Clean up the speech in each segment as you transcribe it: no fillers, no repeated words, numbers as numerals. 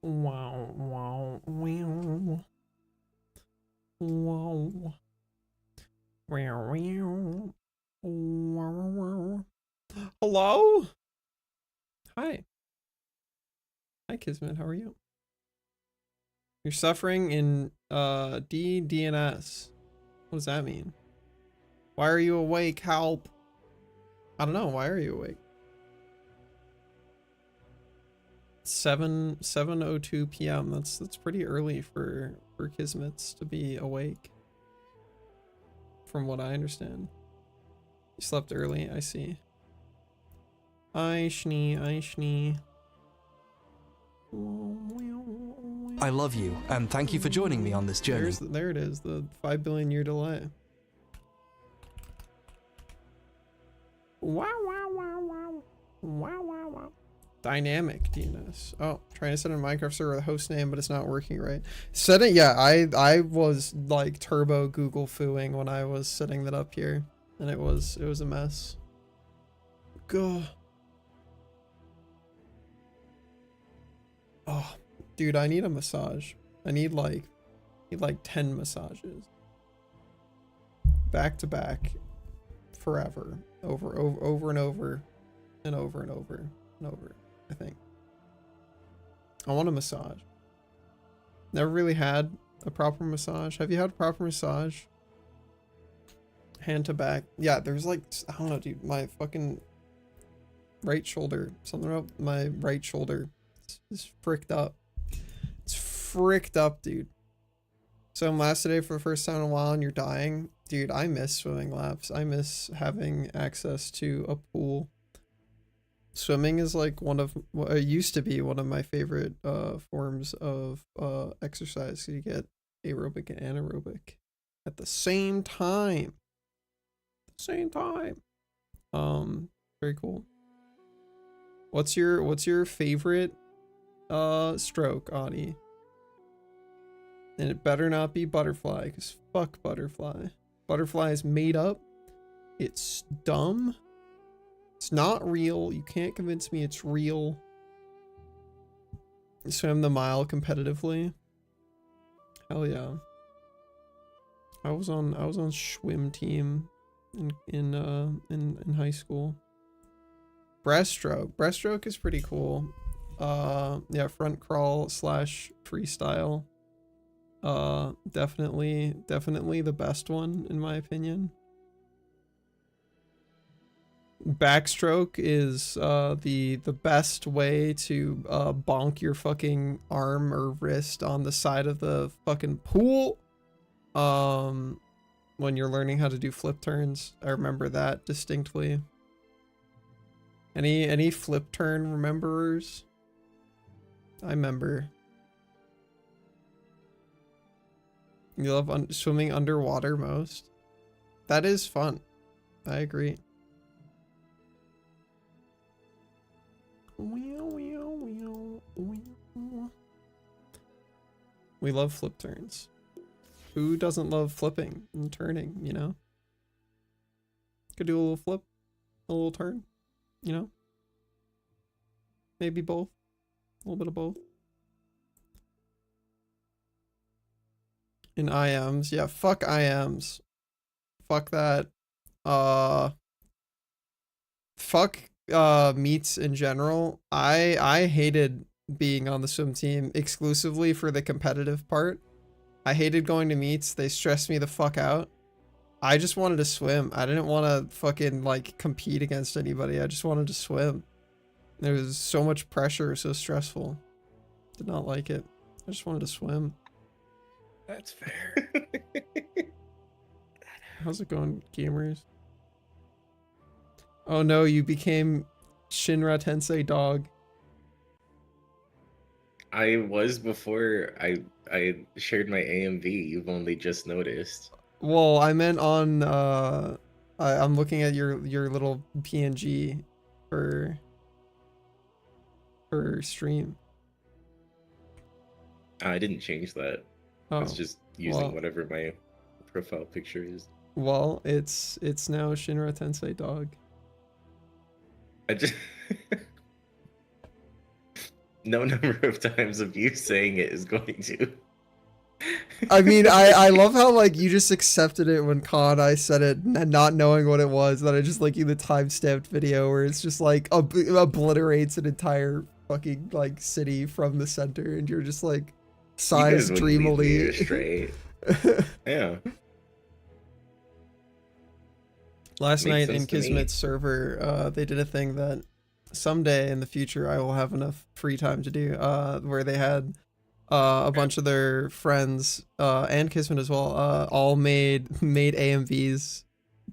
Wow, wow, wow. Wow. Wow, wow. Wow, wow. Hello? Hi. Hi, Kismet. How are you? You're suffering in DNS. What does that mean? Why are you awake? Help. I don't know. Why are you awake? 7:02 p.m. That's pretty early for Kismets to be awake. From what I understand. You slept early, I see. I schnee. I love you, and thank you for joining me on this journey. There it is, the 5 billion year delay. Wow, wow, wow, wow. Wow, wow, wow. Dynamic DNS. Oh, trying to set a Minecraft server with a host name, but it's not working right. Setting, yeah, I was like turbo Google fooing when I was setting that up here, and it was a mess. Go. Oh, dude, I need a massage. I need like 10 massages. Back to back. Forever. Over and over. And over and over and over, I think. I want a massage. Never really had a proper massage. Have you had a proper massage? Hand to back. Yeah, there's like, I don't know, dude. My fucking right shoulder. Something about my right shoulder. It's fricked up. It's fricked up, dude. So I'm last today for the first time in a while and you're dying. Dude, I miss swimming laps. I miss having access to a pool. Swimming is like one of what it used to be one of my favorite forms of exercise. You get aerobic and anaerobic at the same time. Very cool. What's your favorite stroke, Audie? And it better not be butterfly, because fuck butterfly. Butterfly is made up. It's dumb. It's not real. You can't convince me it's real. Swim the mile competitively. Hell yeah. I was on swim team in high school. Breaststroke is pretty cool. Yeah, front crawl / freestyle. Definitely the best one in my opinion. Backstroke is the best way to bonk your fucking arm or wrist on the side of the fucking pool when you're learning how to do flip turns. I remember that distinctly. Any flip turn rememberers? I remember. You love swimming underwater most? That is fun. I agree. We love flip turns. Who doesn't love flipping and turning, you know? Could do a little flip, a little turn, you know? Maybe both. A little bit of both. In IMs. Yeah, fuck IMs. Fuck that. Fuck meets in general. I hated being on the swim team exclusively for the competitive part. I hated going to meets. They stressed me the fuck out. I just wanted to swim. I didn't want to fucking like compete against anybody. I just wanted to swim. There was so much pressure, so stressful. Did not like it. I just wanted to swim. That's fair. How's it going, gamers? Oh no, you became Shinra Tensei dog. I was before I shared my AMV. You've only just noticed. Well, I meant on I'm looking at your little PNG for stream. I didn't change that. Oh, I was just using well, whatever my profile picture is. well, it's now Shinra Tensei dog. I just no number of times of you saying it is going to. I mean, I love how like you just accepted it when I said it and not knowing what it was. That I just like you the timestamped video where it's just like obliterates an entire fucking like city from the center, and you're just like You sighs guys wouldn't lead me dreamily. astray. Yeah. Last Makes night in sense to me. Kismet's server, they did a thing that someday in the future I will have enough free time to do. Where they had a bunch of their friends and Kismet as well, all made AMVs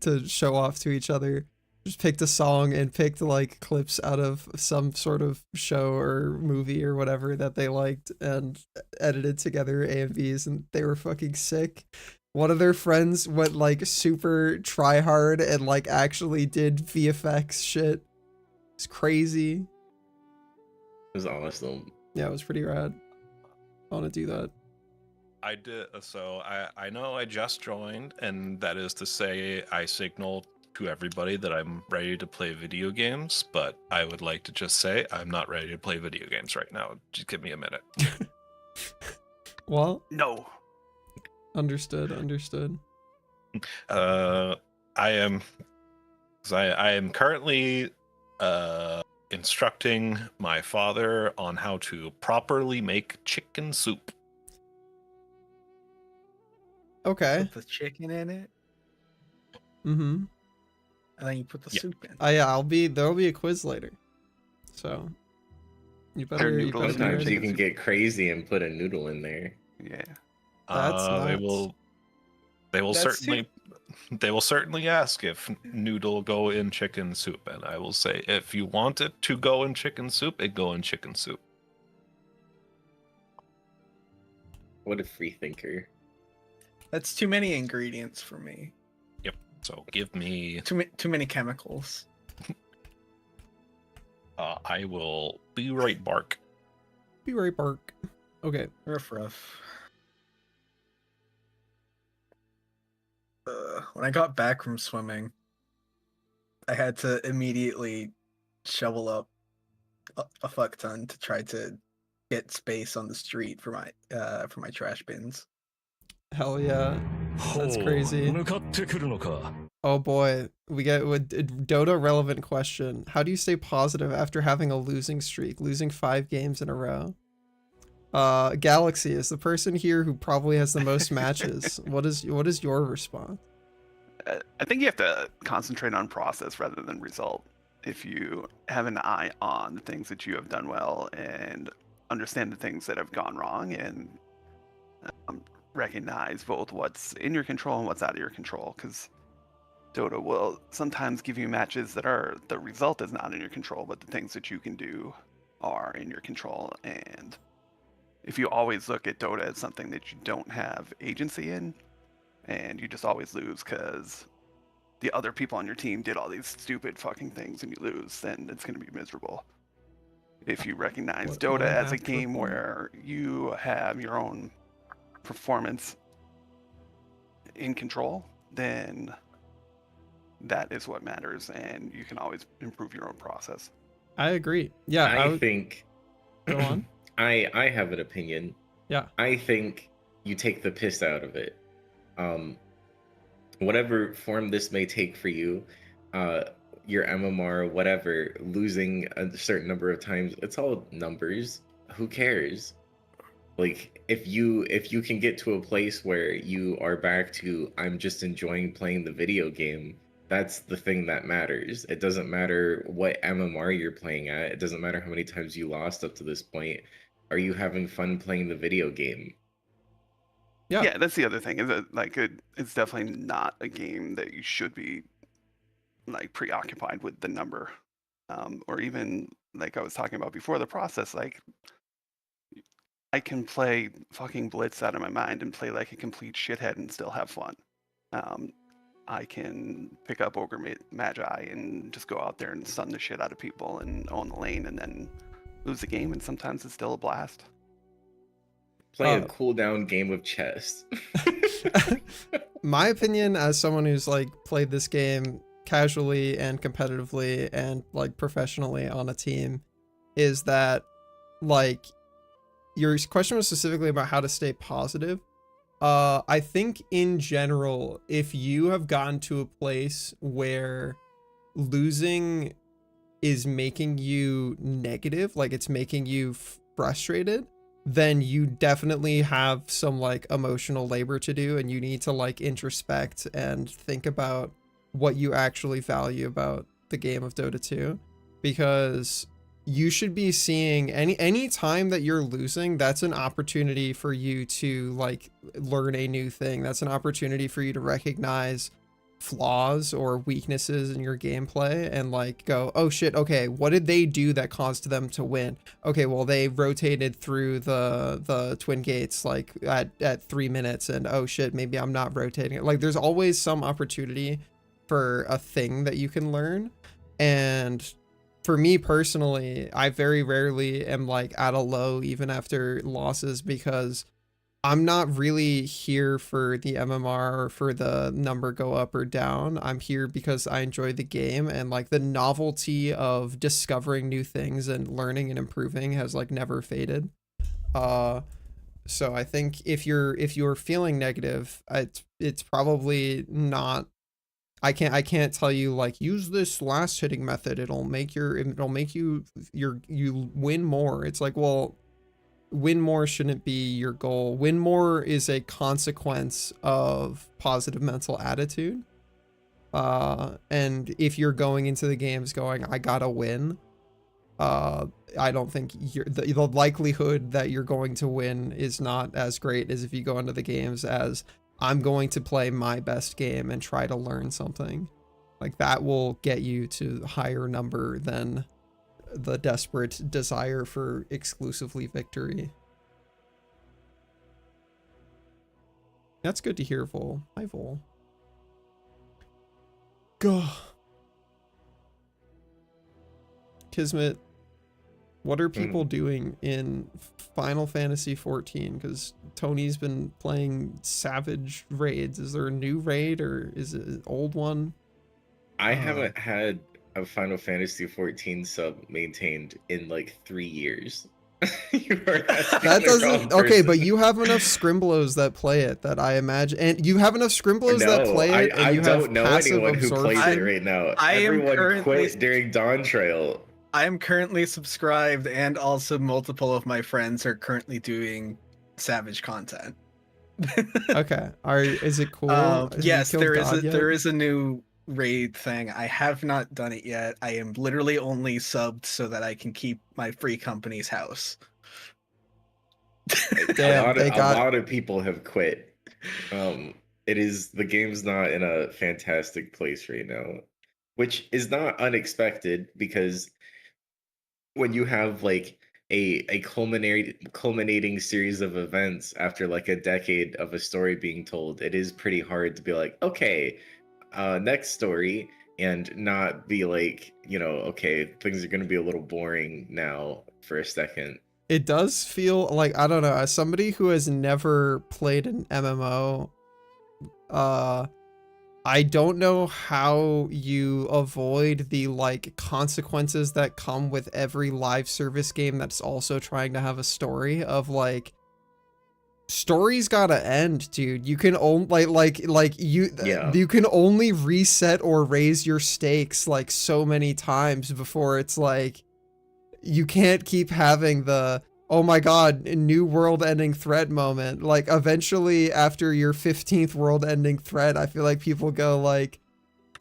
to show off to each other. Just picked a song and picked like clips out of some sort of show or movie or whatever that they liked and edited together AMVs, and they were fucking sick. One of their friends went like super try hard and like actually did VFX shit. It's crazy. It was awesome. Yeah, it was pretty rad. I want to do that. I did. So I know I just joined, and that is to say, I signal to everybody that I'm ready to play video games. But I would like to just say I'm not ready to play video games right now. Just give me a minute. Well, No. understood. I am currently instructing my father on how to properly make chicken soup. Okay. Put the chicken in it, Mm-hmm. and then you put the Yeah. soup in. Yeah, there'll be a quiz later. So you better be noodles in Sometimes ready. you can get crazy and put a noodle in there. Yeah. That's They nuts. will That's certainly ask if noodle go in chicken soup, and I will say if you want it to go in chicken soup, it go in chicken soup. What a free thinker. That's too many ingredients for me. So give me. Too many chemicals. I will be right back. Be right bark. Okay. Rough. When I got back from swimming, I had to immediately shovel up a fuck ton to try to get space on the street for my trash bins. Hell yeah. That's crazy. Oh boy, we get with Dota relevant question. How do you stay positive after having a losing streak, losing 5 games in a row? Galaxy is the person here who probably has the most matches. What is your response? I think you have to concentrate on process rather than result. If you have an eye on the things that you have done well and understand the things that have gone wrong, and recognize both what's in your control and what's out of your control, because Dota will sometimes give you matches that are the result is not in your control, but the things that you can do are in your control. And if you always look at Dota as something that you don't have agency in, and you just always lose because the other people on your team did all these stupid fucking things and you lose, then it's going to be miserable. If you recognize Dota as a game where you have your own performance in control, then that is what matters, and you can always improve your own process. I agree. Yeah, I think go on. I have an opinion. Yeah. I think you take the piss out of it. Whatever form this may take for you, your MMR, whatever, losing a certain number of times, it's all numbers. Who cares? Like, if you can get to a place where you are back to I'm just enjoying playing the video game, that's the thing that matters. It doesn't matter what MMR you're playing at. It doesn't matter how many times you lost up to this point. Are you having fun playing the video game? Yeah, that's the other thing. Is that it's definitely not a game that you should be like preoccupied with the number, or even like I was talking about before, the process. Like, I can play fucking Blitz out of my mind and play like a complete shithead and still have fun. I can pick up Ogre Magi and just go out there and stun the shit out of people and own the lane and then lose the game, and sometimes it's still a blast. Play a cooldown game of chess. My opinion as someone who's like played this game casually and competitively and like professionally on a team is that like your question was specifically about how to stay positive. I think in general, if you have gotten to a place where losing is making you negative, like it's making you frustrated, then you definitely have some like emotional labor to do, and you need to like introspect and think about what you actually value about the game of Dota 2, because you should be seeing any time that you're losing, that's an opportunity for you to like learn a new thing. That's an opportunity for you to recognize flaws or weaknesses in your gameplay and like go, oh shit, okay, what did they do that caused them to win? Okay, well they rotated through the twin gates like at 3 minutes, and oh shit, maybe I'm not rotating it. Like there's always some opportunity for a thing that you can learn. And for me personally, I very rarely am like at a low even after losses, because I'm not really here for the MMR or for the number go up or down. I'm here because I enjoy the game, and like the novelty of discovering new things and learning and improving has like never faded. So I think if you're feeling negative, it's probably not. I can't tell you like use this last hitting method. It'll make you win more. It's like, well, win more shouldn't be your goal. Win more is a consequence of positive mental attitude. And if you're going into the games going, I gotta win, I don't think the likelihood that you're going to win is not as great as if you go into the games as, I'm going to play my best game and try to learn something. Like that will get you to a higher number than the desperate desire for exclusively victory. That's good to hear, Vol. Hi, Vol. Gah. Kismet, what are people doing in Final Fantasy 14? Because Tony's been playing Savage raids. Is there a new raid or is it an old one? I haven't had a Final Fantasy 14 sub maintained in like 3 years. You are asking That the doesn't wrong okay, person. but you have enough Scrimblows that play it that I imagine, and you have enough Scrimblows that No, play it, and I you have don't know passive anyone who plays absorption. it right now. I am Everyone currently- quit during Dawn Trail. I am currently subscribed, and also multiple of my friends are currently doing Savage content. Okay, is it cool? Have you Yes, killed there is God yet? there is a new raid thing. I have not done it yet. I am literally only subbed so that I can keep my free company's house. Damn, a lot of people have quit. The game's not in a fantastic place right now, which is not unexpected, because when you have like a culminating series of events after like a decade of a story being told, it is pretty hard to be like, okay, next story, and not be like, okay, things are going to be a little boring now for a second. It does feel like, I don't know, as somebody who has never played an MMO, I don't know how you avoid the like consequences that come with every live service game that's also trying to have a story of like, stories gotta end, dude. You can only you can only reset or raise your stakes like so many times before it's like, you can't keep having the, oh my god, new world ending threat moment. Like eventually after your 15th world ending threat, I feel like people go like,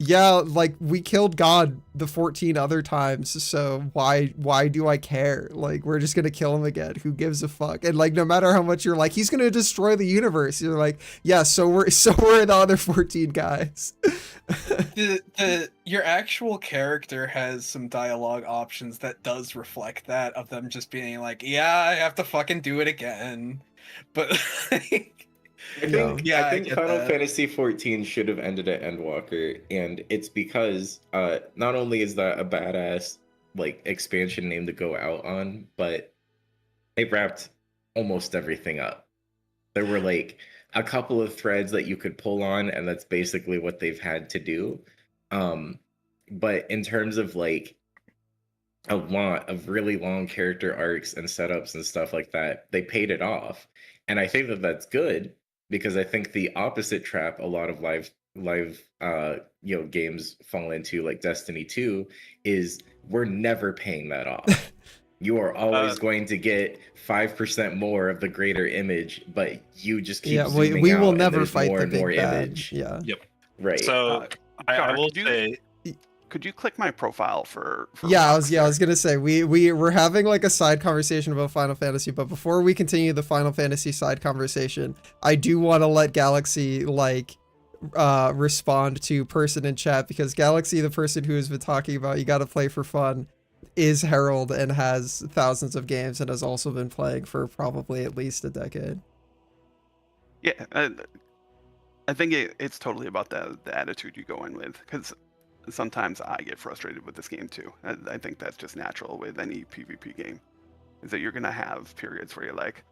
yeah, like we killed God the 14 other times, so why do I care? Like we're just gonna kill him again. Who gives a fuck? And like no matter how much you're like, he's gonna destroy the universe, you're like, yeah, so we're the other 14 guys. Your actual character has some dialogue options that does reflect that, of them just being like, yeah, I have to fucking do it again. But like, I think I get Final that. Fantasy 14 should have ended at Endwalker, and it's because not only is that a badass like expansion name to go out on, but it wrapped almost everything up. There were like a couple of threads that you could pull on, and that's basically what they've had to do. But in terms of like a lot of really long character arcs and setups and stuff like that, they paid it off. And I think that that's good, because I think the opposite trap a lot of games fall into, like Destiny 2, is we're never paying that off. You are always going to get 5% more of the greater image, but you just keep Yeah, zooming we out will and never there's fight more the and more big bad. image. Yeah. Yep. Right. So I Gar, will could you- say, Could you click my profile for Yeah, I was Rockstar? gonna say we're having like a side conversation about Final Fantasy, but before we continue the Final Fantasy side conversation, I do want to let Galaxy like respond to person in chat, because Galaxy, the person who has been talking about you gotta play for fun, is Herald and has thousands of games and has also been playing for probably at least a decade. Yeah, I think it's totally about the attitude you go in with, because sometimes I get frustrated with this game too. I think that's just natural with any PvP game, is that you're gonna have periods where you're like,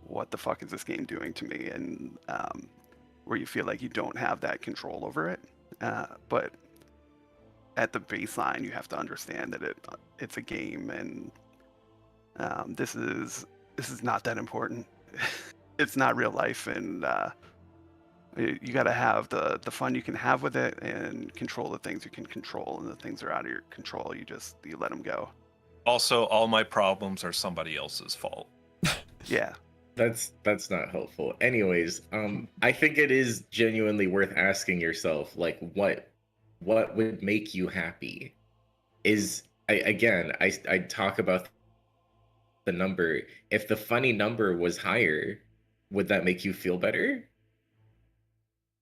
what the fuck is this game doing to me? And where you feel like you don't have that control over it. But at the baseline, you have to understand that it's a game, and this is not that important. It's not real life, and you got to have the fun you can have with it, and control the things you can control, and the things that are out of your control, you let them go. also, all my problems are somebody else's fault. Yeah. That's not helpful. Anyways, I think it is genuinely worth asking yourself, like, what would make you happy? I talk about the number. If the funny number was higher, would that make you feel better?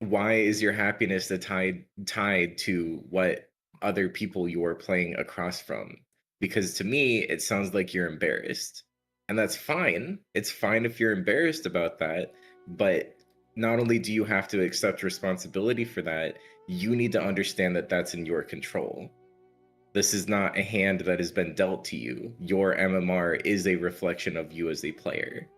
Why is your happiness tied to what other people you're playing across from? Because to me, it sounds like you're embarrassed. And that's fine. It's fine if you're embarrassed about that. But not only do you have to accept responsibility for that, you need to understand that that's in your control. This is not a hand that has been dealt to you. Your MMR is a reflection of you as a player.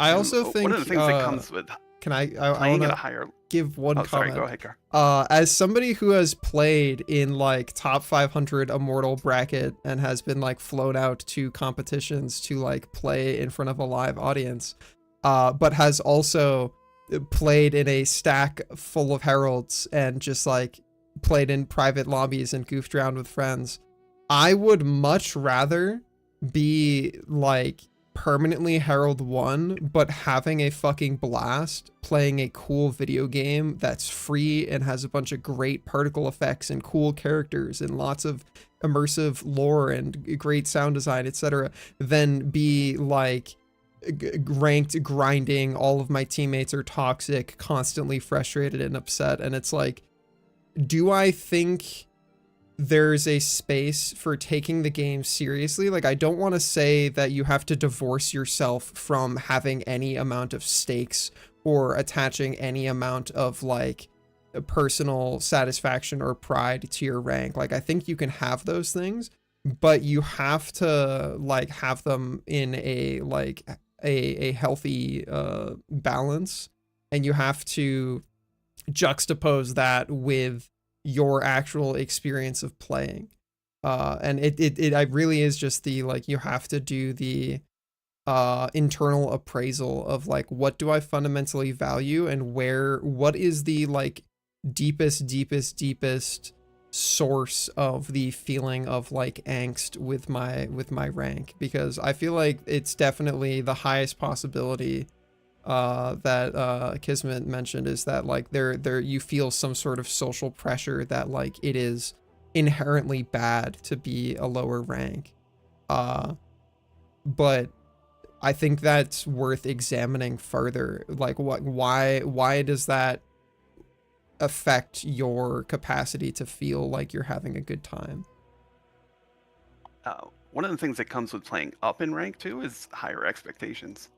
I also One think of the things that comes with can I playing want at a to higher. give one Oh, comment. sorry. Go ahead, Gar. As somebody who has played in like top 500 immortal bracket and has been like flown out to competitions to like play in front of a live audience, but has also played in a stack full of heralds and just like played in private lobbies and goofed around with friends, I would much rather be like permanently Herald 1, but having a fucking blast playing a cool video game that's free and has a bunch of great particle effects and cool characters and lots of immersive lore and great sound design, etc., than be like ranked grinding. All of my teammates are toxic, constantly frustrated and upset. And it's like, do I think there's a space for taking the game seriously? Like, I don't want to say that you have to divorce yourself from having any amount of stakes or attaching any amount of like personal satisfaction or pride to your rank. Like, I think you can have those things, but you have to like have them in a like a healthy balance, and you have to juxtapose that with your actual experience of playing. And it really is just the like, you have to do the internal appraisal of like, what do I fundamentally value, and what is the like deepest source of the feeling of like angst with my rank. Because I feel like it's definitely the highest possibility that Kismet mentioned, is that like there you feel some sort of social pressure that like it is inherently bad to be a lower rank. But I think that's worth examining further. Like, why does that affect your capacity to feel like you're having a good time? One of the things that comes with playing up in rank too is higher expectations.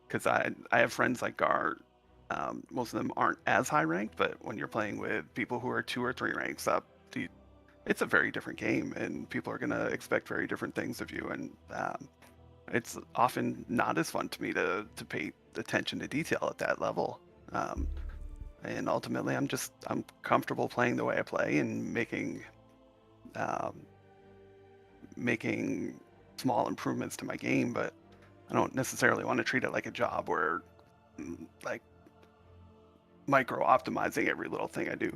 Because I have friends like Gar, most of them aren't as high ranked, but when you're playing with people who are 2 or 3 ranks up, it's a very different game, and people are going to expect very different things of you. And it's often not as fun to me to pay attention to detail at that level. And ultimately, I'm comfortable playing the way I play and making making small improvements to my game, but I don't necessarily want to treat it like a job where like micro optimizing every little thing I do.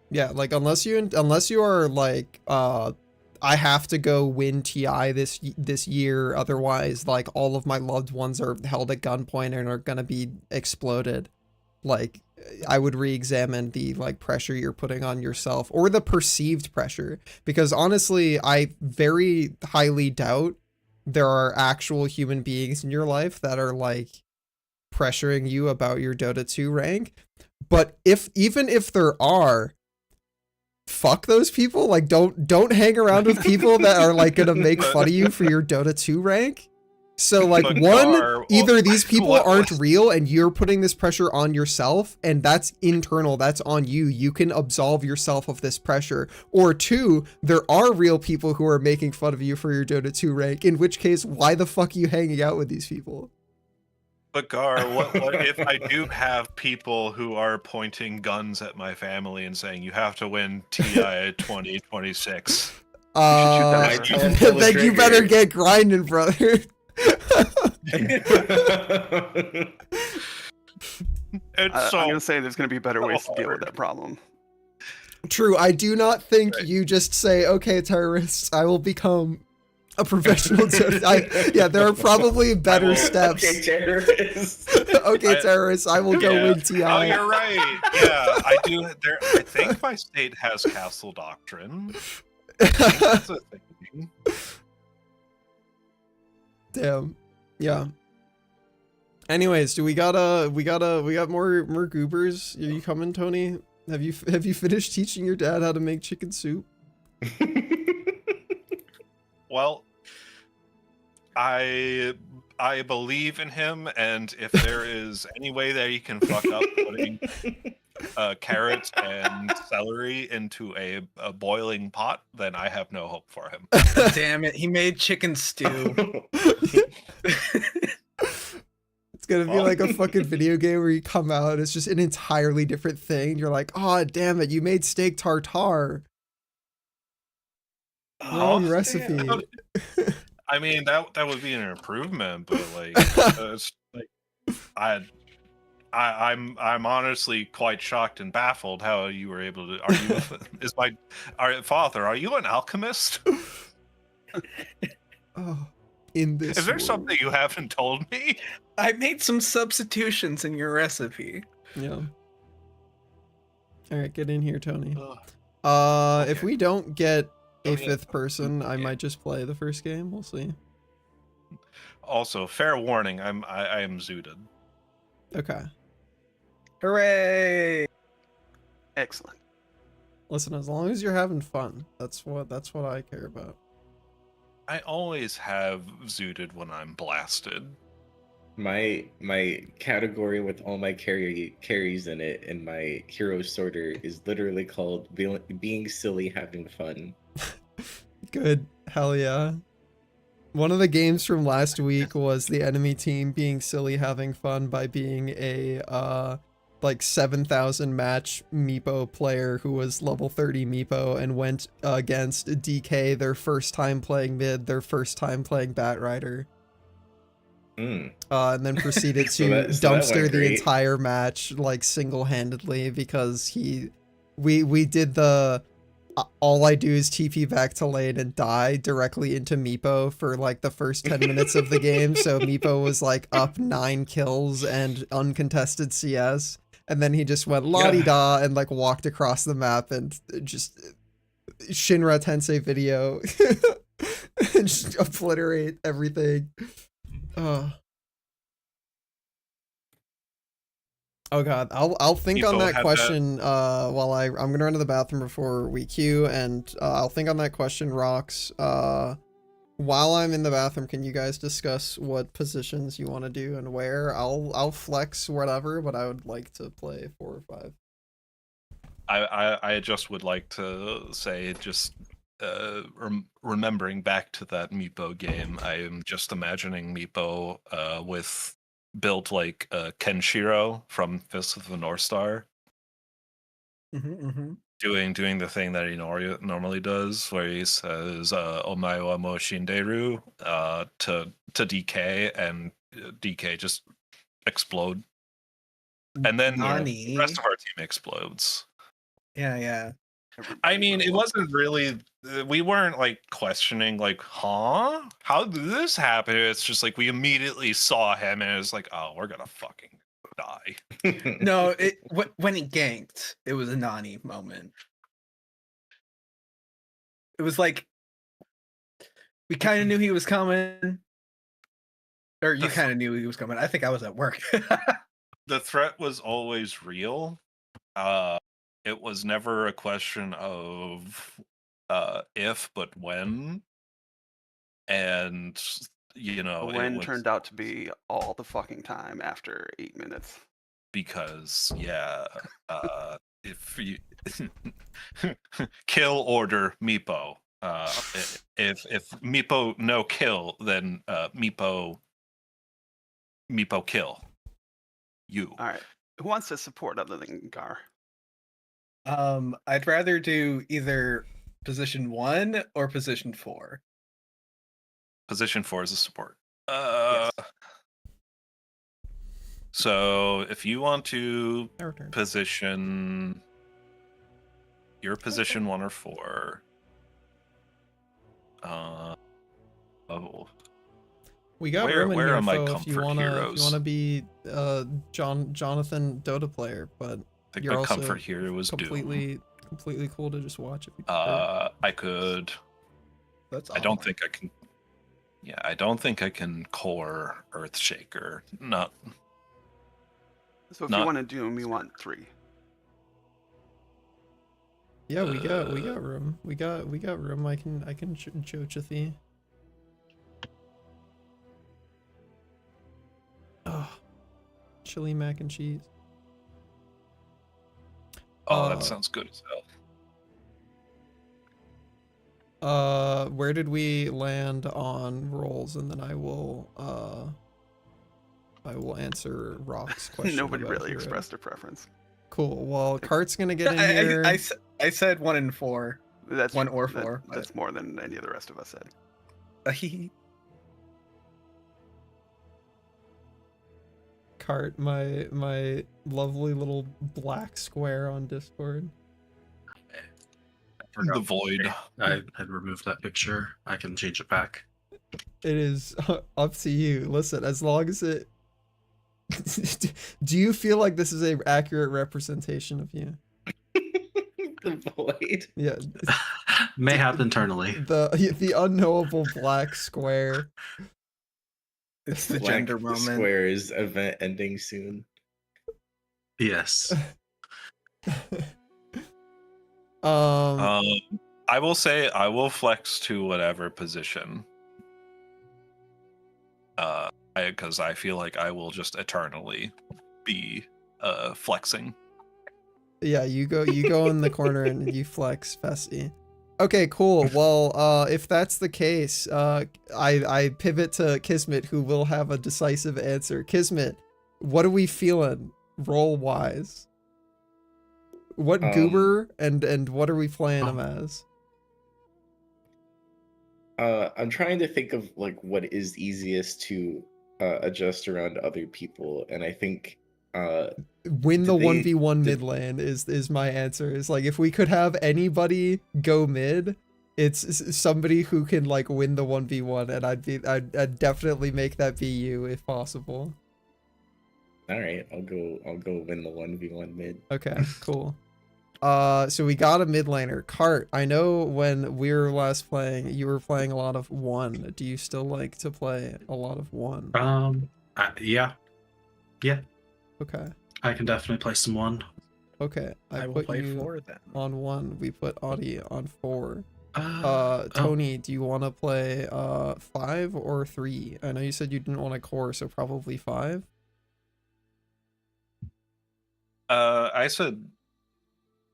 Yeah, like unless you are like I have to go win TI this year, otherwise like all of my loved ones are held at gunpoint and are gonna be exploded. Like I would re-examine the like pressure you're putting on yourself or the perceived pressure, because honestly I very highly doubt there are actual human beings in your life that are like pressuring you about your Dota 2 rank. But even if there are, fuck those people. Like don't hang around with people that are like gonna make fun of you for your Dota 2 rank. So like But one, Gar, either these people what aren't was- real and you're putting this pressure on yourself and that's internal, that's on you. You can absolve yourself of this pressure. Or two, there are real people who are making fun of you for your Dota 2 rank, in which case why the fuck are you hanging out with these people? But Gar, what if I do have people who are pointing guns at my family and saying you have to win TI 2026? that Might tell 'em pull the Then you better trigger. get grinding, brother. It's so I'm gonna say there's gonna be better ways to deal with hard. that problem. True, I do not think Right. you just say, okay, terrorists, I will become a professional yeah, there are probably better will- steps. Okay, terrorist. Okay, I- terrorists, I will go Yeah. win TI. Oh, you're right. Yeah, I do. I think my state has castle doctrine. I think that's a thing. Damn. Yeah. Anyways, we got more goobers? Are you coming, Tony? Have you finished teaching your dad how to make chicken soup? Well, I believe in him, and if there is any way that he can fuck up putting carrots and celery into a boiling pot, then I have no hope for him. Damn it, he made chicken stew. It's gonna be like a fucking video game where you come out, it's just an entirely different thing. You're like, oh damn it, you made steak tartare. Wrong recipe. I mean, that would be an improvement, but like, it's like I'm honestly quite shocked and baffled how you were able to. Are you father? Are you an alchemist? Oh, in this Is there world. something you haven't told me? I made some substitutions in your recipe. Yeah. All right, get in here, Tony. Ugh. If we don't get a Okay. fifth person, I Yeah. might just play the first game. We'll see. Also, fair warning, I am zooted. Okay. Hooray! Excellent. Listen, as long as you're having fun, that's what I care about. I always have zooted when I'm blasted. My category with all my carries in it in my hero sorter is literally called being silly, having fun. Good. Hell yeah. One of the games from last week was the enemy team being silly having fun by being a like 7,000 match Meepo player who was level 30 Meepo and went against DK, their first time playing mid, their first time playing Batrider. Mm. And then proceeded to So that dumpster went the great. entire match like single-handedly because we did the all I do is TP back to lane and die directly into Meepo for like the first 10 minutes of the game. So Meepo was like up 9 kills and uncontested CS. And then he just went la-di-da and like walked across the map and just Shinra Tensei video and just obliterate everything. Oh god, I'll think on People that have question while I'm gonna run to the bathroom before we queue, and I'll think on that question, Rocks. While I'm in the bathroom, can you guys discuss what positions you want to do and where? I'll flex whatever, but I would like to play 4 or 5. I just would like to say, just remembering back to that Meepo game, I am just imagining Meepo with built like Kenshiro from Fist of the North Star. doing the thing that he normally does, where he says "Omae wa mo shinderu" to DK, and DK just explode, and then the Nani. rest of our team explodes. Yeah. I mean, it wasn't really. We weren't like questioning, like, huh? How did this happen? It's just like we immediately saw him, and it was like, oh, we're gonna fucking die. No, when it ganked, it was a Nani moment. It was like we kind of knew he was coming, or you kind of knew he was coming. I think I was at work. The threat was always real. It was never a question of if, but when. And When turned out to be all the fucking time after 8 minutes. Because if you kill order Meepo. If Meepo no kill, then Meepo kill you. All right. Who wants to support other than Gar? I'd rather do either position 1 or position 4. Position 4 is a support. Yes. So if you want to Our turn. position your position 1 or 4, We got Where- room in where here, are my Fo, if you comfort wanna heroes? be Jonathan Dota player, but I think you're my also comfort here was Doom. completely cool to just watch if you prefer. I could. That's I don't all. think I can. Yeah, I don't think I can core Earthshaker. Not. So if Not- you want to Doom, you want 3. Yeah, we got room. We got room. I can Jochathi. Oh, chili mac and cheese. Oh, that sounds good as hell. Where did we land on rolls? And then I will answer Rock's question. Nobody about really heroes. expressed a preference. Cool. Well, Cart's gonna get in here. I said 1 and 4. That's 1 or that- 4. That's more than any of the rest of us said. Cart, my lovely little black square on Discord. The void. I had removed that picture. I can change it back. It is up to you. Listen, as long as it. Do you feel like this is a accurate representation of you? The void. Yeah. Mayhap internally. The unknowable black square. It's the Black gender moment. Squares event ending soon. Yes. I will say I will flex to whatever position. Because I feel like I will just eternally be flexing. Yeah, you go in the corner and you flex, Fessy. Okay, cool. Well, if that's the case, I pivot to Kismet, who will have a decisive answer. Kismet, what are we feeling roll wise? What goober and what are we playing him as? I'm trying to think of like what is easiest to adjust around other people, and I think Win the did they- 1v1 did- mid lane is my answer. Is like if we could have anybody go mid, it's somebody who can like win the 1v1, and I'd definitely make that be you if possible. all right, I'll go win the 1v1 mid. Okay, cool. So we got a mid laner. Cart, I know when we were last playing, you were playing a lot of 1. Do you still like to play a lot of 1? Yeah. Okay. I can definitely play some 1. Okay. I will put play you 4 then. on 1. We put Audie on 4. Oh, Tony, do you want to play 5 or 3? I know you said you didn't want to core, so probably 5. I said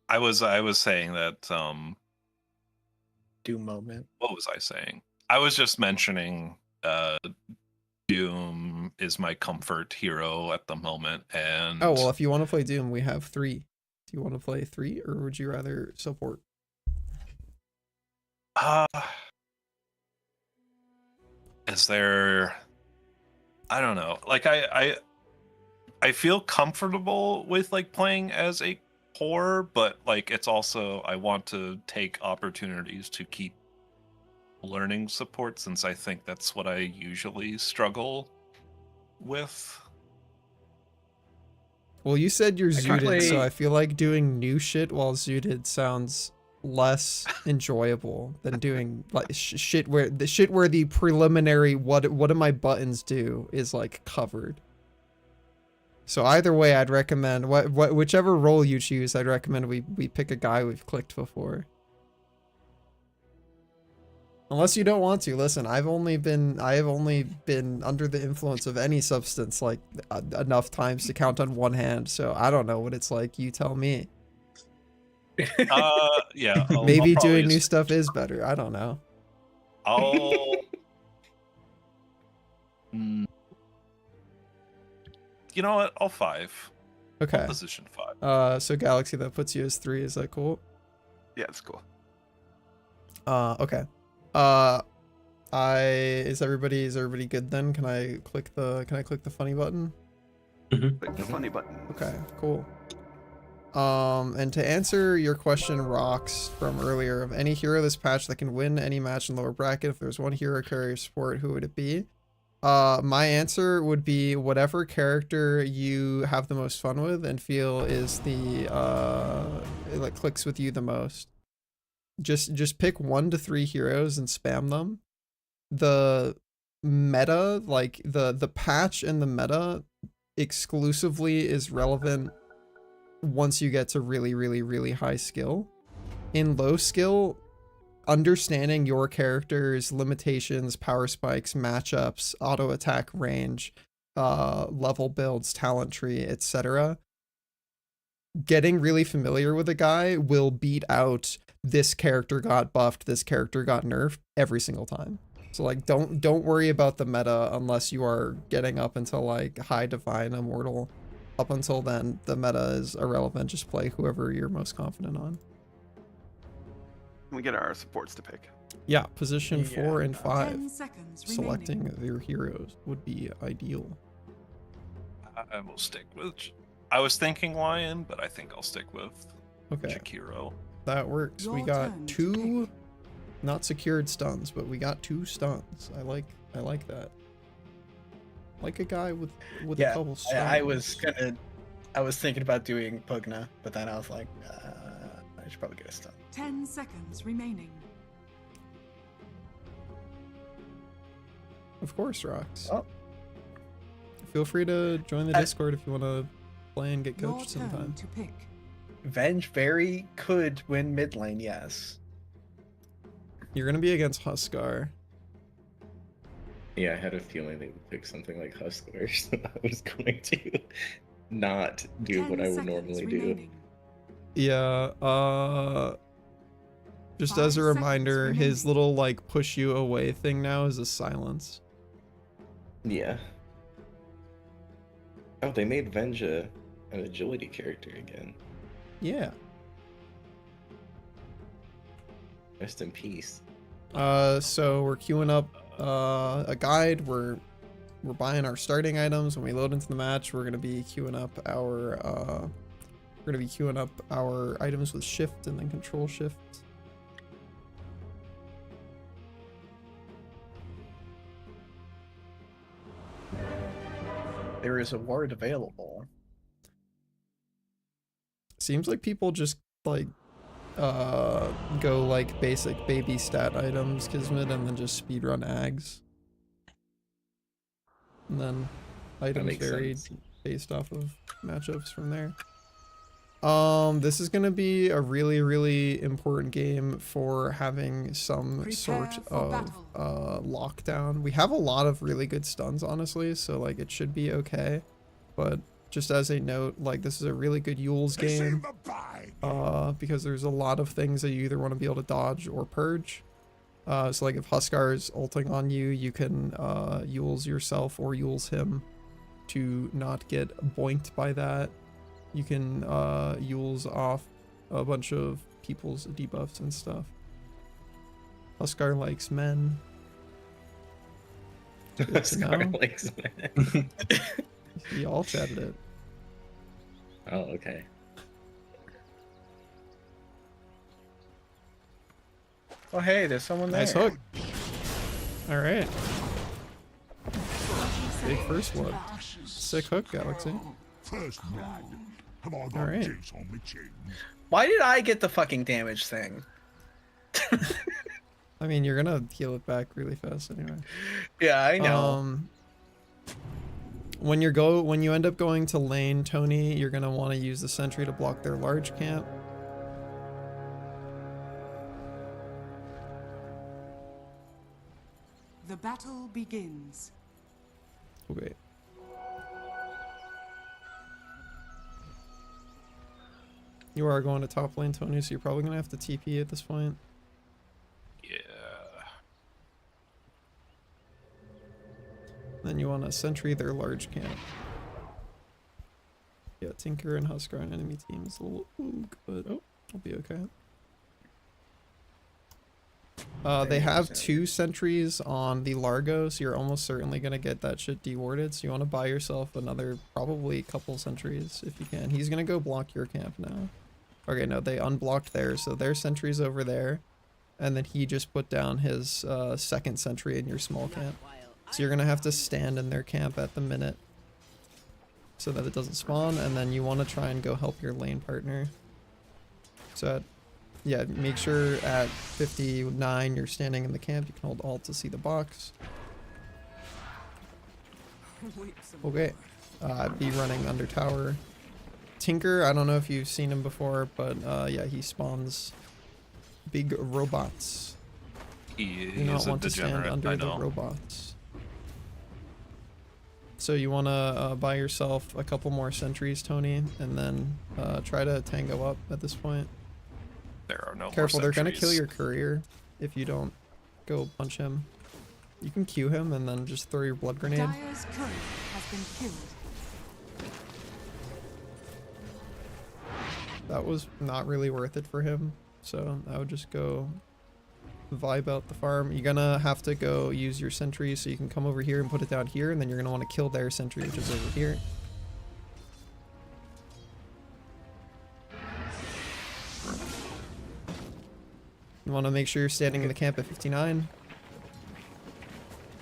I was saying that Doom moment. what was I saying? I was just mentioning Doom is my comfort hero at the moment, and Oh well, if you want to play Doom, we have 3. Do you want to play 3 or would you rather support? Is there? I don't know. Like I feel comfortable with like playing as a core, but like it's also I want to take opportunities to keep learning support since I think that's what I usually struggle with. Well, you said you're I can zooted, so play- I feel like doing new shit while zooted sounds less enjoyable than doing like shit where the preliminary what do my buttons do is like covered. So either way, I'd recommend whichever role you choose. I'd recommend we pick a guy we've clicked before. Unless you don't want to. Listen, I have only been under the influence of any substance like enough times to count on one hand. So I don't know what it's like. You tell me. Yeah. Maybe I'll probably doing new stuff is better. I don't know. I'll. You know what? I'll 5. Okay. Position 5. So Galaxy, that puts you as 3. Is that cool? Yeah, it's cool. Okay. Is everybody good then? Can I click the funny button? Click the funny button. Okay, cool. And to answer your question, Rocks, from earlier, of any hero this patch that can win any match in lower bracket, if there's one hero carrier support, who would it be? My answer would be whatever character you have the most fun with and feel is the like clicks with you the most. Just pick 1 to 3 heroes and spam them. The meta, like the patch and the meta exclusively is relevant once you get to really, really, really high skill. In low skill, understanding your character's limitations, power spikes, matchups, auto attack range, level builds, talent tree, etc. Getting really familiar with a guy will beat out this character got buffed, this character got nerfed every single time. So like don't worry about the meta unless you are getting up until like high divine immortal. Up until then, the meta is irrelevant. Just play whoever you're most confident on. We get our supports to pick. Yeah, position 4 and 5. 10 seconds Selecting remaining. your heroes would be ideal. I will stick with. I was thinking Lion, but I think I'll stick with Okay, Shakiro. that works. We Your got turn to 2 pick. not secured stuns, but we got 2 stuns. I like that. Like a guy with a Yeah, couple stuns. I was thinking about doing Pugna, but then I was like, I should probably get a stun. 10 seconds remaining. Of course, Rocks. Oh. Feel free to join the Discord if you want to play and get Your coached turn sometime. to pick. Venge very could win mid lane, yes. You're gonna be against Huskar. Yeah, I had a feeling they would pick something like Huskler, so I was going to not do 10 what I would seconds normally do. remaining. Yeah, just 5 as a seconds reminder, his remaining. little like push you away thing now is a silence. Yeah. Oh, they made Venja an agility character again. Yeah. Rest in peace. So we're queuing up a guide. We're buying our starting items. When we load into the match, we're gonna be queuing up our items with shift and then control shift. There is a ward available. Seems like people just like go like basic baby stat items, Kismet, and then just speedrun ags. And then items makes varied sense. based off of matchups from there. This is gonna be a really, really important game for having some Prepare sort for of battle. lockdown. We have a lot of really good stuns, honestly, so like it should be okay. But just as a note, like this is a really good Yule's game. Because there's a lot of things that you either want to be able to dodge or purge. So like if Huskar is ulting on you, you can Yule's yourself or Yule's him to not get boinked by that. You can Yule's off a bunch of people's debuffs and stuff. Huskar likes men. Good to know. Scar likes men. We all chatted it. Oh, okay. Oh, hey, there's someone there. Nice hook. All right. Big first one. Sick hook, Galaxy. All right. Why did I get the fucking damage thing? I mean, you're gonna heal it back really fast anyway. Yeah, I know. When you end up going to lane, Tony, you're gonna want to use the sentry to block their large camp. The battle begins. Okay. You are going to top lane, Tony, so you're probably gonna have to TP at this point. Yeah. Then you want to sentry their large camp. Yeah, Tinker and Huskar on enemy teams. A little oog, but oh, I'll be okay. They have 2 sentries on the Largo, so you're almost certainly gonna get that shit dewarded. So you want to buy yourself another, probably couple sentries if you can. He's gonna go block your camp now. Okay, no, they unblocked theirs, so their sentry's over there, and then he just put down his second sentry in your small camp. So you're gonna have to stand in their camp at the minute so that it doesn't spawn, and then you want to try and go help your lane partner. So yeah, make sure at 59 you're standing in the camp. You can hold Alt to see the box. Okay. Be running under tower. Tinker, I don't know if you've seen him before, but yeah, he spawns big robots. You do not want to stand under the robots. So you want to buy yourself a couple more sentries, Tony, and then try to tango up at this point. There are no Careful, more they're gonna kill sentries. your courier if you don't go punch him. You can Q him and then just throw your blood grenade. Dire's courier has been killed. That was not really worth it for him, so I would just go vibe out the farm. You're gonna have to go use your sentry, so you can come over here and put it down here, and then you're gonna want to kill their sentry, which is over here. You want to make sure you're standing in the camp at 59.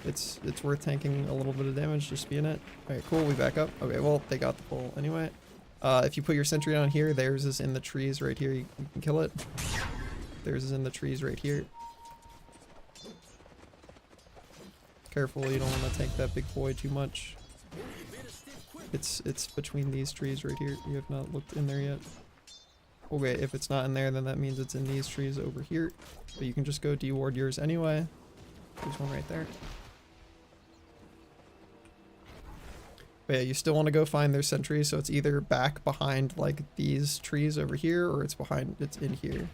It's worth tanking a little bit of damage just being it. Alright, cool, we back up. Okay, well, they got the pull anyway. If you put your sentry down here, theirs is in the trees right here. You can kill it. Theirs is in the trees right here. Careful, you don't want to tank that big boy too much. It's between these trees right here. You have not looked in there yet. Okay, if it's not in there, then that means it's in these trees over here. But you can just go deward yours anyway. There's one right there. But yeah, you still want to go find their sentry, so it's either back behind like these trees over here, or it's in here.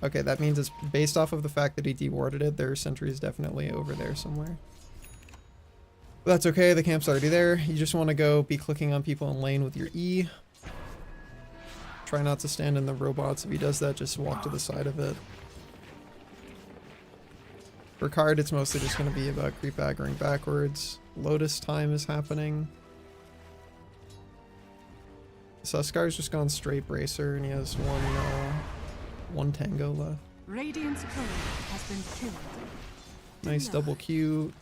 Okay, that means it's based off of the fact that he dewarded it, their sentry is definitely over there somewhere. But that's okay, the camp's already there. You just want to go be clicking on people in lane with your E. Try not to stand in the robots. If he does that, just walk to the side of it. For card, it's mostly just going to be about creep aggroing backwards. Lotus time is happening. Suskar's just gone straight bracer, and he has one tango left. Radiant's courier has been killed. Nice double Q.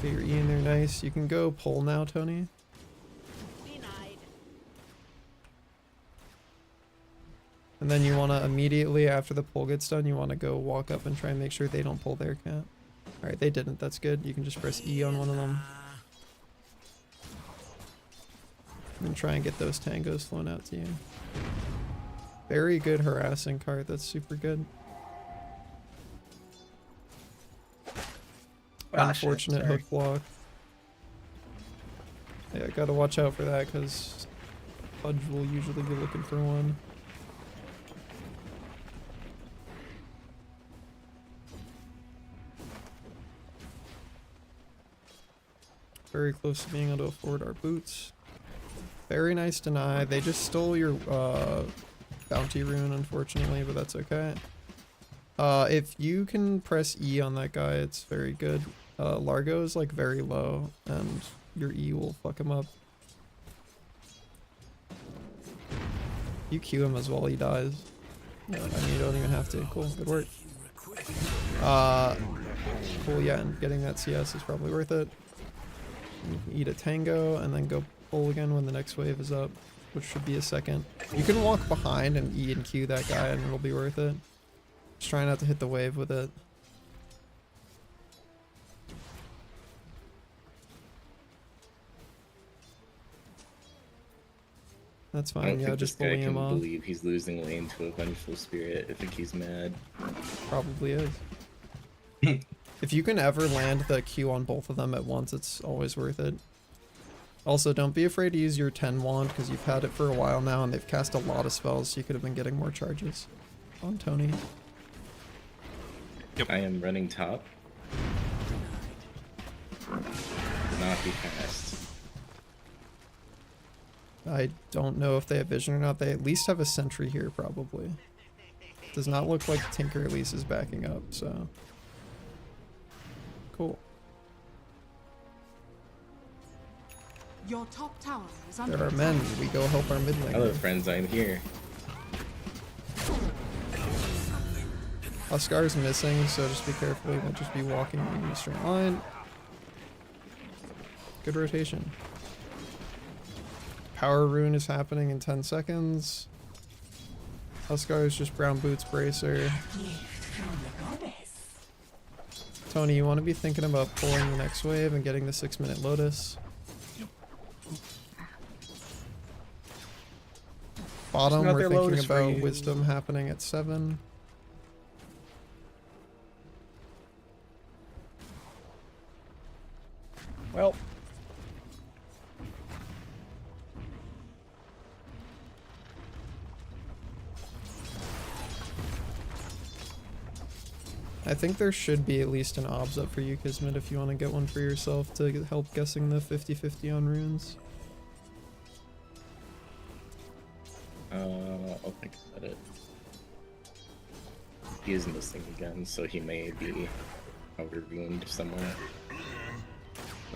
Get your E in there, nice. You can go pull now, Tony. And then you want to immediately, after the pull gets done, you want to go walk up and try and make sure they don't pull their cat. Alright, they didn't. That's good. You can just press E on one of them. And try and get those tangos flown out to you. Very good harassing card. That's super good. Unfortunate hook block. Yeah, gotta watch out for that because Fudge will usually be looking for one. Very close to being able to afford our boots. Very nice deny. They just stole your bounty rune, unfortunately, but that's okay. If you can press E on that guy, it's very good. Largo is like very low, and your E will fuck him up. You Q him as well, he dies. I mean, you don't even have to. Cool, good work. Cool, yeah, and getting that CS is probably worth it. You can eat a tango, and then go pull again when the next wave is up, which should be a second. You can walk behind and E and Q that guy, and it'll be worth it. Just try not to hit the wave with it. That's I fine, don't yeah, think just this guy bully him can off. believe he's losing lane to a vengeful spirit. I think he's mad. Probably is. If you can ever land the Q on both of them at once, it's always worth it. Also, don't be afraid to use your 10 wand, because you've had it for a while now, and they've cast a lot of spells, so you could have been getting more charges on Tony. I am running top. Not be fast. I don't know if they have vision or not. They at least have a sentry here, probably. Does not look like Tinker at least is backing up, so... Cool. Your top tower is under There are attack. men. We go help our mid Hello, laner. friends. I'm here. Huskar's missing, so just be careful. He might just be walking in a straight line. Good rotation. Power rune is happening in 10 seconds. Huskar is just brown boots bracer. Tony, you want to be thinking about pulling the next wave and getting the 6-minute Lotus. Bottom, There's we're another thinking Lotus for about you. Wisdom happening at 7. Well, I think there should be at least an obs up for you, Kismet, if you want to get one for yourself to help guessing the 50-50 on runes. I'll think about it. He is missing again, so he may be over-ruined somewhere.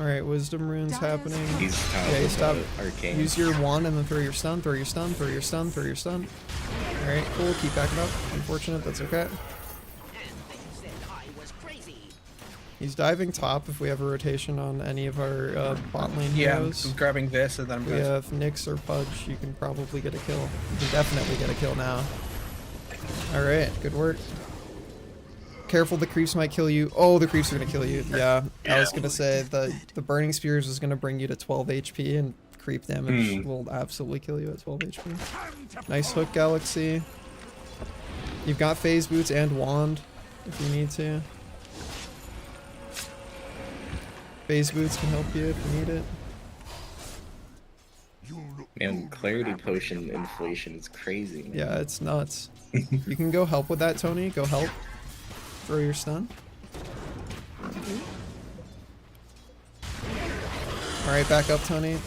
Alright, Wisdom runes happening. He's out Yeah, you of stop. arcane. Use your wand and then throw your stun, throw your stun, throw your stun, throw your stun. Alright, cool, keep backing up. Unfortunate, that's okay. He's diving top if we have a rotation on any of our bot lane yeah, I'm heroes. grabbing this and then I'm We going to... have Nyx or Pudge, you can probably get a kill. You can definitely get a kill now. Alright, good work. Careful, the creeps might kill you. Oh, the creeps are gonna kill you. Yeah, I was gonna say the burning spears is gonna bring you to 12 HP and creep damage will absolutely kill you at 12 HP. Nice hook, Galaxy. You've got phase boots and wand if you need to. Phase boots can help you if you need it. Man, clarity potion inflation is crazy, man. Yeah, it's nuts. You can go help with that, Tony. Go help. Throw your stun. Alright, back up, Tony.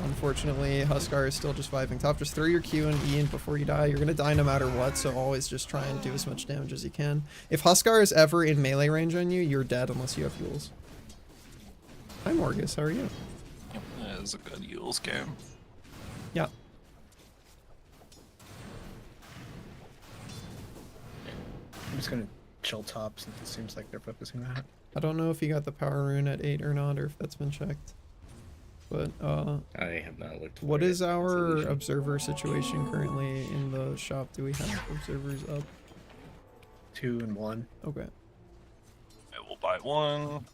Unfortunately, Huskar is still just vibing top. Just throw your Q and E in before you die. You're gonna die no matter what, so always just try and do as much damage as you can. If Huskar is ever in melee range on you, you're dead unless you have Yules. Hi Morgus, how are you? That is a good Yules game. Yeah. I'm just going to chill top since it seems like they're focusing that. I don't know if you got the power rune at 8 or not, or if that's been checked. But, I have not looked for what it. is our It's illusion. observer situation currently in the shop? Do we have observers up? 2 and 1. Okay. I will buy one.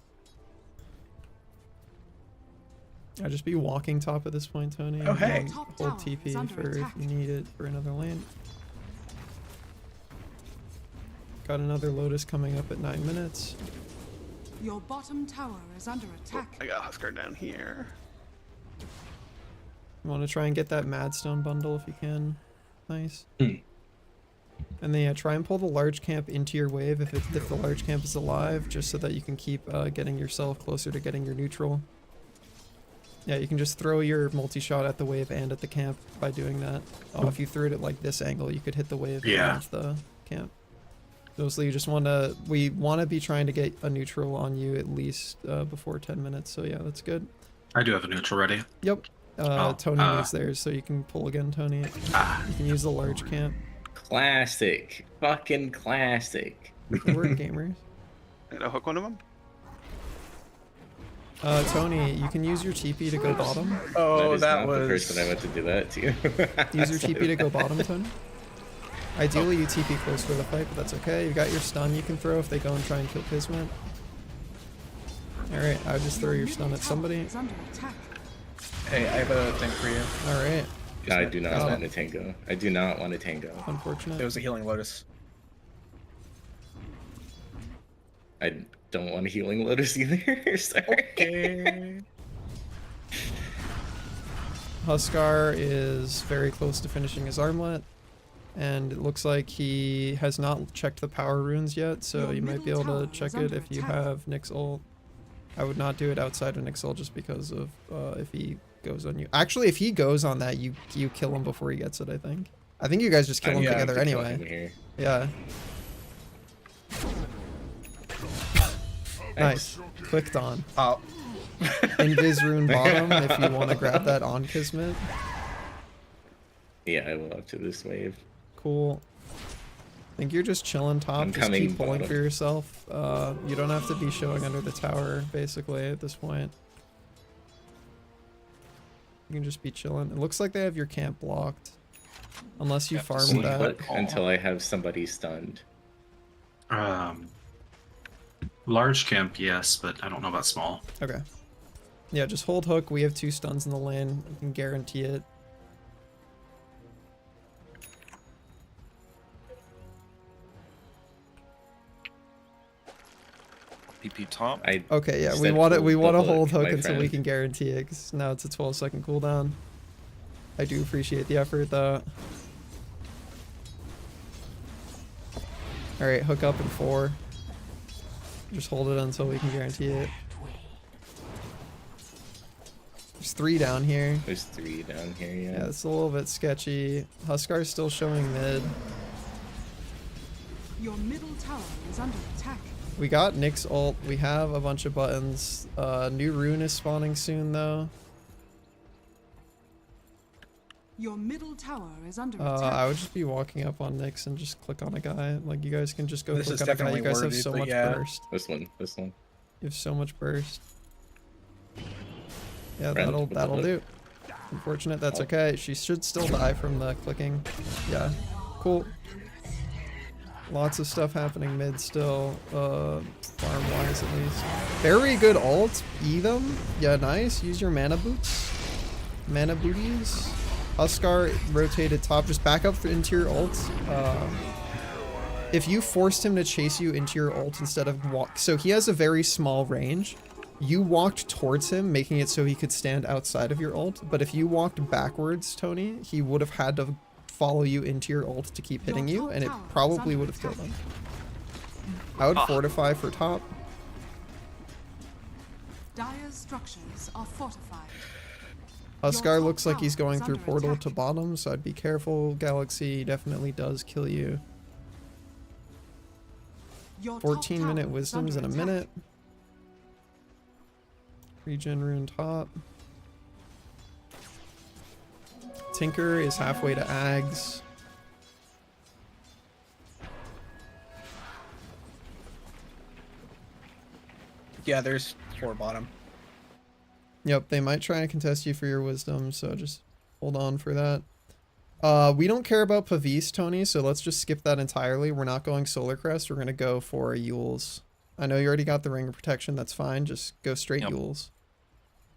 I'll just be walking top at this point, Tony. Oh, and hey. then Top hold tower is TP under for if attack. you need it for another lane. Got another Lotus coming up at 9 minutes. Your bottom tower is under attack. I got Huskar down here. You want to try and get that Madstone bundle if you can. Nice. Hmm. And then yeah, try and pull the large camp into your wave if the large camp is alive, just so that you can keep getting yourself closer to getting your neutral. Yeah, you can just throw your multi-shot at the wave and at the camp by doing that. Oh, if you threw it at like this angle, you could hit the wave Yeah. and the camp. Mostly you just we want to be trying to get a neutral on you at least before 10 minutes, so yeah, that's good. I do have a neutral ready. Yep. Oh, Tony needs theirs, so you can pull again, Tony. You can use the large camp. Classic. Fucking classic. Good work, gamers. Did I hook one of them? Tony, you can use your TP to go bottom. Oh, is that not was. the person I meant to do that to. Use your TP to go bottom, Tony. Ideally, you TP close for the fight, but that's okay. You've got your stun you can throw if they go and try and kill Kismet. Alright, I would just throw your stun at somebody. Is under attack. Hey, I have a thing for you. Alright, I do not Oh. want a tango. I do not want a tango. It unfortunate. was a healing lotus. I don't want a healing lotus either. Sorry. Okay. Huskar is very close to finishing his armlet, and it looks like he has not checked the power runes yet, so Your you might be middle able to tower check is it under if you attack. have Nyx ult. I would not do it outside of Nyx ult just because of if he goes on you. Actually, if he goes on that, you kill him before he gets it, I think. I think you guys just kill him Yeah, together To kill him anyway. here. Yeah. Nice. Clicked on. Oh. Invis rune bottom if you want to grab that on Kismet. Yeah, I will up to this wave. Cool. I think you're just chilling top. I'm Just coming keep pulling for bottom. yourself. You don't have to be showing under the tower, basically, at this point. You can just be chilling. It looks like they have your camp blocked. Unless you Have to farm see that. Look until I have somebody stunned. Large camp, yes, but I don't know about small. Okay. Yeah, just hold hook. We have 2 stuns in the lane. You can guarantee it. PP top. I Okay, yeah, we said want to hold the hold hook my until we friend. can guarantee it, because now it's a 12-second cooldown. I do appreciate the effort, though. Alright, hook up in 4. Just hold it until we can guarantee it. There's 3 down here. There's 3 down here, Yeah, yeah. it's a little bit sketchy. Huskar's still showing mid. Your middle tower is under attack. We got Nyx ult. We have a bunch of buttons. New rune is spawning soon, though. Your middle tower is under I attack. would just be walking up on Nyx and just click on a guy. Like, you guys can just go This click is on a guy. You definitely guys have worthy, so but much yeah. burst. This one. You have so much burst. Yeah, Friend with the that'll hook. do. Unfortunate, that's Oh. okay. She should still die from the clicking. Yeah, cool. Lots of stuff happening mid still, farm-wise at least. Very good ult. E them. Yeah, nice. Use your mana boots. Mana booties. Huskar rotated top. Just back up into your ult. If you forced him to chase you into your ult instead of walk... So he has a very small range. You walked towards him, making it so he could stand outside of your ult. But if you walked backwards, Tony, he would have had to follow you into your ult to keep hitting you, and it probably would have killed him. I would fortify for top. Dire's structures are fortified. Huskar looks like he's going Is through under portal attack. to bottom, so I'd be careful. Galaxy definitely does kill you. Your top 14-minute tower is wisdoms in under a attack. minute. Regen rune top. Tinker is halfway to Ags. Yeah, there's 4 bottom. Yep, they might try and contest you for your wisdom, so just hold on for that. We don't care about Pavis, Tony, so let's just skip that entirely. We're not going Solar Crest, we're gonna go for Yules. I know you already got the Ring of Protection, that's fine, just go straight Yep. Yules.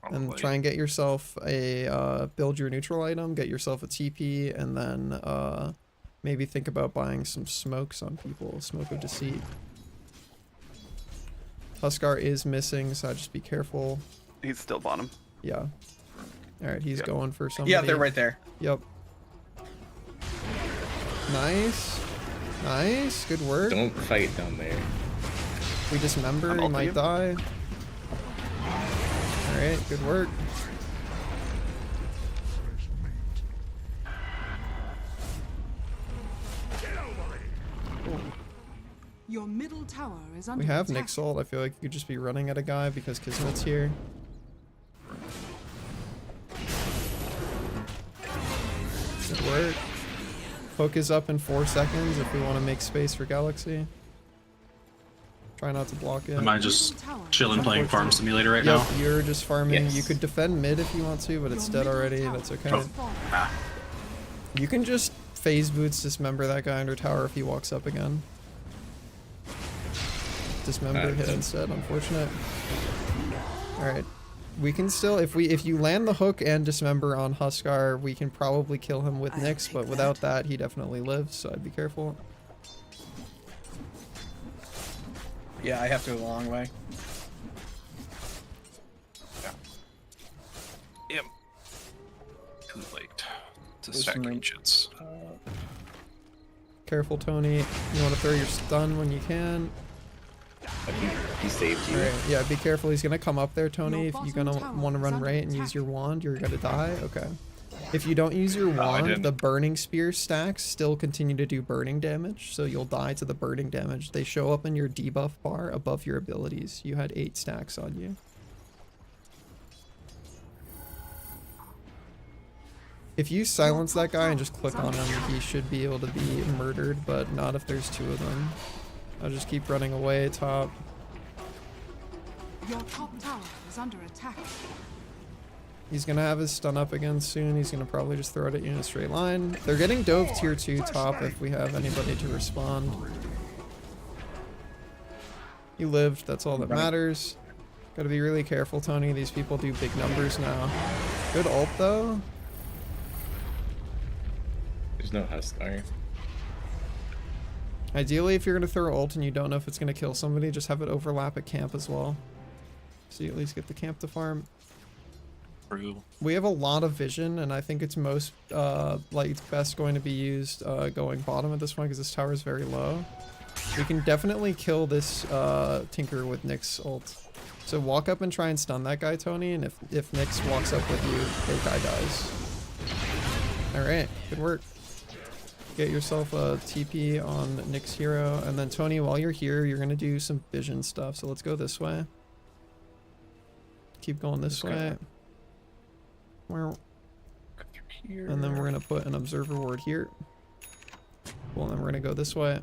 Probably. And try and get yourself a, build your neutral item, get yourself a TP, and then maybe think about buying some smokes on people, Smoke of Deceit. Huskar is missing, so just be careful. He's still bottom. Yeah. Alright, he's Yep. going for somebody. Yeah, they're right there. Yep. Nice. Nice. Good work. Don't fight down there. We dismember, I'm he ulting might him. die. Alright, good work. Your middle tower is under We have attack. Nyx ult. I feel like you could just be running at a guy because Kismet's here. Good work. Hook is up in 4 seconds if we want to make space for Galaxy. Try not to block it. Am I just chilling playing Farm Simulator right Yep, now? you're just farming. Yes. You could defend mid if you want to, but it's dead already. That's okay. Oh. Ah, You can just phase boots dismember that guy under tower if he walks up again. Dismember hit instead, unfortunate. Alright. We can still, if you land the hook and dismember on Huskar, we can probably kill him with Nyx, but without that, he definitely lives, so I'd be careful. Yeah, I have to go a long way. Yep. Too late to There's stack some- ancients. Careful, Tony. You want to throw your stun when you can. He saved you. Alright, yeah, be careful. He's gonna come up there, Tony. Your If you're bottom gonna tower want to is run under right and use attack. your wand, you're gonna die. Okay. If you don't use your I wand, didn't. the burning spear stacks still continue to do burning damage, so you'll die to the burning damage. They show up in your debuff bar above your abilities. You had 8 stacks on you. If you silence that guy and just click on him, he should be able to be murdered, but not if there's 2 of them. I'll just keep running away top. Your top tower is under attack. He's gonna have his stun up again soon. He's gonna probably just throw it at you in a straight line. They're getting dove tier 2 top if we have anybody to respond. He lived, that's all that matters. Gotta be really careful, Tony. These people do big numbers now. Good ult though. There's no Huskar. Ideally, if you're gonna throw ult and you don't know if it's gonna kill somebody, just have it overlap at camp as well. So you at least get the camp to farm. True. We have a lot of vision, and I think it's most like it's best going to be used going bottom at this point because this tower is very low. We can definitely kill this Tinker with Nyx ult. So walk up and try and stun that guy, Tony, and if Nyx walks up with you, the guy dies. Alright, good work. Get yourself a TP on Nyx hero, and then Tony, while you're here, you're gonna do some vision stuff, so let's go this way. Keep going this way. And then we're gonna put an observer ward here. Cool, and then we're gonna go this way.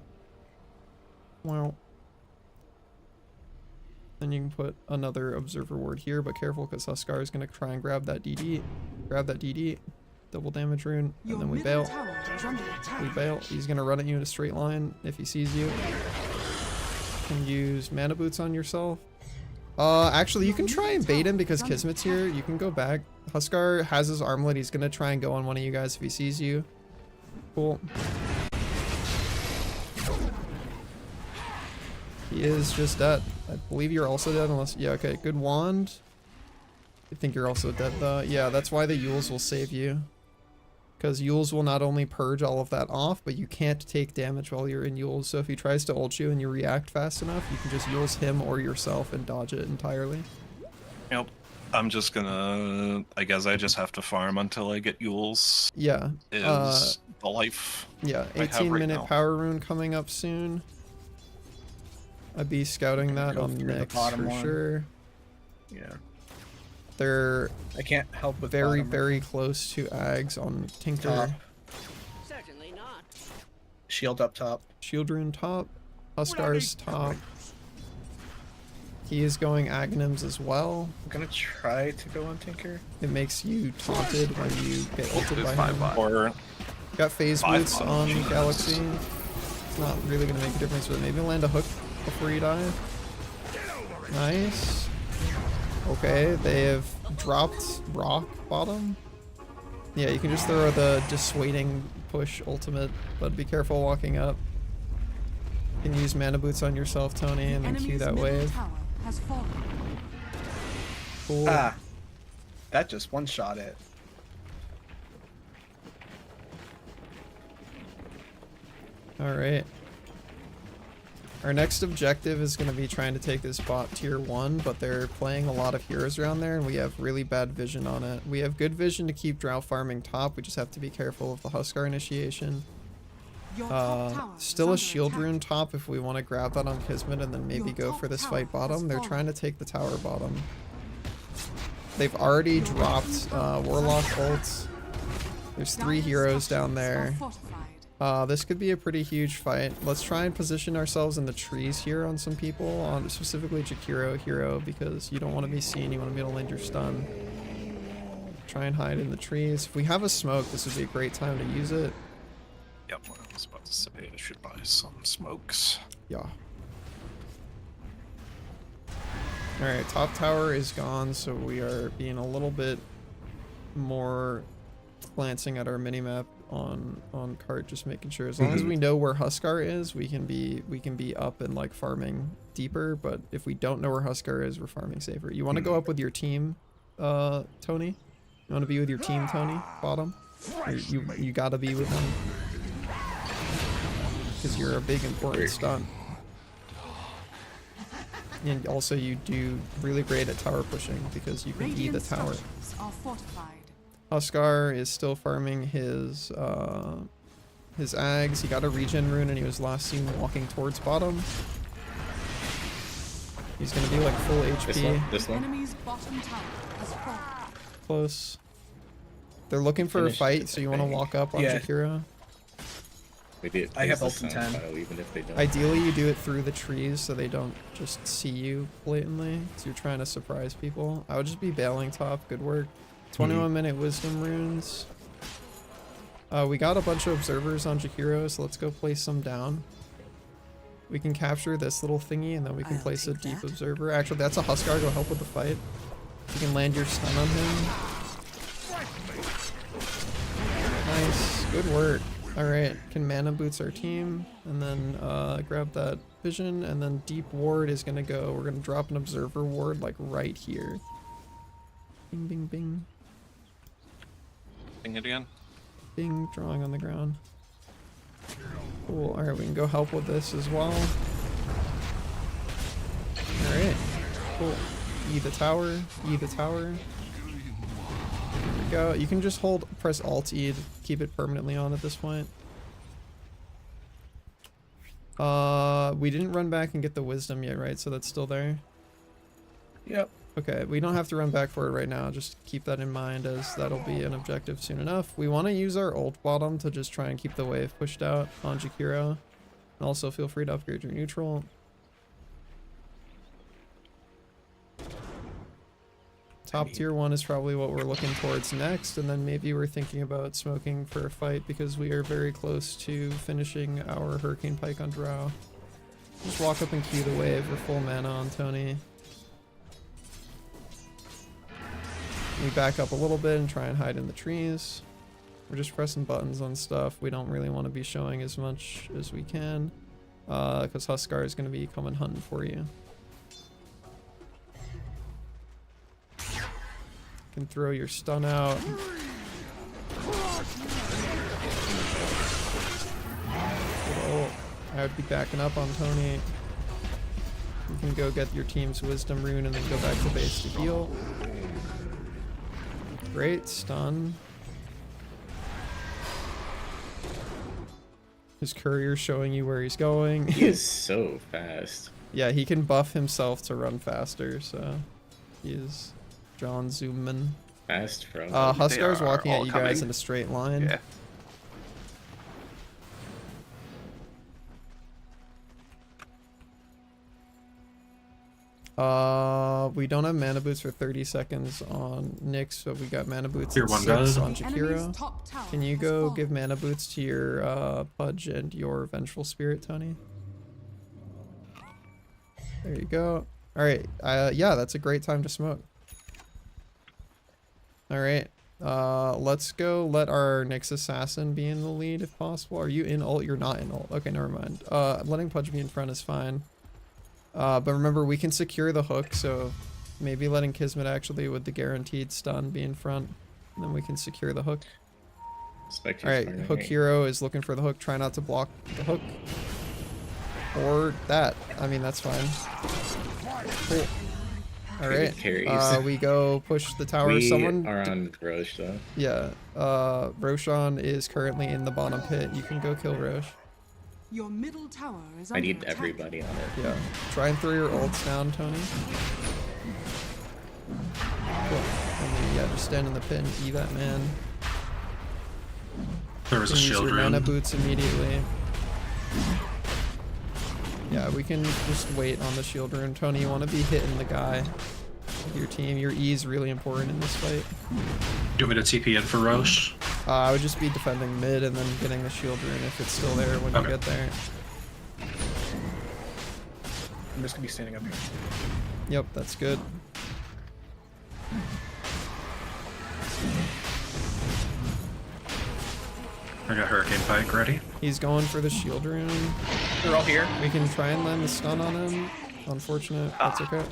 Wow. Then you can put another observer ward here, but careful because Huskar is gonna try and grab that DD. Grab that DD. Double damage rune, Your and then we middle bail. tower is under attack. We bail. He's gonna run at you in a straight line if he sees you. You can use mana boots on yourself. Actually, you can try and bait him because Kismet's here. You can go back. Huskar has his armlet. He's gonna try and go on one of you guys if he sees you. Cool. He is just dead. I believe you're also dead unless... Yeah, okay. Good wand. I think you're also dead though. Yeah, that's why the Yules will save you. Because Yules will not only purge all of that off, but you can't take damage while you're in Yules. So if he tries to ult you and you react fast enough, you can just Yules him or yourself and dodge it entirely. Yep. I'm just gonna. I guess I just have to farm until I get Yules. Yeah. Is the life. Yeah, I have 18-minute right now. power rune coming up soon. I'd be scouting that Go on through the Nyx bottom for one. sure. Yeah. They're I can't help with very, bottom. very close to Ags on Tinker. Top. Certainly not. Shield up top. Shield rune top. Huskar's top. He is going Aghanims as well. I'm gonna try to go on Tinker. It makes you taunted when you get ulted There's by 5 him. bot. Or Got phase 5 boots bot. on Jesus. Galaxy. It's not really gonna make a difference, but maybe land a hook before you die. Nice. Okay, they have dropped rock bottom. Yeah, you can just throw the dissuading push ultimate, but be careful walking up. You can use mana boots on yourself, Tony, and then Q Enemy's that middle wave. tower has fallen. Cool. Ah. That just one-shot it. Alright. Our next objective is going to be trying to take this bot tier 1, but they're playing a lot of heroes around there, and we have really bad vision on it. We have good vision to keep drow farming top, we just have to be careful of the Huskar initiation. Your top tower is Still a under shield attack. rune top if we want to grab that on Kismet and then maybe Your go top for this tower fight has bottom. They're fallen. trying to take the tower bottom. They've already Your dropped bottom tower is Warlock under ults. There's 3 Dire's heroes down structures there. are fortified. This could be a pretty huge fight. Let's try and position ourselves in the trees here on some people, on specifically Jakiro hero, because you don't want to be seen, you want to be able to land your stun. Try and hide in the trees. If we have a smoke, this would be a great time to use it. Yep, I was about to say I should buy some smokes. Yeah. Alright, top tower is gone, so we are being a little bit more glancing at our minimap on cart, just making sure as long as we know where Huskar is, we can be up and like farming deeper, but if we don't know where Huskar is, we're farming safer. You want to go up with your team, Tony? You want to be with your team, Tony? Bottom? Or you gotta be with them. Because you're a big important stunt. And also you do really great at tower pushing because you can E the Radiant tower. structures are fortified. Huskar is still farming his Ags. He got a regen rune and he was last seen walking towards bottom. He's gonna be like full HP. This The one. enemy's bottom tower has fallen. Close. They're looking for Finished, a fight, so you want to I think. walk up on Yeah. Jakiro. Maybe it I have plays the ult in sound 10. file even if they don't. Ideally, you do it through the trees so they don't just see you blatantly. So you're trying to surprise people. I would just be bailing top. Good work. 21-minute wisdom runes. We got a bunch of observers on Jakiro, so let's go place some down. We can capture this little thingy, and then we can I'll place a take deep that. observer. Actually, that's a Huskar. Go help with the fight. You can land your stun on him. Nice. Good work. Alright, can mana boots our team, and then grab that vision, and then deep ward is gonna go. We're gonna drop an observer ward like right here. Bing, bing, bing. Sing it again. Bing, drawing on the ground. Cool. Alright, we can go help with this as well. Alright. Cool. E the tower. E the tower. There we go. You can just press Alt E to keep it permanently on at this point. We didn't run back and get the wisdom yet, right? So that's still there? Yep. Okay, we don't have to run back for it right now. Just keep that in mind as that'll be an objective soon enough. We want to use our ult bottom to just try and keep the wave pushed out on Jakiro. And also feel free to upgrade your neutral. Top tier 1 is probably what we're looking towards next, and then maybe we're thinking about smoking for a fight because we are very close to finishing our Hurricane Pike on Drow. Just walk up and cue the wave. We're full mana on Tony. We back up a little bit and try and hide in the trees. We're just pressing buttons on stuff. We don't really want to be showing as much as we can because Huskar is going to be coming hunting for you. Can throw your stun out. I would be backing up on Tony. You can go get your team's wisdom rune and then go back to base to heal. Great stun. His courier showing you where he's going. He is so fast. Yeah, he can buff himself to run faster, so he is John Zoomman. Fast from. Huskar's are walking at all you guys coming. in a straight line. Yeah. We don't have mana boots for 30 seconds on Nyx, so we got mana boots Tier at 1 6 does. on The enemy's Jakiro. top tower Can you has go fallen. give mana boots to your Pudge and your Vengeful Spirit, Tony? There you go. Alright, yeah, that's a great time to smoke. Alright, let's go let our Nyx Assassin be in the lead if possible. Are you in ult? You're not in ult. Okay, never mind. Letting Pudge be in front is fine. But remember, we can secure the hook, so maybe letting Kismet actually with the guaranteed stun be in front. And then we can secure the hook. Alright, hook hero is looking for the hook. Try not to block the hook. Or that. I mean, that's fine. Cool. Alright, Carries. we go push the tower. We Someone... are on Roche though. Yeah, Roshan is currently in the bottom pit. You can go kill Roche. Your middle tower is I under need attack. everybody on it. Yeah. Try and throw your ults down, Tony. Cool. And then, yeah, just stand in the pit and E that man. There was a Use shield your mana rune. boots immediately. Yeah, we can just wait on the shield rune. Tony, you want to be hitting the guy with your team. Your E is really important in this fight. Do you want me to TP in for Roche? I would just be defending mid and then getting the shield rune if it's still there when you Okay. get there. I'm just gonna be standing up here. Yep, that's good. I got Hurricane Pike ready. He's going for the shield rune. They're all here. We can try and land the stun on him. Unfortunate. That's okay.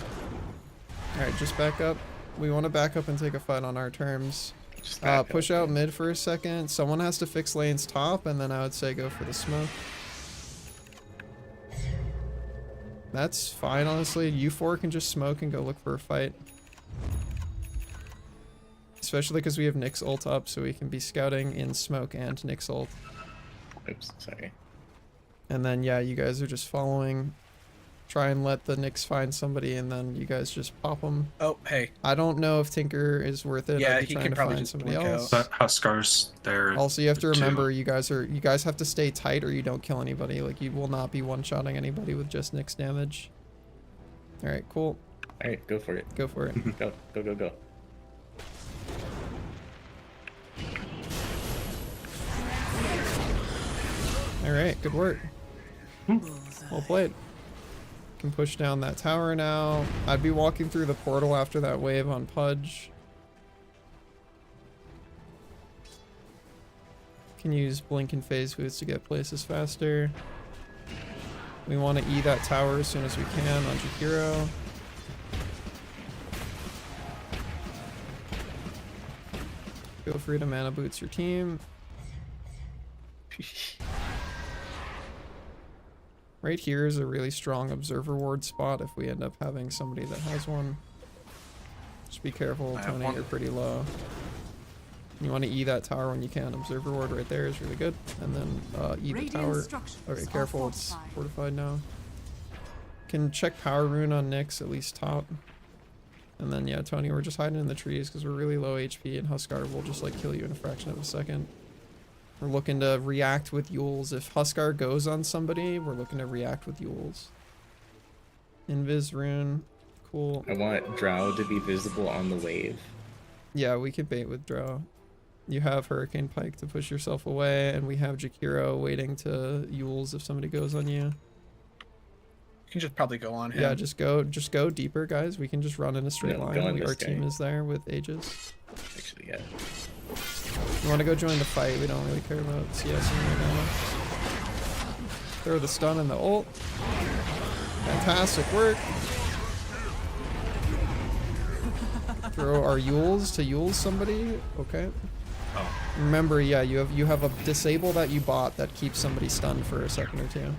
Alright, just back up. We want to back up and take a fight on our terms. Just back Push up. out mid for a second. Someone has to fix lanes top, and then I would say go for the smoke. That's fine, honestly. You four can just smoke and go look for a fight. Especially because we have Nyx ult up, so we can be scouting in smoke and Nyx ult. Oops, sorry. And then, yeah, you guys are just following. Try and let the Nyx find somebody, and then you guys just pop them. Oh, hey. I don't know if Tinker is worth it. Yeah, I'd be he trying could to probably find just somebody blink out. else. But Huskar's there. Also, you have to too. remember, you guys have to stay tight, or you don't kill anybody. Like, you will not be one-shotting anybody with just Nyx damage. All right, cool. All right, go for it. Go for it. Go, go, go, go. All right, good work. Well played. Can push down that tower now. I'd be walking through the portal after that wave on Pudge. Can use blink and phase boots to get places faster. We want to E that tower as soon as we can on Jakiro. Feel free to mana boots your team. Right here is a really strong observer ward spot if we end up having somebody that has one. Just be careful, I have Tony, one. you're pretty low. You want to E that tower when you can. Observer ward right there is really good. And then E the Radiant tower. structures Okay, are careful, it's fortified. fortified now. Can check power rune on Nyx, at least top. And then, yeah, Tony, we're just hiding in the trees because we're really low HP, and Huskar will just, like, kill you in a fraction of a second. We're looking to react with Yules. If Huskar goes on somebody, we're looking to react with Yules. Invis rune. Cool. I want Drow to be visible on the wave. Yeah, we can bait with Drow. You have Hurricane Pike to push yourself away, and we have Jakiro waiting to Yules if somebody goes on you. You can just probably go on him. Yeah, just go deeper, guys. We can just run in a straight No, line. go on Our this team guy. is there with Aegis. Actually, yeah. You want to go join the fight? We don't really care about CS right now. Throw the stun and the ult. Fantastic work. Throw our Yules to Yules somebody. Okay. Oh. Remember, yeah, you have a disable that you bought that keeps somebody stunned for a second or two.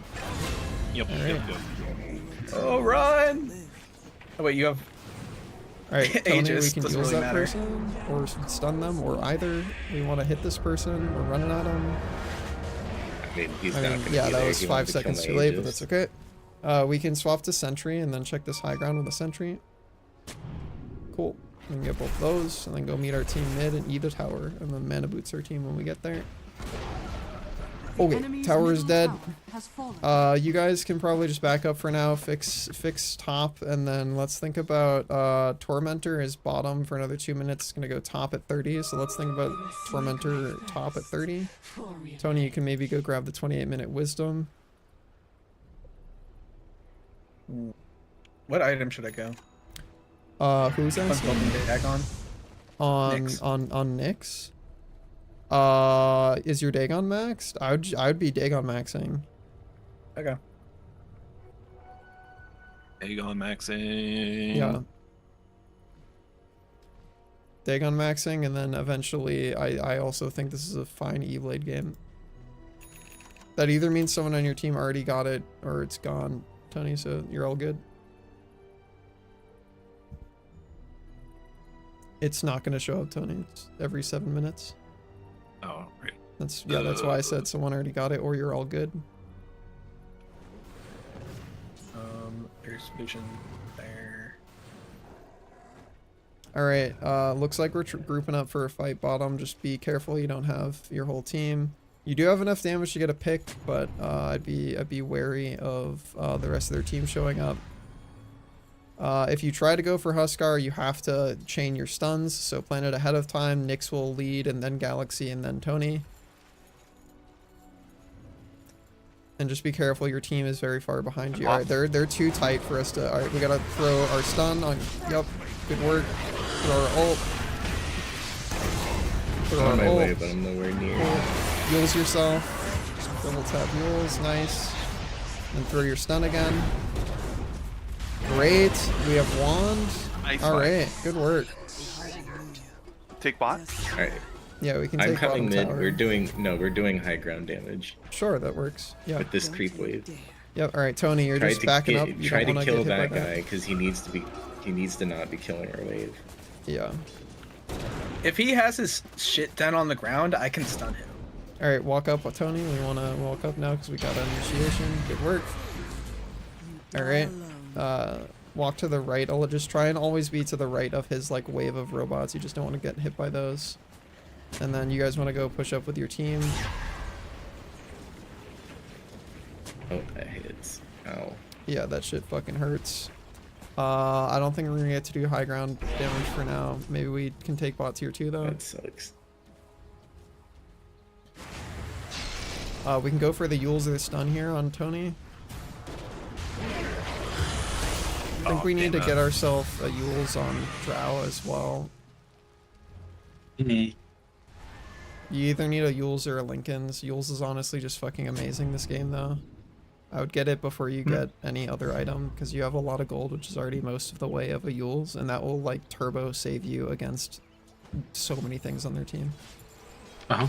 Yep, All yep, right. yep. Oh, run! Oh, wait, you have... All right, Tony, we Aegis, can doesn't use really that matter. person or stun them, or either. We want to hit this person. We're running at him. I mean, he's I not mean, gonna yeah, be that there. was He 5 wanted to kill seconds my too late, but Aegis. that's okay. We can swap to sentry and then check this high ground with a sentry. Cool. We can get both those and then go meet our team mid and E the tower, and then mana boots our team when we get there. Okay, Enemy's tower is middle dead. tower has fallen. You guys can probably just back up for now, fix top, and then let's think about Tormentor is bottom for another 2 minutes. It's gonna go top at 30, so let's think about Tormentor top at 30. Tony, you can maybe go grab the 28-minute wisdom. What item should I go? Who's asking? Unspoken Dagon? On Nyx. on Nyx. Is your Dagon maxed? I would be Dagon maxing. Okay. Aegon maxing. Yeah. Dagon maxing, and then eventually I also think this is a fine E-Blade game. That either means someone on your team already got it or it's gone, Tony, so you're all good. It's not going to show up, Tony. It's every 7 minutes. Oh, great. That's why I said someone already got it or you're all good. There's vision there. Alright, looks like we're grouping up for a fight bottom. Just be careful you don't have your whole team. You do have enough damage to get a pick, but I'd be wary of the rest of their team showing up. If you try to go for Huskar, you have to chain your stuns, so plan it ahead of time. Nyx will lead, and then Galaxy, and then Tony. And just be careful, your team is very far behind you. Alright, they're too tight for us to... Alright, we gotta throw our stun on... Yep, good work. Throw our ult. Throw I'm on our my ult. way, but I'm nowhere near. Heals yourself. Double tap heals, nice. And throw your stun again. Great, we have wand. Nice. Alright, good work. Take bot. Alright, Yeah, we can I'm take coming bottom mid. tower. We're doing high ground damage Sure, that works. Yeah. with this creep wave. Yep. All right, Tony, you're just backing up. You Try don't to wanna kill get hit that by guy because he needs to not be killing our wave. Yeah. If he has his shit down on the ground, I can stun him. All right, walk up, Tony. We want to walk up now because we got an initiation. Good work. All right. Walk to the right. I'll just try and always be to the right of his like wave of robots. You just don't want to get hit by those. And then you guys want to go push up with your team. Oh, that hits. Ow. Yeah, that shit fucking hurts. I don't think we're gonna get to do high ground damage for now. Maybe we can take bot tier 2 though. That sucks. We can go for the Yules or the stun here on Tony. I think we need to get ourselves a Yules on Drow as well. Mhm. You either need a Yules or a Lincoln's. Yules is honestly just fucking amazing this game though. I would get it before you get any other item because you have a lot of gold, which is already most of the way of a Yules, and that will like turbo save you against so many things on their team. Uh-huh.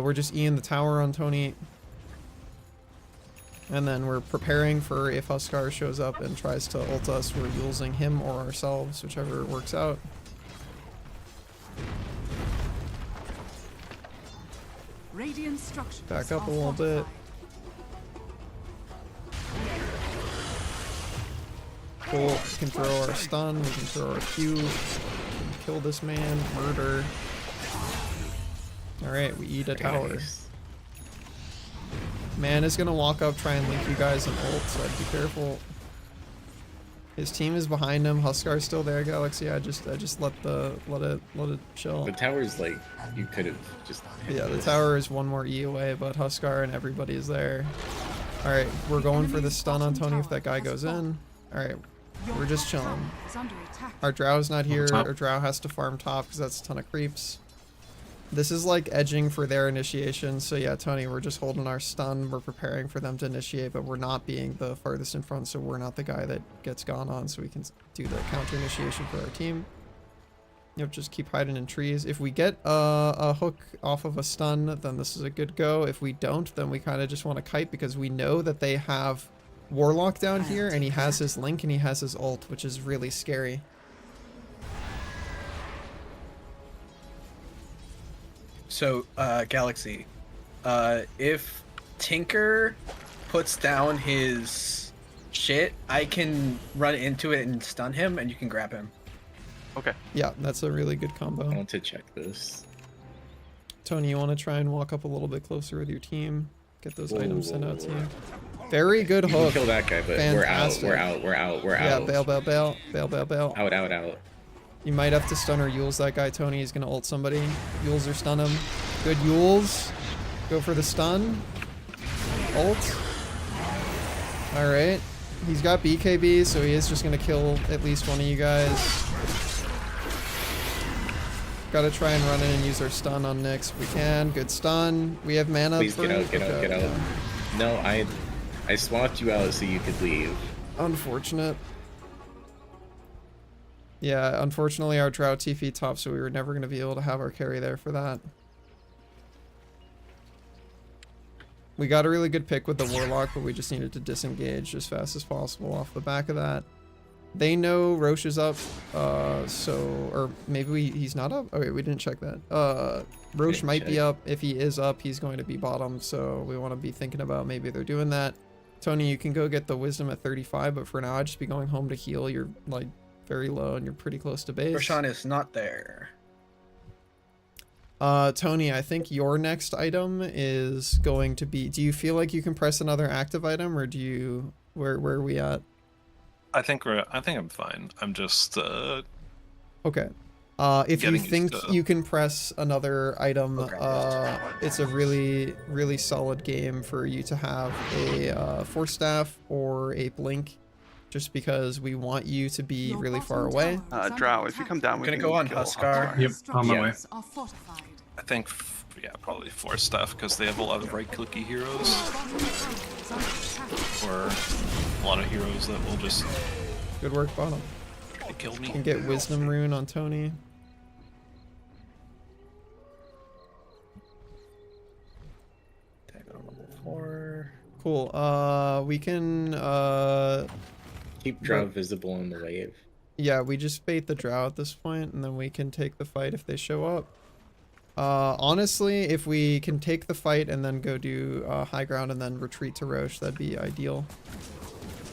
We're just Eing the tower on Tony. And then we're preparing for if Huskar shows up and tries to ult us, we're using him or ourselves, whichever works out. Radiant structures Back up a are little bit. fortified. Cool. We can throw our stun, we can throw our Q. We can kill this man. Murder. Alright, we eat a tower. Nice. Man is gonna walk up, try and link you guys and ult, so I'd be careful. His team is behind him. Huskar's still there, Galaxy. I just let it chill. The tower's like, you could have just. hit Yeah, the this. tower is one more E away, but Huskar and everybody is there. Alright, we're going for the stun on Tony if that guy goes in. Alright, Your we're just top tower chilling. is under attack. Our Drow's not here. top. Our Drow has to farm top because that's a ton of creeps. This is like edging for their initiation. So yeah, Tony, we're just holding our stun. We're preparing for them to initiate, but we're not being the farthest in front, so we're not the guy that gets gone on, so we can do the counter initiation for our team. Yep, just keep hiding in trees. If we get a hook off of a stun, then this is a good go. If we don't, then we kind of just want to kite because we know that they have Warlock down here, and he has his Link and he has his ult, which is really scary. So, Galaxy, if Tinker puts down his shit, I can run into it and stun him, and you can grab him. Okay. Yeah, that's a really good I combo. want to check this. Tony, you want to try and walk up a little bit closer with your team? Get those Whoa, items whoa, sent out whoa, to whoa. you. Very good You can hook. kill that guy, but Fantastic. we're out. Yeah, bail. Out. You might have to stun or Yules that guy, Tony. He's gonna ult somebody. Yules or stun him. Good Yules. Go for the stun. Ult. Alright. He's got BKB, so he is just gonna kill at least one of you guys. Gotta try and run in and use our stun on Nyx if we can. Good stun. We have mana. Please for get out. yeah. No, I swapped you out so you could leave. Unfortunate. Yeah, unfortunately our Drow TP top, so we were never going to be able to have our carry there for that. We got a really good pick with the Warlock, but we just needed to disengage as fast as possible off the back of that. They know Roche is up, or maybe he's not up? Okay, we didn't check that. Roche Didn't might be check. up. If he is up, he's going to be bottom, so we want to be thinking about maybe they're doing that. Tony, you can go get the wisdom at 35, but for now, I'd just be going home to heal. You're like very low and you're pretty close to base. Roshan is not there. Tony, I think your next item is going to be, do you feel like you can press another active item, or do you, where are we at? I think I'm fine. I'm just Okay. If you Getting used think to- you can press another item, Okay. it's a really, really solid game for you to have a Force Staff or a Blink, just because we want you to be Your really bottom far away. tower is under Drow, if you attack. come down, we Gonna can go on kill Huskar. Yep, on my Yeah. way. Structures are fortified. I think yeah, probably Force Staff because they have a lot of right-clicky heroes, Your bottom tower is under attack. or a lot of heroes that will just Good work, bottom. try to kill me. You can get Wisdom Rune on Tony. Tag on level 4. Cool. We can, Keep Drow visible on the wave. yeah, we just bait the Drow at this point, and then we can take the fight if they show up. Honestly, if we can take the fight and then go do high ground and then retreat to Roche, that'd be ideal.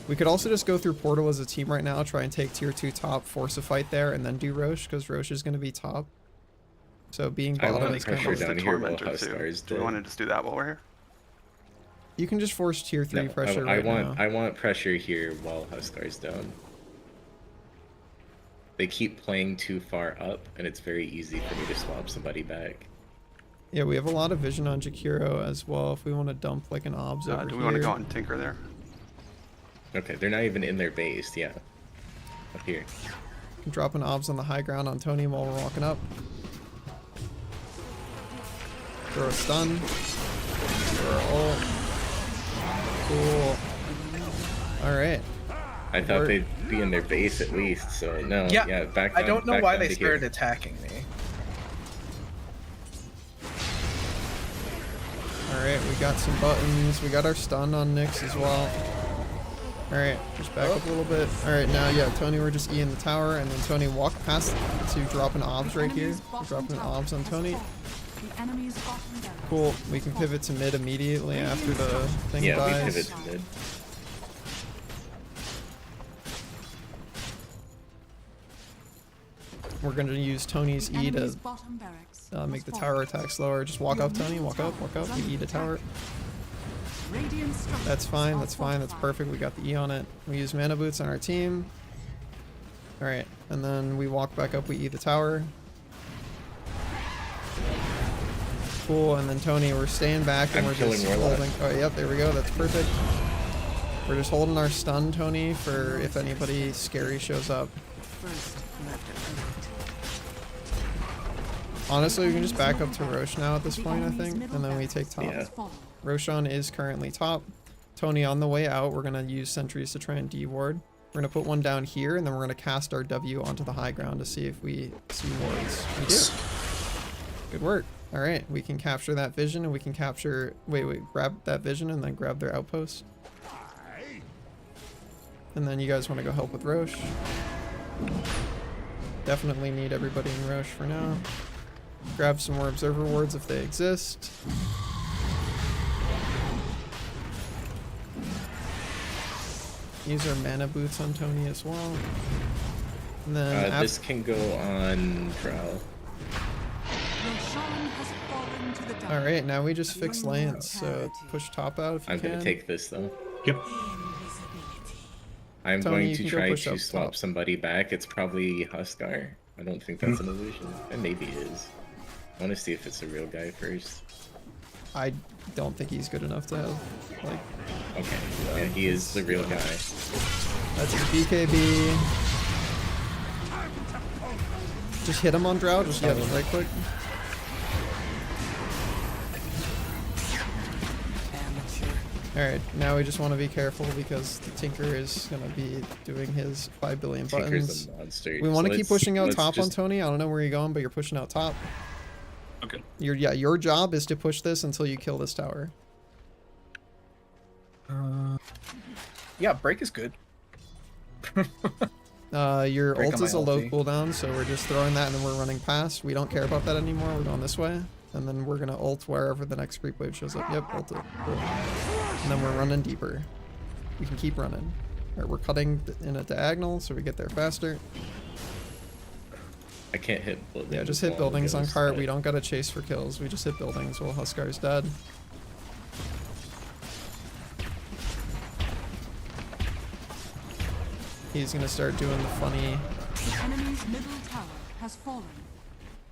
We could also just go through Portal as a team right now, try and take tier 2 top, force a fight there, and then do Roche, because Roche is going to be top. So being I bottom want is kind pressure of... down the here while Tormentor too. Huskar is Do we dead. want to just do that while we're here? You can just force tier 3 No, pressure I right want now. I want pressure here while Huskar's down. They keep playing too far up, and it's very easy for me to swap somebody back. Yeah, we have a lot of vision on Jakiro as well, if we want to dump like an obs over Do we here. want to go on Tinker there? Okay, they're not even in their base, yeah. Up here. Can drop an obs on the high ground on Tony while we're walking up. Throw a stun. Throw our ult. Cool. Alright. I thought Work. they'd be in their base at least, so no, Yeah, yeah, back I down, don't know back why down they to started here. attacking me. Alright, we got some buttons. We got our stun on Nyx as well. Alright, just back up a little bit. Alright, now, yeah, Tony, we're just E in the tower, and then Tony walk past to drop an obs right here. We're dropping an obs on Tony. The enemy's bottom barracks. Cool, we can pivot to mid immediately after the thing Yeah, we dies. pivot to mid. We're gonna use Tony's E to Enemy's bottom barracks make the was tower fortified. attack slower. Just walk up, Tony. Walk up, walk up. We E the tower. Radiant structures That's fine, are that's fine, that's fortified. perfect. We got the E on it. We use mana boots on our team. Alright, and then we walk back up, we E the tower. Cool, and then Tony, we're staying back and I'm we're killing just Warlock. holding. Oh, yep, there we go, that's perfect. We're just holding our stun, Tony, for if anybody scary shows up. First, left and right. Honestly, we can just back up to Roche now at this The point, I enemy's think, middle and then we barracks take top. Yeah. has fallen. Roshan is currently top. Tony, on the way out, we're going to use sentries to try and D-ward. We're going to put one down here, and then we're going to cast our W onto the high ground to see if we see wards. We do. Good work. All right, we can capture that vision, and we can capture... Wait, grab that vision, and then grab their outpost. And then you guys want to go help with Roche. Definitely need everybody in Roche for now. Grab some more observer wards if they exist. Use our mana boots on Tony as well. And then This can go on Drow. Roshan has fallen to the dark. alright, now we just fix lanes, so push top out if you I'm can. gonna take this though. Yep. I'm Tony, going you to can go try push to up swap top. somebody back. It's probably Huskar. I don't think that's an illusion. And maybe it is. I want to see if it's a real guy first. I don't think he's good enough to have, like, Okay, yeah, he is the real guy. that's his BKB. Just hit him on Drow, just hit him right quick. Alright, now we just want to be careful because the Tinker is going to be doing his 5 billion buttons. Tinker's a monster. We want to So keep pushing out let's top on just- Tony. I don't know where you're going, but you're pushing out top. Okay. Your job is to push this until you kill this tower. Yeah, break is good. Your Break ult on my is a low ulti. cooldown, so we're just throwing that and then we're running past. We don't care about that anymore. We're going this way. And then we're going to ult wherever the next creep wave shows up. Yep, ult it. Cool. And then we're running deeper. we can keep running. Alright, we're cutting in a diagonal so we get there faster. I can't hit buildings. Yeah, just hit buildings on Ghost. cart. We don't gotta chase for kills. We just hit buildings while Huskar's dead. He's gonna start doing the funny. The enemy's middle tower has fallen.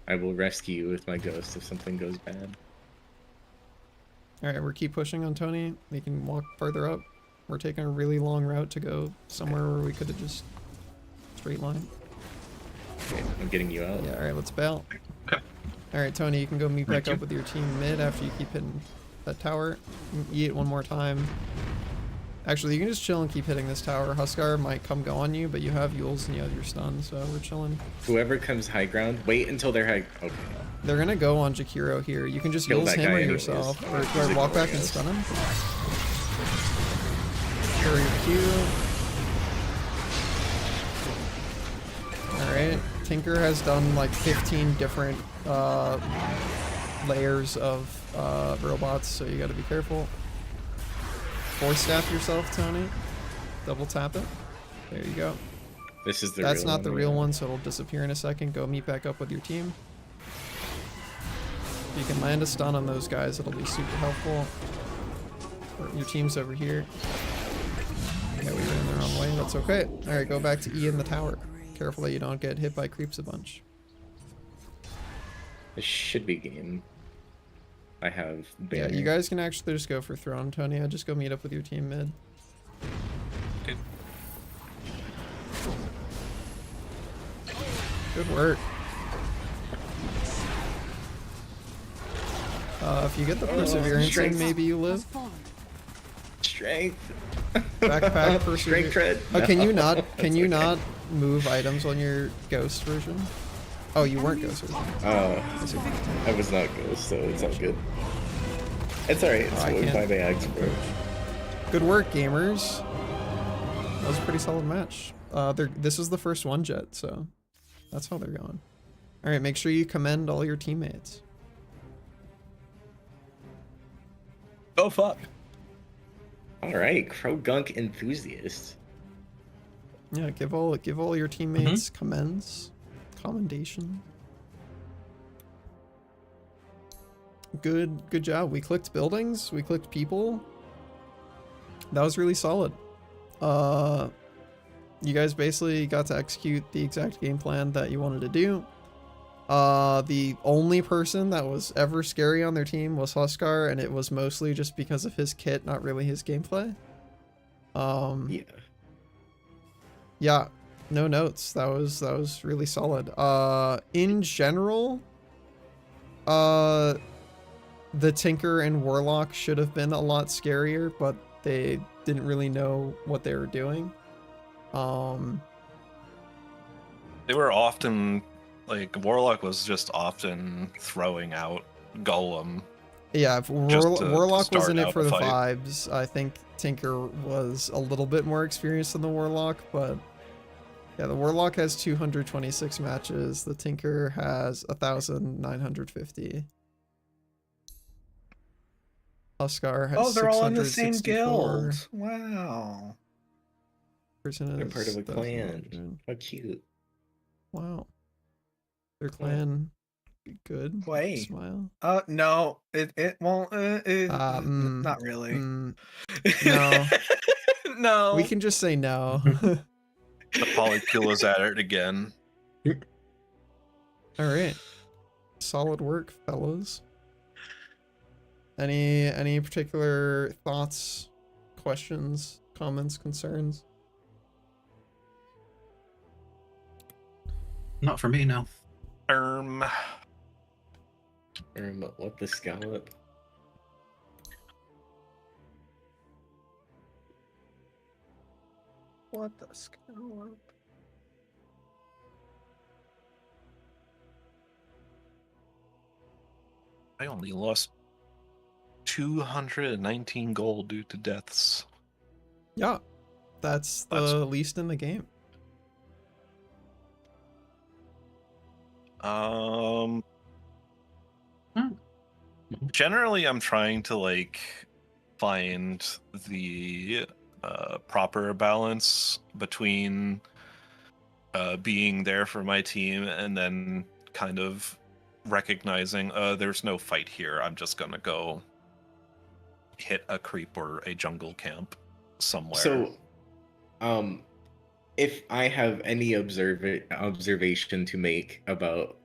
I will rescue you with my ghost if something goes bad. Alright, we're keep pushing on Tony. We can walk further up. We're taking a really long route to go somewhere where we could have just straight line. Okay, I'm getting you out. Yeah, alright, let's bail. Alright, Tony, you can go meet back up with your team mid after you keep hitting that tower. Eat it one more time. Actually, you can just chill and keep hitting this tower. Huskar might come go on you, but you have Yules and you have your stun, so we're chilling. Whoever comes high ground, wait until they're high. Okay. They're gonna go on Jakiro here. You can just Kill Yules that him or guy yourself. anyways. Or He's walk back ignoring and us. stun him. Carry Q. Alright. Tinker has done like 15 different layers of robots, so you gotta be careful. Force staff yourself, Tony. Double tap it. There you go. This is the That's real not one, the yeah. real one, so it'll disappear in a second. Go meet back up with your team. If you can land a stun on those guys, it'll be super helpful. Your team's over here. Yeah, we ran the wrong way. That's okay. Alright, go back to E in the tower. Careful that you don't get hit by creeps a bunch. This should be game. I have Yeah, banner. you guys can actually just go for throne, Tony. Just go meet up with your team mid. Okay. Good work. If you get the perseverance in, strength. maybe you Has live. fallen. Strength. Backpack perseverance. Strength tread. Oh, can you not? No, Can you it's okay. not move items on your ghost version? Oh, you weren't ghost version. Oh, I was not ghost, so it's all good. It's alright. It's I what can't- my bags, bro. Good work, gamers. That was a pretty solid match. This is the first one jet, so that's how they're going. All right, make sure you commend all your teammates. Oh fuck. All right, Crow Gunk enthusiast. Yeah, give all your teammates commendation. Good job. We clicked buildings. We clicked people. That was really solid. You guys basically got to execute the exact game plan that you wanted to do. The only person that was ever scary on their team was Huskar, and it was mostly just because of his kit, not really his gameplay. Yeah. Yeah, no notes. That was really solid. In general, the Tinker and Warlock should have been a lot scarier, but they didn't really know what they were doing. They were often, like, Warlock was just often throwing out Golem. Yeah, if Just to Warlock was start in it out for the the fight. vibes. I think Tinker was a little bit more experienced than the Warlock, but yeah, the Warlock has 226 matches. The Tinker has 1,950. Huskar has Oh, they're all in the same 664. guild. Wow. Person They're is part of a clan. 1,100. How cute. Wow. Their clan be good. Wait. Smile. No, it won't. Not really. No. No. We can just say no. The Polykill is at it again. All right. Solid work, fellows. Any particular thoughts, questions, comments, concerns? Not for me, no. What the scallop? What the scallop? I only lost 219 gold due to deaths. Yeah. That's the That's- least in the game. Generally I'm trying to like find the proper balance between being there for my team and then kind of recognizing there's no fight here. I'm just gonna go hit a creep or a jungle camp somewhere. So, if I have any observation to make about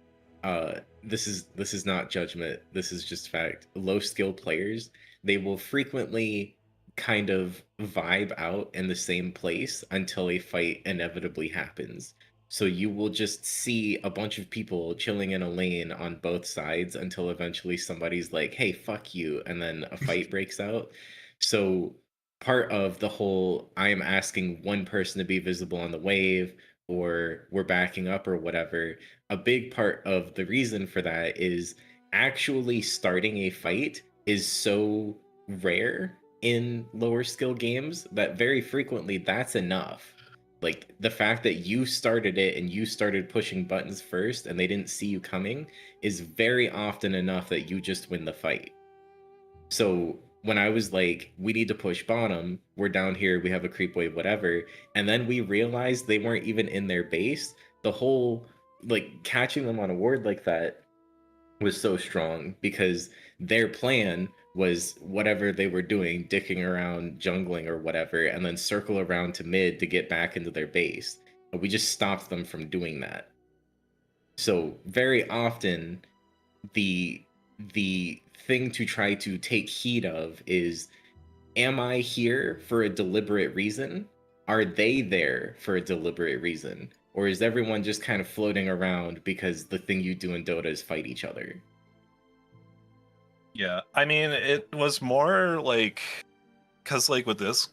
this is not judgment, this is just fact. Low skill players, they will frequently kind of vibe out in the same place until a fight inevitably happens. So you will just see a bunch of people chilling in a lane on both sides until eventually somebody's like, "Hey, fuck you," and then a fight breaks out. So part of the whole I am asking one person to be visible on the wave or we're backing up or whatever, a big part of the reason for that is actually starting a fight is so rare in lower skill games that very frequently that's enough. Like the fact that you started it and you started pushing buttons first and they didn't see you coming is very often enough that you just win the fight. So when I was like, we need to push bottom, we're down here, we have a creep wave, whatever, and then we realized they weren't even in their base, the whole like catching them on a ward like that was so strong because their plan was whatever they were doing, dicking around, jungling or whatever, and then circle around to mid to get back into their base. And we just stopped them from doing that. So very often the thing to try to take heed of is, am I here for a deliberate reason? Are they there for a deliberate reason? Or is everyone just kind of floating around because the thing you do in Dota is fight each other? Yeah, I mean, it was more like, because like with this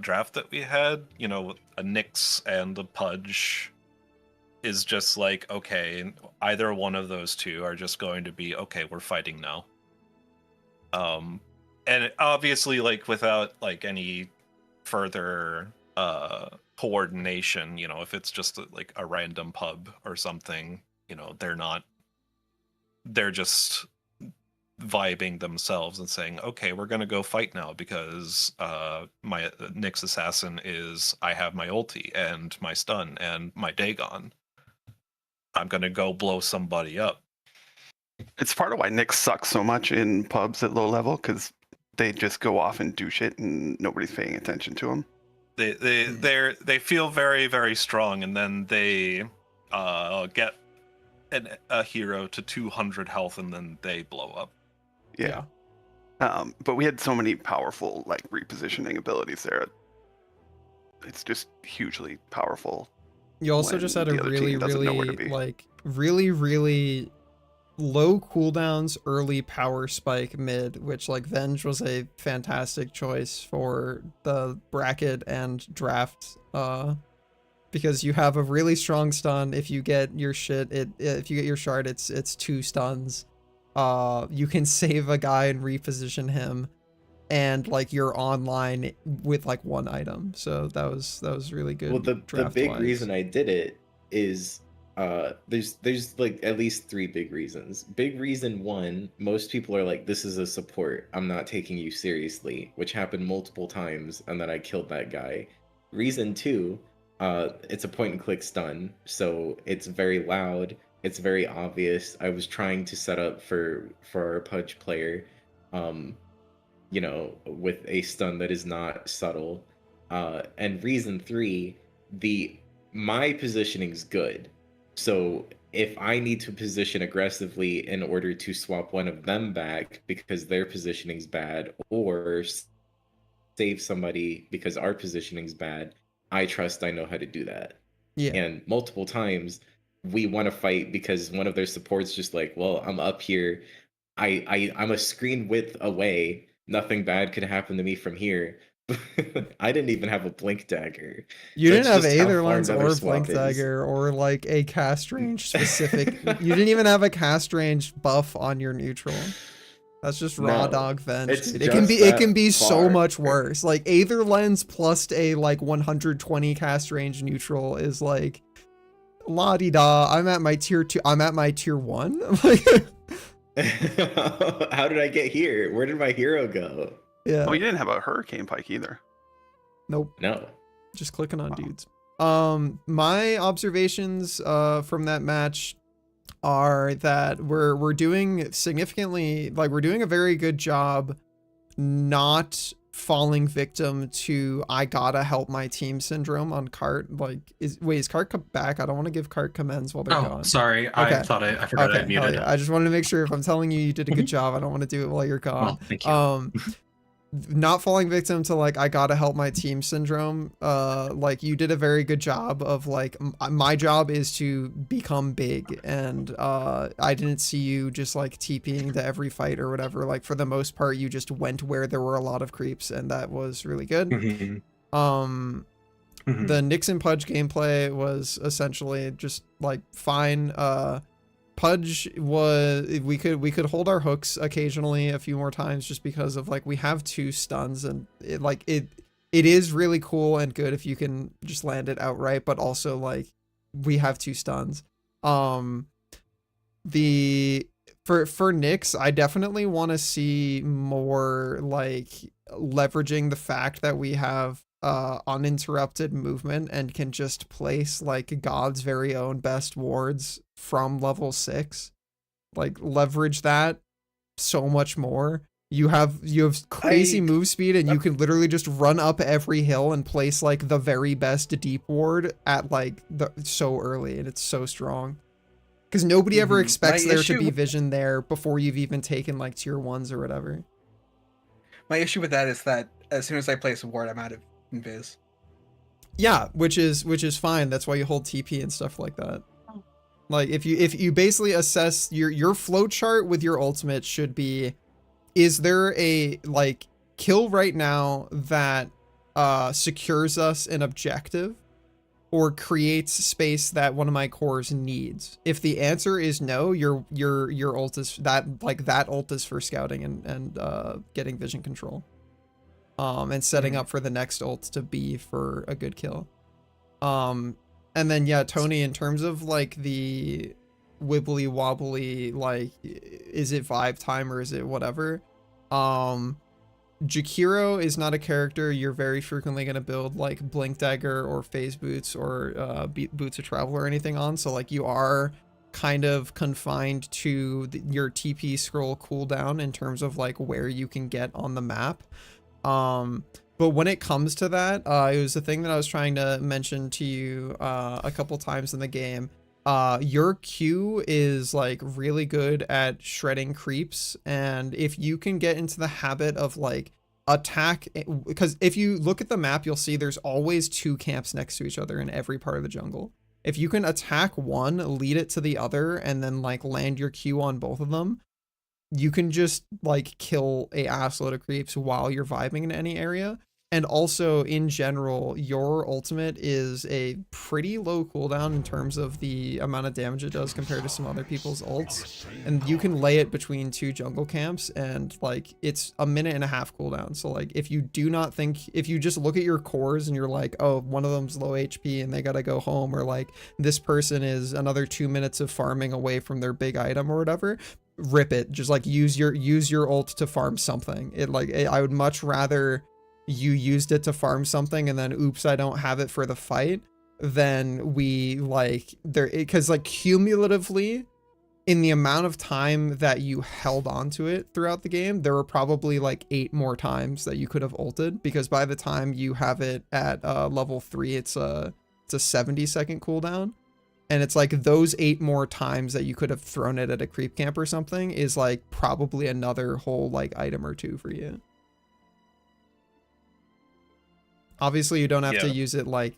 draft that we had, you know, a Nyx and a Pudge is just like, okay, either one of those two are just going to be, okay, we're fighting now. And obviously, like, without, like, any further coordination, you know, if it's just, like, a random pub or something, you know, they're just vibing themselves and saying, okay, we're gonna go fight now because my Nyx assassin is, I have my ulti and my stun and my Dagon. I'm gonna go blow somebody up. It's part of why Nyx sucks so much in pubs at low level, because they just go off and do shit and nobody's paying attention to them. They feel very, very strong, and then they get a hero to 200 health and then they blow up. Yeah. But we had so many powerful like repositioning abilities there. It's just hugely powerful. You also just had a really low cooldowns early power spike mid, which like Venge was a fantastic choice for the bracket and draft, because you have a really strong stun. If you get your shit, if you get your shard, it's 2 stuns. You can save a guy and reposition him, and like you're online with like 1 item. So that was really good. Well, the big reason I did it is there's like at least 3 big reasons. Big reason 1, most people are like, this is a support, I'm not taking you seriously, which happened multiple times, and then I killed that guy. Reason 2, it's a point and click stun, so it's very loud, it's very obvious. I was trying to set up for our Pudge player, you know, with a stun that is not subtle. And reason 3, my positioning's good. So if I need to position aggressively in order to swap one of them back because their positioning's bad, or save somebody because our positioning's bad, I trust I know how to do that. Yeah. And multiple times we want to fight because one of their supports just like, well, I'm up here, I'm a screen width away, nothing bad could happen to me from here. I didn't even have a blink dagger. You didn't have Aether Lens or blink dagger or like a cast range specific. You didn't even have a cast range buff on your neutral. That's just raw dog Venge. Dude. It can be so much worse. Like Aether Lens plus a like 120 cast range neutral is like la di da. I'm at my tier 2. I'm at my tier 1. How did I get here? Where did my hero go? Yeah. Oh, you didn't have a Hurricane Pike either. Nope. No. Just clicking on Wow. dudes. My observations from that match are that we're doing significantly, like, we're doing a very good job not falling victim to I gotta help my team syndrome on Cart. Like, is Cart back? I don't want to give Cart commends while they're Oh, gone. sorry. I Okay. thought I forgot I Okay, hell muted. yeah. I just wanted to make sure if I'm telling you you did a good job, I don't want to do it while you're gone. Well, thank you. Not falling victim to like I gotta help my team syndrome. Like, you did a very good job of like my job is to become big, and I didn't see you just like TPing to every fight or whatever. Like, for the most part, you just went where there were a lot of creeps, and that was really good. Mhm. The Nixon Pudge gameplay was essentially just like fine. Pudge was we could hold our hooks occasionally a few more times just because of like we have 2 stuns, and it is really cool and good if you can just land it outright, but also like we have 2 stuns. The for Nyx, I definitely want to see more like leveraging the fact that we have uninterrupted movement and can just place like God's very own best wards from level 6. Like, leverage that so much more. You have crazy move speed, and you can literally just run up every hill and place like the very best deep ward at like so early, and it's so strong. Because nobody ever expects there to be vision there before you've even taken like tier 1s or whatever. My issue with that is that as soon as I place a ward, I'm out of invis. Yeah, which is fine. That's why you hold TP and stuff like that. Like, if you basically assess your flow chart with your ultimate should be, is there a like kill right now that secures us an objective or creates space that one of my cores needs? If the answer is no, your ult is that ult is for scouting and getting vision control. And setting up for the next ult to be for a good kill. And then, yeah, Tony, in terms of like the wibbly wobbly, like, is it vibe time or is it whatever? Jakiro is not a character you're very frequently going to build like Blink Dagger or Phase Boots or Boots of Travel or anything on. So like you are kind of confined to your TP scroll cooldown in terms of like where you can get on the map. But when it comes to that, it was the thing that I was trying to mention to you a couple times in the game. Your Q is like really good at shredding creeps, and if you can get into the habit of like attack, because if you look at the map, you'll see there's always 2 camps next to each other in every part of the jungle. If you can attack one, lead it to the other, and then like land your Q on both of them, you can just like kill a assload of creeps while you're vibing in any area. And also, in general, your ultimate is a pretty low cooldown in terms of the amount of damage it does compared to some other people's ults. And you can lay it between 2 jungle camps, and like it's a 1.5 minute cooldown. So like if you do not think, if you just look at your cores and you're like, oh, one of them's low HP and they gotta go home, or like this person is another 2 minutes of farming away from their big item or whatever, rip it. Just like use your ult to farm something. I would much rather you used it to farm something and then oops, I don't have it for the fight, then we like there, because like cumulatively in the amount of time that you held onto it throughout the game, there were probably like 8 more times that you could have ulted, because by the time you have it at level 3, it's a 70-second cooldown. And it's like those 8 more times that you could have thrown it at a creep camp or something is like probably another whole like item or 2 for you. Obviously, you don't have to use it like,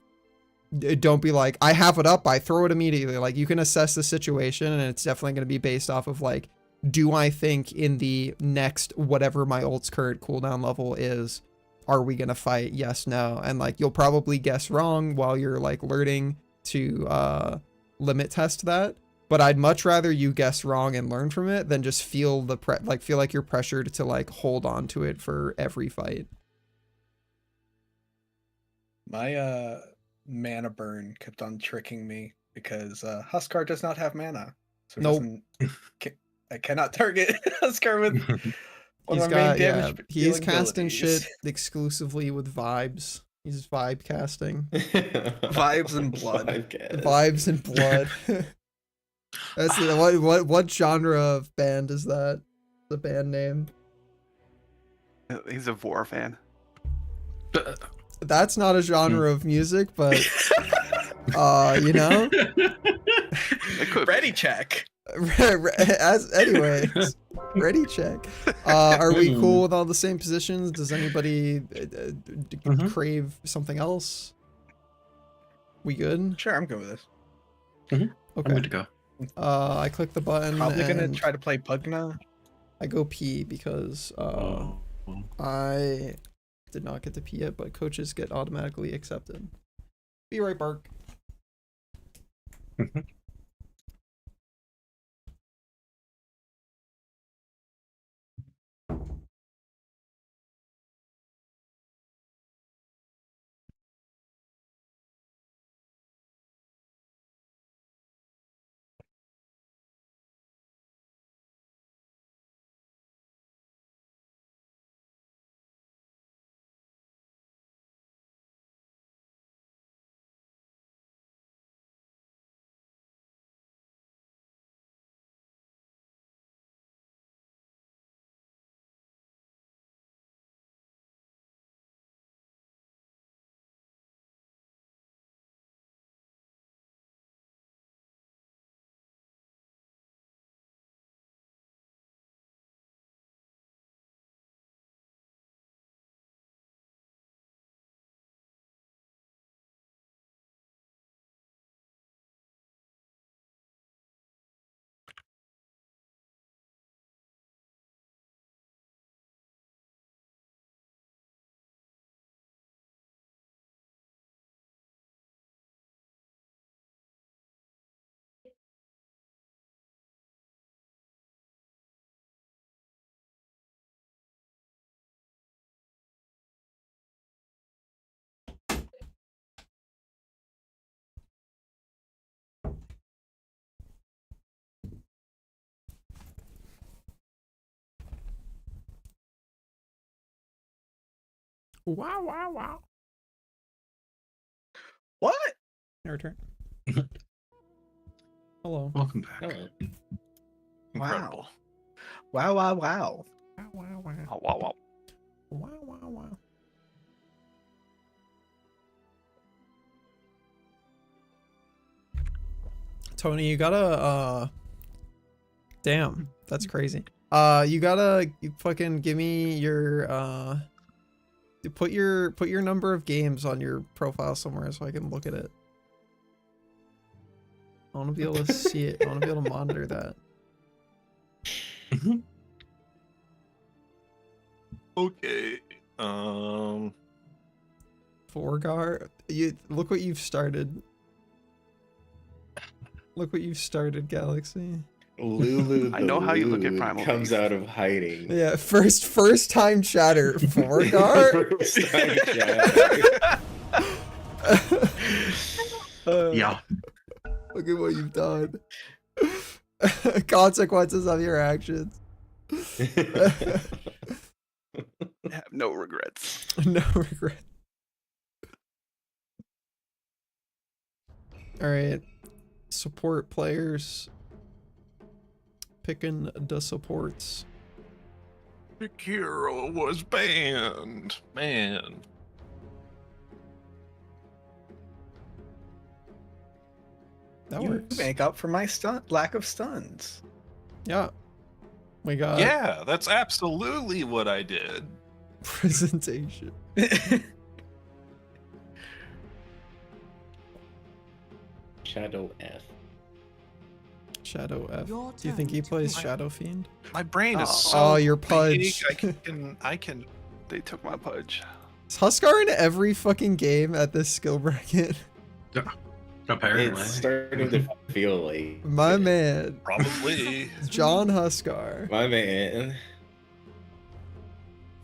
don't be like, I have it up, I throw it immediately. Like, you can assess the situation, and it's definitely going to be based off of like, do I think in the next whatever my ult's current cooldown level is, are we going to fight? Yes, no. And like, you'll probably guess wrong while you're like learning to limit test that. But I'd much rather you guess wrong and learn from it than just feel feel like you're pressured to like hold on to it for every fight. My mana burn kept on tricking me because Huskar does not have mana. So I cannot target Huskar with one of my main damage. He is casting shit exclusively with vibes. He's vibe casting. Vibes and blood. Vibes and blood. That's what genre of band is that? The band name? He's a Vor fan. That's not a genre of music, but you know. It could Ready check. Anyways, ready check. Are we cool with all the same positions? Does anybody crave something else? We good? Sure, I'm good with this. Okay. I'm good to go. I click the button. Probably gonna and try to play Pugna. I go pee because I did not get to pee yet, but coaches get automatically accepted. Be right, Bark. Wow, wow, wow. What? Your turn. Hello. Welcome back. Hello. Incredible. Wow, wow, wow. Wow, wow, wow. Oh, wow, wow. Wow, wow, wow. Tony, you gotta damn, that's crazy. You gotta fucking give me your put your number of games on your profile somewhere so I can look at it. I wanna be able to see it. I wanna be able to monitor that. Okay. Forgar, you look what you've started. Look what you've started, Galaxy. Lulu I know how you look at Lulu Primal comes Beast. out of hiding. Yeah, first time chatter. Forgar. First time chat. Yeah. Look at what you've done. Consequences of your actions. Have no regrets. No regret. Alright. Support players. Picking the supports. Hero was banned. Man. That You works. make up for my lack of stuns. Yeah. We got Yeah, that's absolutely what I did. presentation. Shadow F. Shadow F. Your Do you think he turn to plays pick. Shadow Fiend? My brain is Oh. so Oh, your big, pudge. I can They took my pudge. Is Huskar in every fucking game at this skill bracket? Apparently. It's starting to feel like My it. man. probably. John Huskar. My man.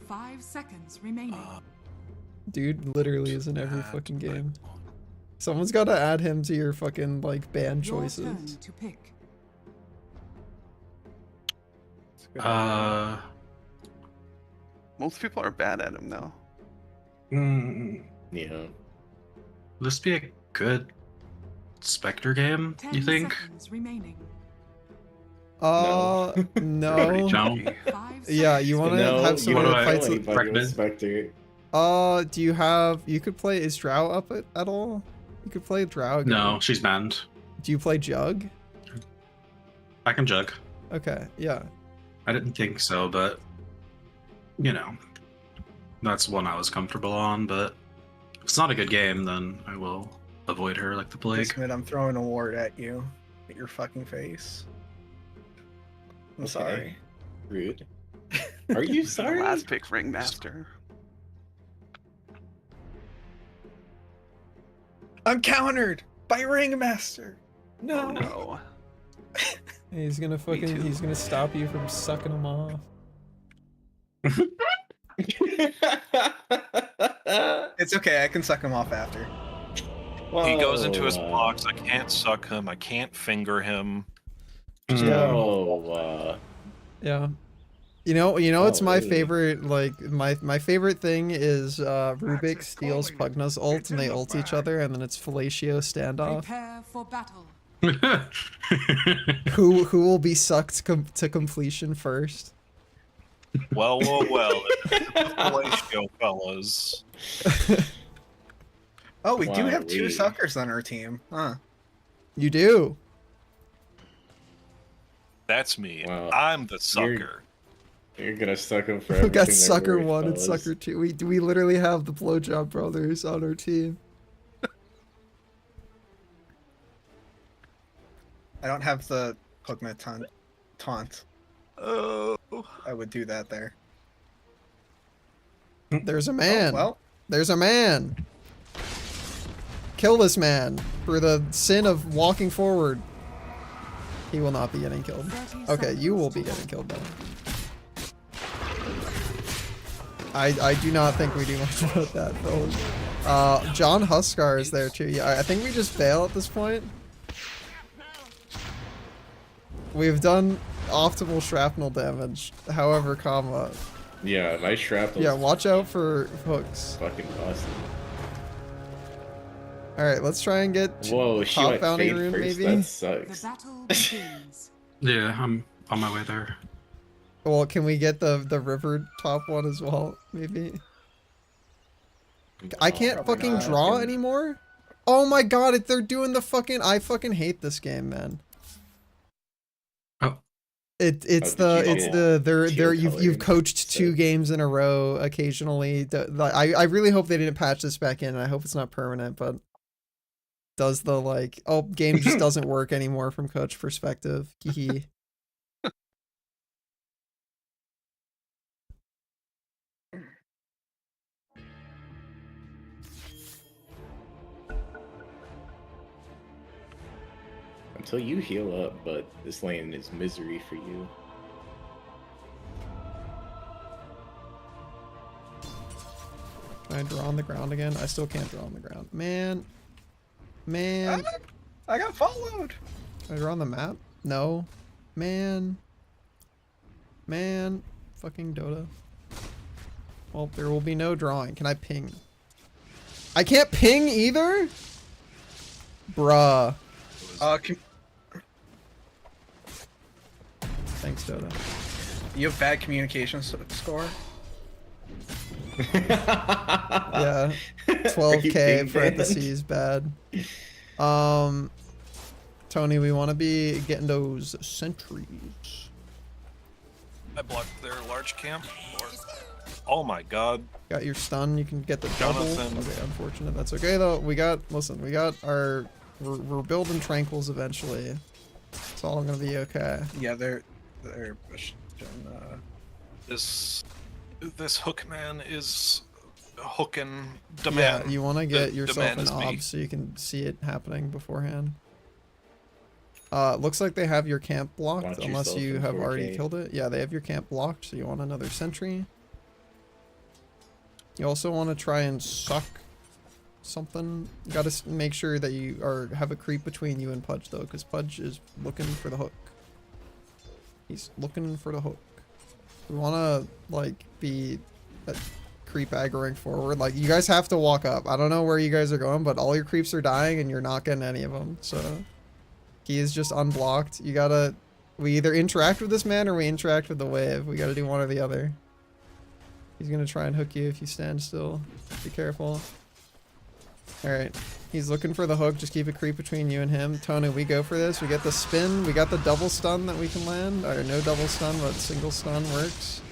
5 seconds remaining. Dude literally is in every add fucking my- game. Someone's got to add him to your fucking like band Your choices. turn to pick. Most people are bad at him though. Yeah. Will this be a good Spectre game, 10 you think? seconds remaining. No. Pretty Gee. No. challenging. 5 Yeah, you seconds. want to No, have you someone What that do I- fights. kill anybody with recommend? Spectre. Do you have? You could play. Is Drow up at all? You could play Drow again. No, she's banned. Do you play Jug? I can jug. Okay. Yeah. I didn't think so, but you know, that's one I was comfortable on. But if it's not a good game, then I will avoid her like the plague. Smith, I'm throwing a ward at you. At your fucking face. I'm Okay. sorry. Rude. Are you The sorry? last pick Ringmaster. I'm countered by Ringmaster. Oh no. He's gonna fucking. too. He's gonna stop you from sucking him off. It's okay. I can suck him off after. He goes into his Whoa, box. I can't suck him. I can't finger him. Whoa, Yeah. You know. It's my Golly. favorite. Like my favorite thing is Rubik steals Pugna's ult and they ult each other, and then it's fellatio standoff. Prepare for battle. Who will be sucked to completion first? Well, fellatio fellas. Oh, we do have 2 Wowee. suckers on our team. Huh. You do. That's me. Wow. I'm the sucker. You're gonna suck him for We everything. got they're sucker worth, 1 and fellas. sucker 2. We literally have the blowjob brothers on our team. I don't have the Pugna taunt. Oh. I would do that there. There's a man. Oh, well, There's a man. Kill this man for the sin of walking forward. He will not be getting killed. 30 Okay, you will seconds be to getting killed though. I do not think we do much about that, fellas. John Huskar is there too. Yeah, I think we just fail at this point. We've done optimal shrapnel damage, however, comma. Yeah, my shrapnel. Yeah, watch out for hooks. Fucking awesome. Alright, let's try and get Whoa, she top went bounty fade rune first. maybe. That The sucks. battle begins. Yeah, I'm on my way there. Well, can we get the river top one as well, maybe? I can't Probably fucking not. draw anymore? Oh my god, they're doing the fucking... I fucking hate this game, man. Oh. It's Oh, did the you it's get the they're teal you've coloring? coached 2 Sick. games in a row occasionally. I really hope they didn't patch this back in, and I hope it's not permanent, but does the like, oh, game just doesn't work anymore from coach perspective. Hee. Until you heal up, but this lane is misery for you. Can I draw on the ground again? I still can't draw on the ground. Man. Man. I got followed. Can I draw on the map? No. Man. Man. Fucking Dota. Well, there will be no drawing. Can I ping? I can't ping either? Bruh. Thanks, Dota. You have bad communication score? Yeah. Are you 12k being parentheses bad. Tony, we want to be getting those sentries. I blocked their large camp. Oh my god. Got your stun, you can get the double. Jonathan. Okay, unfortunate. That's okay though. Listen, we got our, we're building tranquils eventually. It's all gonna be okay. Yeah, they're pushing. This hook man is hooking demand. Yeah, you want to get yourself demand an is me. ob so you can see it happening beforehand. Looks like they have your camp blocked Watch unless yourself you in have already 4K. killed it. Yeah, they have your camp blocked, so you want another sentry. You also want to try and suck something. You gotta make sure that you have a creep between you and Pudge though, because Pudge is looking for the hook. He's looking for the hook. We want to like be creep aggroing forward. Like, you guys have to walk up. I don't know where you guys are going, but all your creeps are dying and you're not getting any of them. So, he is just unblocked. You gotta... We either interact with this man or we interact with the wave. We gotta do one or the other. He's gonna try and hook you if you stand still. Be careful. Alright. He's looking for the hook. Just keep a creep between you and him. Tony, we go for this. We get the spin. We got the double stun that we can land. Or no double stun, but single stun works.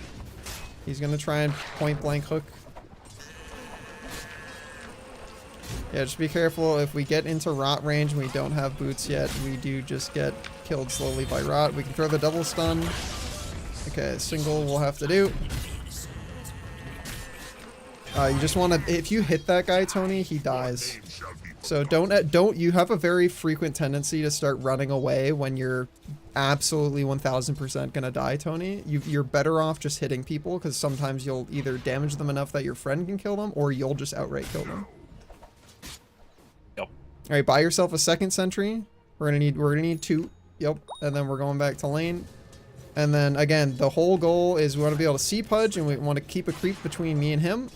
He's gonna try and point blank hook. Yeah, just be careful. If we get into rot range and we don't have boots yet, we do just get killed slowly by rot. We can throw the double stun. Okay, single we'll have to do. You just want to, if you hit that guy, Tony, he dies. So don't, you have a very frequent tendency to start running away when you're absolutely 1000% gonna die, Tony. You're better off just hitting people, because sometimes you'll either damage them enough that your friend can kill them, or you'll just outright kill them. Yep. Alright, buy yourself a second sentry. We're gonna need 2. Yep. And then we're going back to lane. And then again, the whole goal is we want to be able to see Pudge, and we want to keep a creep between me and him.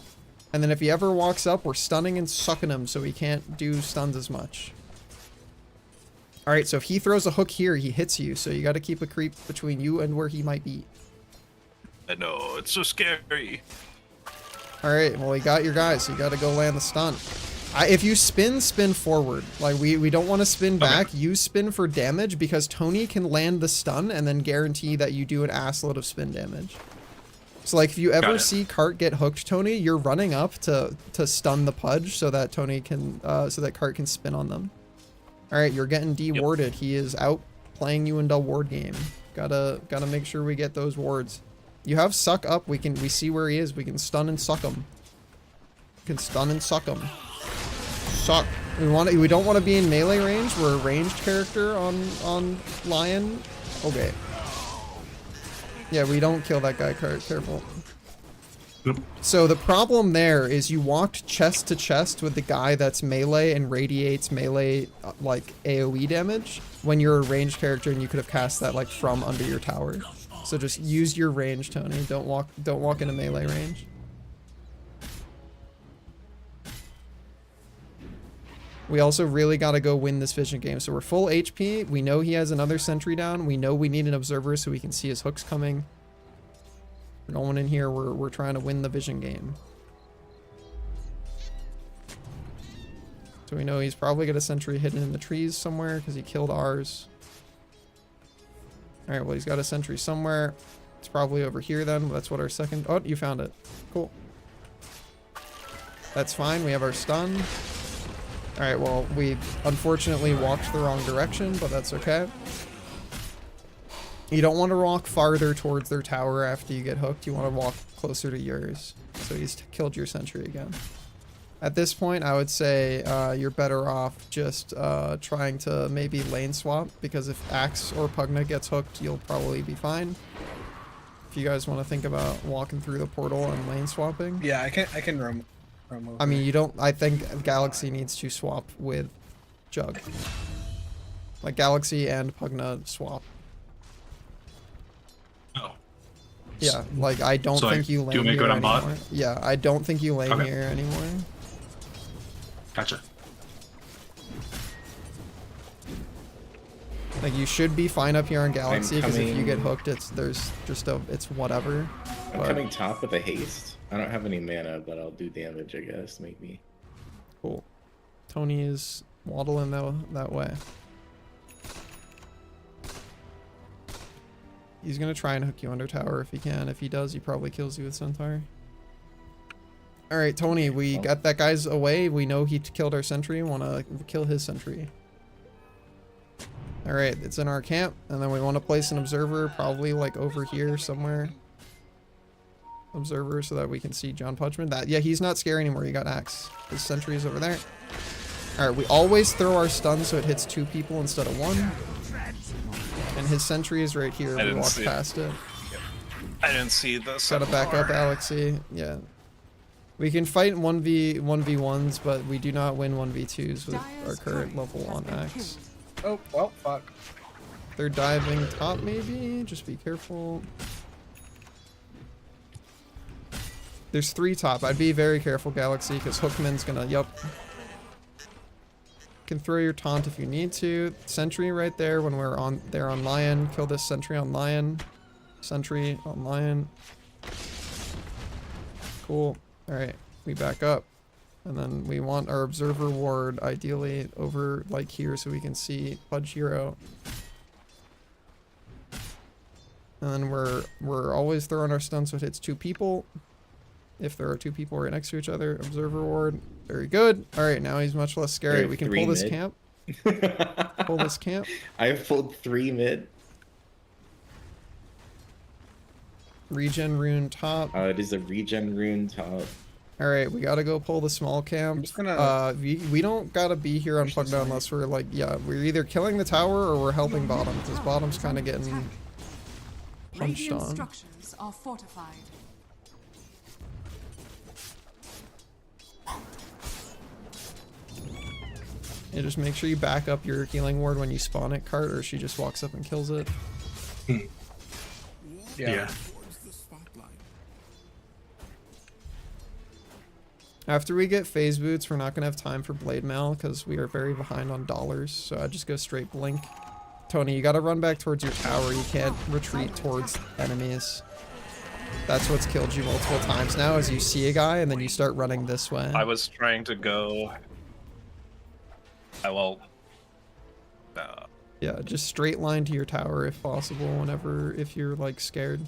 And then if he ever walks up, we're stunning and sucking him so he can't do stuns as much. Alright, so if he throws a hook here, he hits you. So you got to keep a creep between you and where he might be. I know, it's so scary. Alright, well, you got your guys. So you got to go land the stun. If you spin forward. Like, we don't want to spin back. You spin for damage because Tony can land the stun and then guarantee that you do an assload of spin damage. So, like, if you ever see Cart get hooked, Tony, you're running up to stun the Pudge so that Tony can, so that Cart can spin on them. Alright, you're getting de-warded. He is out playing you in the ward game. Gotta make sure we get those wards. You have suck up. We see where he is. We can stun and suck him. We can stun and suck him. Suck. We don't want to be in melee range. We're a ranged character on Lion. Okay. Yeah, we don't kill that guy, Cart. Careful. Yep. So the problem there is you walked chest to chest with the guy that's melee and radiates melee, like, AoE damage when you're a ranged character, and you could have cast that, like, from under your tower. So just use your range, Tony. Don't walk into melee range. We also really got to go win this vision game. So we're full HP. We know he has another sentry down. We know we need an observer so we can see his hooks coming. We're going in here. We're trying to win the vision game. So we know he's probably got a sentry hidden in the trees somewhere because he killed ours. Alright, well, he's got a sentry somewhere. It's probably over here then. That's what our second... Oh, you found it. Cool. That's fine. We have our stun. Alright, well, we unfortunately walked the wrong direction, but that's okay. You don't want to walk farther towards their tower after you get hooked. You want to walk closer to yours. So he's killed your sentry again. At this point, I would say you're better off just trying to maybe lane swap, because if Axe or Pugna gets hooked, you'll probably be fine. If you guys want to think about walking through the portal and lane swapping. Yeah, I can roam. I mean, you don't... I think Galaxy needs to swap with Jug. Like, Galaxy and Pugna swap. Oh. Yeah, like, I don't So, think you lane do we here go to anymore. bot? Yeah, I don't think you lane Okay. here anymore. Gotcha. Like, you should be fine up here on Galaxy, because if you get coming- hooked, it's whatever. I'm But- coming top with a haste. I don't have any mana, but I'll do damage, I guess, maybe. Cool. Tony is waddling that way. He's gonna try and hook you under tower if he can. If he does, he probably kills you with Centaur. Alright, Tony, we got that guy's away. We know he killed our sentry. Want to kill his sentry. Alright, it's in our camp. And then we want to place an observer, probably like over here somewhere. Observer, so that we can see John Pudgeman. Yeah, he's not scary anymore. You got Axe. His sentry is over there. Alright, we always throw our stun so it hits 2 people instead of 1. And his sentry is right here. We walked past it. I didn't see this. Gotta back up, Alexi. Yeah. We can fight 1v1s, but we do not win 1v2s with our current level on Axe. Oh, well, fuck. They're diving top, maybe? Just be careful. There's 3 top. I'd be very careful, Galaxy, because Hookman's gonna... Yup. Can throw your taunt if you need to. Sentry right there when we're on there on Lion. Kill this sentry on Lion. Sentry on Lion. Cool. Alright, we back up. And then we want our observer ward ideally over like here so we can see Pudge Hero. And then we're always throwing our stun so it hits 2 people. If there are 2 people right next to each other. Observer ward. Very good. Alright, now he's much less scary. There are We can 3 pull this mid. camp. Pull this camp. I pulled 3 mid. Regen rune top. It is a regen rune top. Alright, we gotta go pull the small camp. just gonna- We don't gotta be here on Pugna unless we're like, yeah, we're either killing the tower or we're helping bottom, because bottom's kind of getting punched Radiant on. structures are fortified. Yeah, just make sure you back up your healing ward when you spawn it, Cart, or she just walks up and kills it. Yeah. After we get phase boots, we're not gonna have time for blade mail because we are very behind on dollars. So I just go straight blink. Tony, you gotta run back towards your tower. You can't retreat towards enemies. That's what's killed you multiple times now, is you see a guy and then you start running this way. I was trying to go. Yeah, just straight line to your tower if possible. If you're like scared.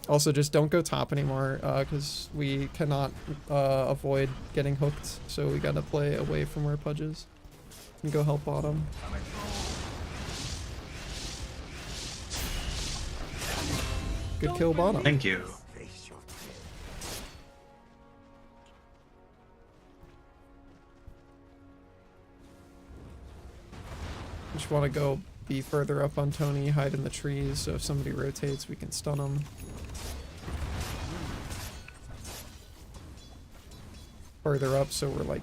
Also, just don't go top anymore, because we cannot avoid getting hooked, so we gotta play away from where Pudge is. And go help bottom. Good kill bottom. Thank you. Just want to go be further up on Tony, hide in the trees, so if somebody rotates, we can stun them. Further up so we're like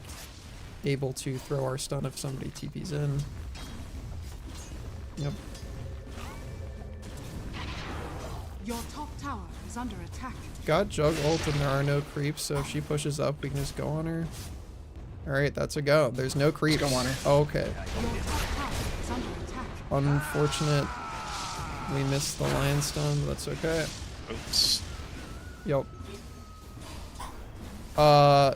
able to throw our stun if somebody TP's in. Yep. Your top tower is under attack. Got Jug ult and there are no creeps, so if she pushes up, we can just go on her. Alright, that's a go. There's no creeps. Go on her. Okay. Your top tower is under attack. Unfortunate. We missed the lion stun, but that's okay. Oops. Yep.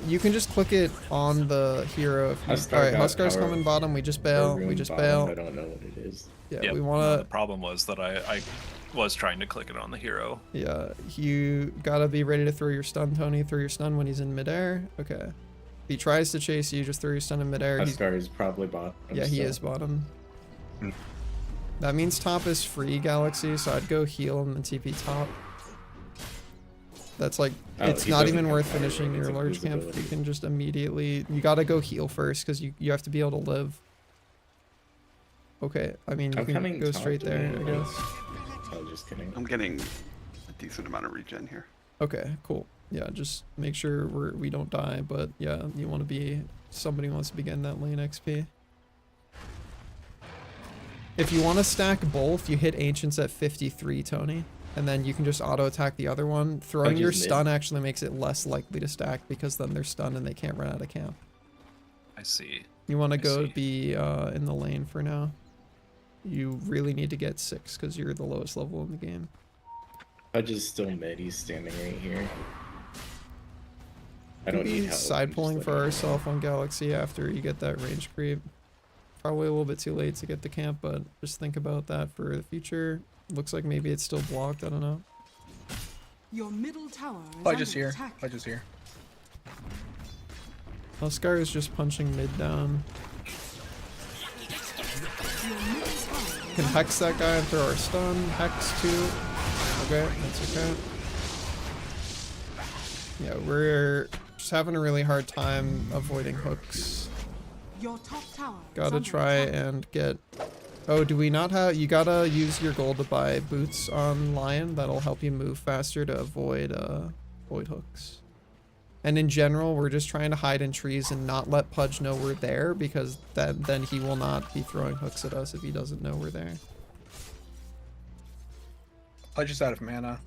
You can just click it on the hero if you... Alright, Huskar's coming bottom, we just bail, we just bail. I don't know what it is. Yeah, Yep. we The wanna... problem was that I was trying to click it on the hero. Yeah, you gotta be ready to throw your stun, Tony. Throw your stun when he's in midair. Okay. If he tries to chase you, just throw your stun in midair. Huskar is probably bottom. Yeah, he so- is bottom. Hmm. That means top is free, Galaxy, so I'd go heal and then TP top. That's like, Oh, it's he not doesn't even have worth fire, finishing it's your large camp. You invisibility. can just immediately, you gotta go heal first, because you have to be able to live. Okay, I mean, you I'm can coming go top, straight there, I man. guess. Oh, just kidding. I'm getting a decent amount of regen here. Okay, cool. Yeah, just make sure we don't die, but yeah, you want to be, somebody wants to be getting that lane XP. If you want to stack both, you hit Ancients at 53, Tony, and then you can just auto-attack the other one. Throwing your just mid. stun actually makes it less likely to stack, because then they're stunned and they can't run out of camp. I see. You want to I go see. be in the lane for now. You really need to get 6, because you're the lowest level in the game. Pudge is still mid. He's standing right here. I don't Maybe need help. I'm side just pulling for letting- ourselves on Galaxy after you get that range creep. Probably a little bit too late to get the camp, but just think about that for the future. Looks like maybe it's still blocked, I don't know. Your middle tower is Pudge is under here. attack. Pudge is here. Huskar is just punching mid down. Your middle tower is Can hex that guy and throw our stun. Hex too. Okay, that's okay. Yeah, we're just having a really hard time avoiding hooks. Your top tower is Gotta under try attack. and get... Oh, do we not have... You gotta use your gold to buy boots on Lion. That'll help you move faster to avoid hooks. And in general, we're just trying to hide in trees and not let Pudge know we're there, because then he will not be throwing hooks at us if he doesn't know we're there. Pudge is out of mana.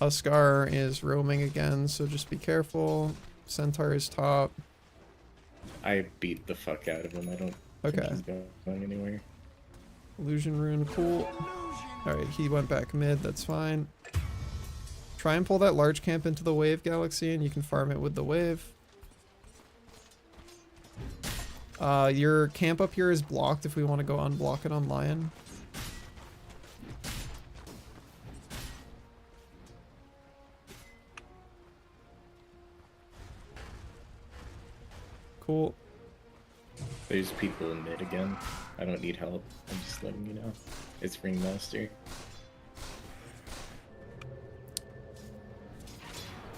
Huskar is roaming again, so just be careful. Centaur is top. I beat the fuck out of him. I don't Okay. think he's going anywhere. Illusion rune, cool. Alright, he went back mid, that's fine. Try and pull that large camp into the wave galaxy and you can farm it with the wave. Your camp up here is blocked if we want to go unblock it on Lion. Cool. There's people in mid again. I don't need help. I'm just letting you know. It's Ringmaster.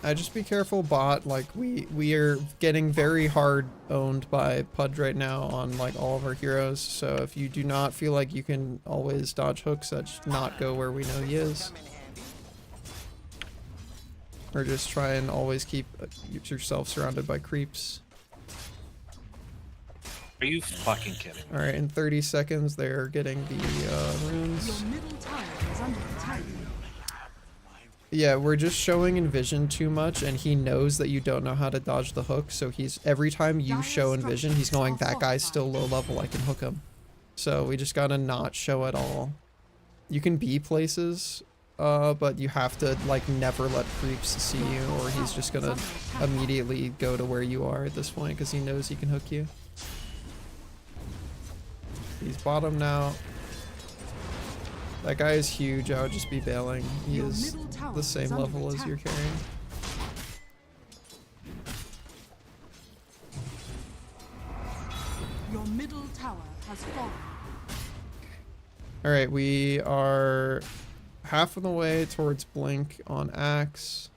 Just be careful, bot. Like we are getting very hard owned by Pudge right now on like all of our heroes. So if you do not feel like you can always dodge hooks, that's not go where we know he is. Or just try and always keep yourself surrounded by creeps. Are you fucking kidding me? All right, in 30 seconds they're getting the runes. Your middle tower is under attack. Yeah, we're just showing Envision too much, and he knows that you don't know how to dodge the hook, so he's every time you show Envision, he's going, that guy's still low level, I can hook him. So we just gotta not show at all. You can be places, but you have to like never let creeps see you, or he's just gonna immediately go to where you are at this point, because he knows he can hook you. He's bottom now. That guy is huge, I would just be bailing. He is the same level as you're carrying. Your middle tower has fallen. Alright, we are half of the way towards Blink on Axe.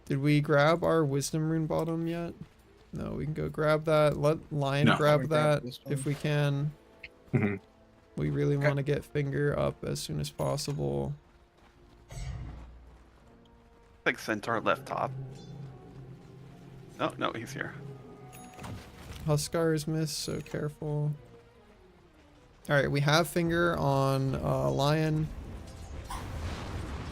Did we grab our Wisdom Rune bottom yet? No, we can go grab that. Let Lion grab that if we can. We really want to get Finger up as soon as possible. Like Centaur left top. Oh, no, he's here. Huskar is missed, so careful. Alright, we have Finger on Lion.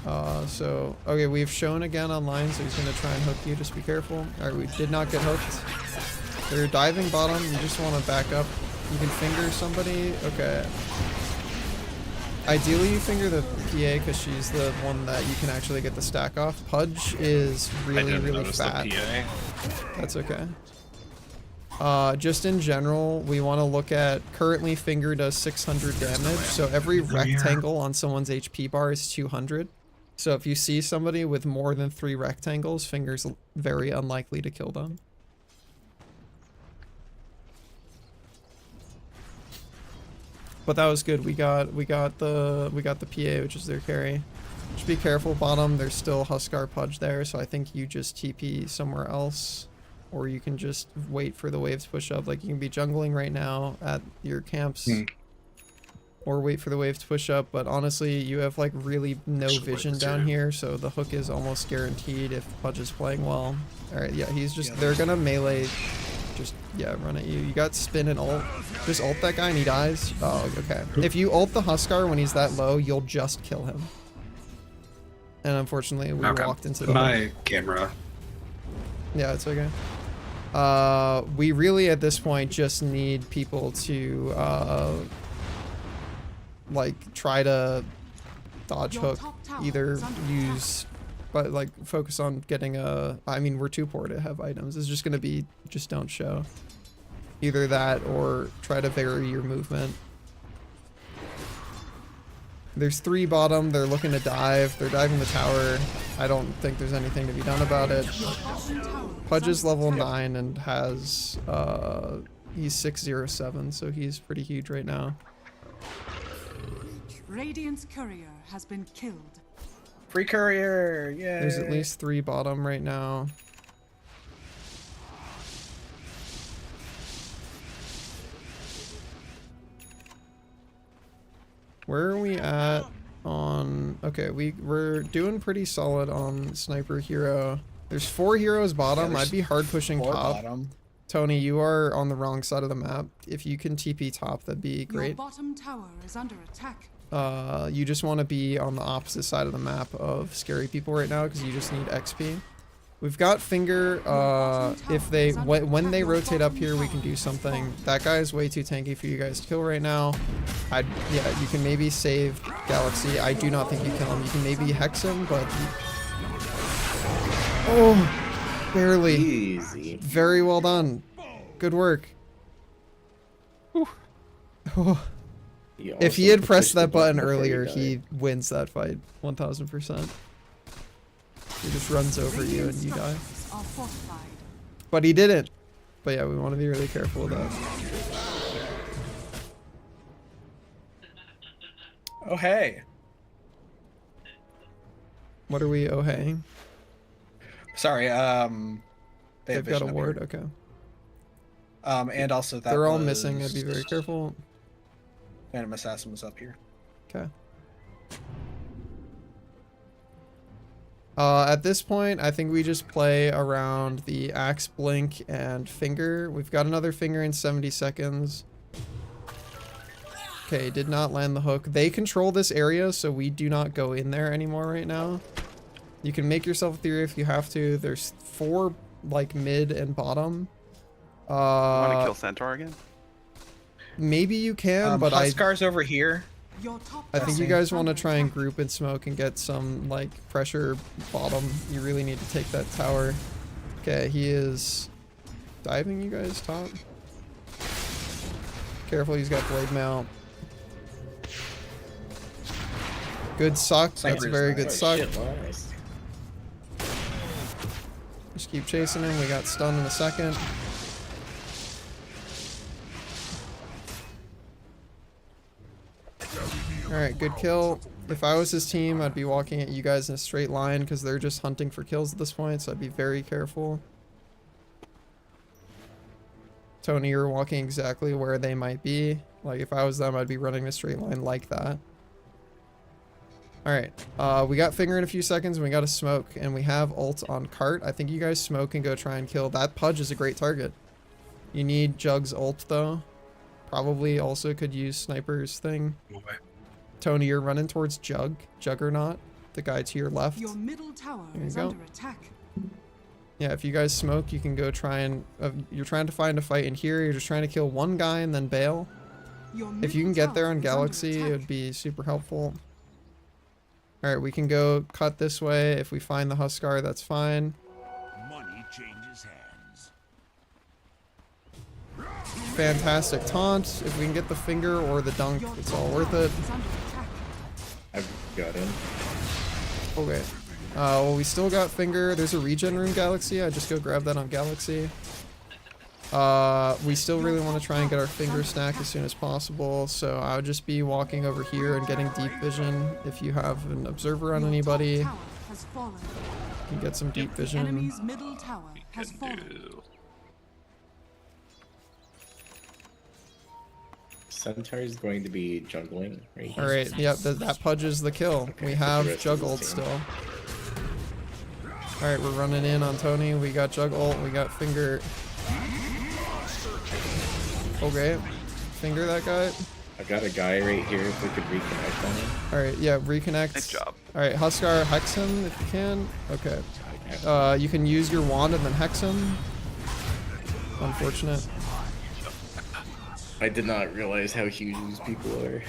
Okay, we've shown again on Lion, so he's going to try and hook you. Just be careful. Alright, we did not get hooked. They're diving bottom. You just want to back up. You can finger somebody. Okay. Ideally, you finger the PA because she's the one that you can actually get the stack off. Pudge is really fat. That's okay. Just in general, we want to look at currently Finger does 600 damage, so every rectangle on someone's HP bar is 200. So if you see somebody with more than 3 rectangles, Finger's very unlikely to kill them. But that was good. We got the PA, which is their carry. Just be careful, bottom. There's still Huskar Pudge there, so I think you just TP somewhere else, or you can just wait for the waves to push up. Like you can be jungling right now at your camps, or wait for the waves to push up. But honestly, you have like really no vision down here, so the hook is almost guaranteed if Pudge is playing well. All right, yeah, he's just they're gonna melee. Just, yeah, run at you. You got spin and ult. Just ult that guy and he dies. Oh, okay. If you ult the Huskar when he's that low, you'll just kill him. And unfortunately, we walked into the... My camera. Yeah, it's okay. We really, at this point, just need people to, like, try to dodge hook. Either use... But like focus on getting a, I mean, we're too poor to have items. It's just going to be, just don't show. Either that or try to vary your movement. There's 3 bottom. They're looking to dive. They're diving the tower. I don't think there's anything to be done about it. Pudge is level 9 and has, he's 607, so he's pretty huge right now. Radiant's courier has been killed. Free courier! Yay! There's at least 3 bottom right now. Where are we at on... Okay, we're doing pretty solid on Sniper Hero. There's 4 heroes bottom. I'd be hard pushing top. Bottom. Tony, you are on the wrong side of the map. If you can TP top, that'd be great. Your bottom tower is under attack. You just want to be on the opposite side of the map of scary people right now because you just need XP. We've got Finger. If they when they rotate up here, we can do something. That guy is way too tanky for you guys to kill right now. Yeah, you can maybe save Galaxy. I do not think you kill him. You can maybe hex him, but oh, barely. Easy. Very well done. Good work. Oh. If he had pressed that button earlier, he wins that fight 1000%. He just runs over you and you die. But he didn't. But yeah, we want to be really careful with that. Oh hey. What are we oh-haying? Sorry, They've got a ward, okay. And also that they're all missing, I'd be very careful. Phantom Assassin was up here. Okay. At this point, I think we just play around the Axe, Blink, and Finger. We've got another Finger in 70 seconds. Okay, did not land the hook. They control this area, so we do not go in there anymore right now. You can make yourself a theory if you have to. There's 4, like, mid and bottom. Want to kill Centaur again? Maybe you can, but Huskar's over here. I think you guys want to try and group and smoke and get some, like, pressure bottom. You really need to take that tower. Okay, he is diving you guys top. Careful, he's got blade mail. Good suck. That's a very good suck. Just keep chasing him. We got stunned in a second. Alright, good kill. If I was his team, I'd be walking at you guys in a straight line because they're just hunting for kills at this point, so I'd be very careful. Tony, you're walking exactly where they might be. Like, if I was them, I'd be running a straight line like that. Alright, we got Finger in a few seconds, and we got a smoke, and we have ult on Cart. I think you guys smoke and go try and kill. That Pudge is a great target. You need Jug's ult, though. Probably also could use Sniper's thing. Tony, you're running towards Juggernaut, the guy to your left. Your middle tower There you is go. under attack. Yeah, if you guys smoke, you can go try and... you're trying to find a fight in here, you're just trying to kill one guy and then bail. If you can get there on Galaxy, it would be super helpful. Alright, we can go cut this way. If we find the Huskar, that's fine. Money changes hands. Fantastic taunt. If we can get the Finger or the dunk, it's all worth it. I've got him. Okay. Well, we still got Finger. There's a regen room, Galaxy. I just go grab that on Galaxy. We still really want to try and get our Finger snack as soon as possible, so I would just be walking over here and getting deep vision. If you have an observer on anybody, you can get some deep vision. Enemy's middle tower has fallen. Centaur is going to be juggling right here. Alright, yep, that pudges the kill. Okay, We the have rest Jug of the ult team. still. Alright, we're running in on Tony. We got Jug ult, we got Finger. Okay, Finger that guy. I got a guy right here if we could reconnect on him. Alright, yeah, reconnect. Nice job. Alright, Huskar, hex him if you can. Okay. You can use your wand and then hex him. Unfortunate. I did not realize how huge these people are.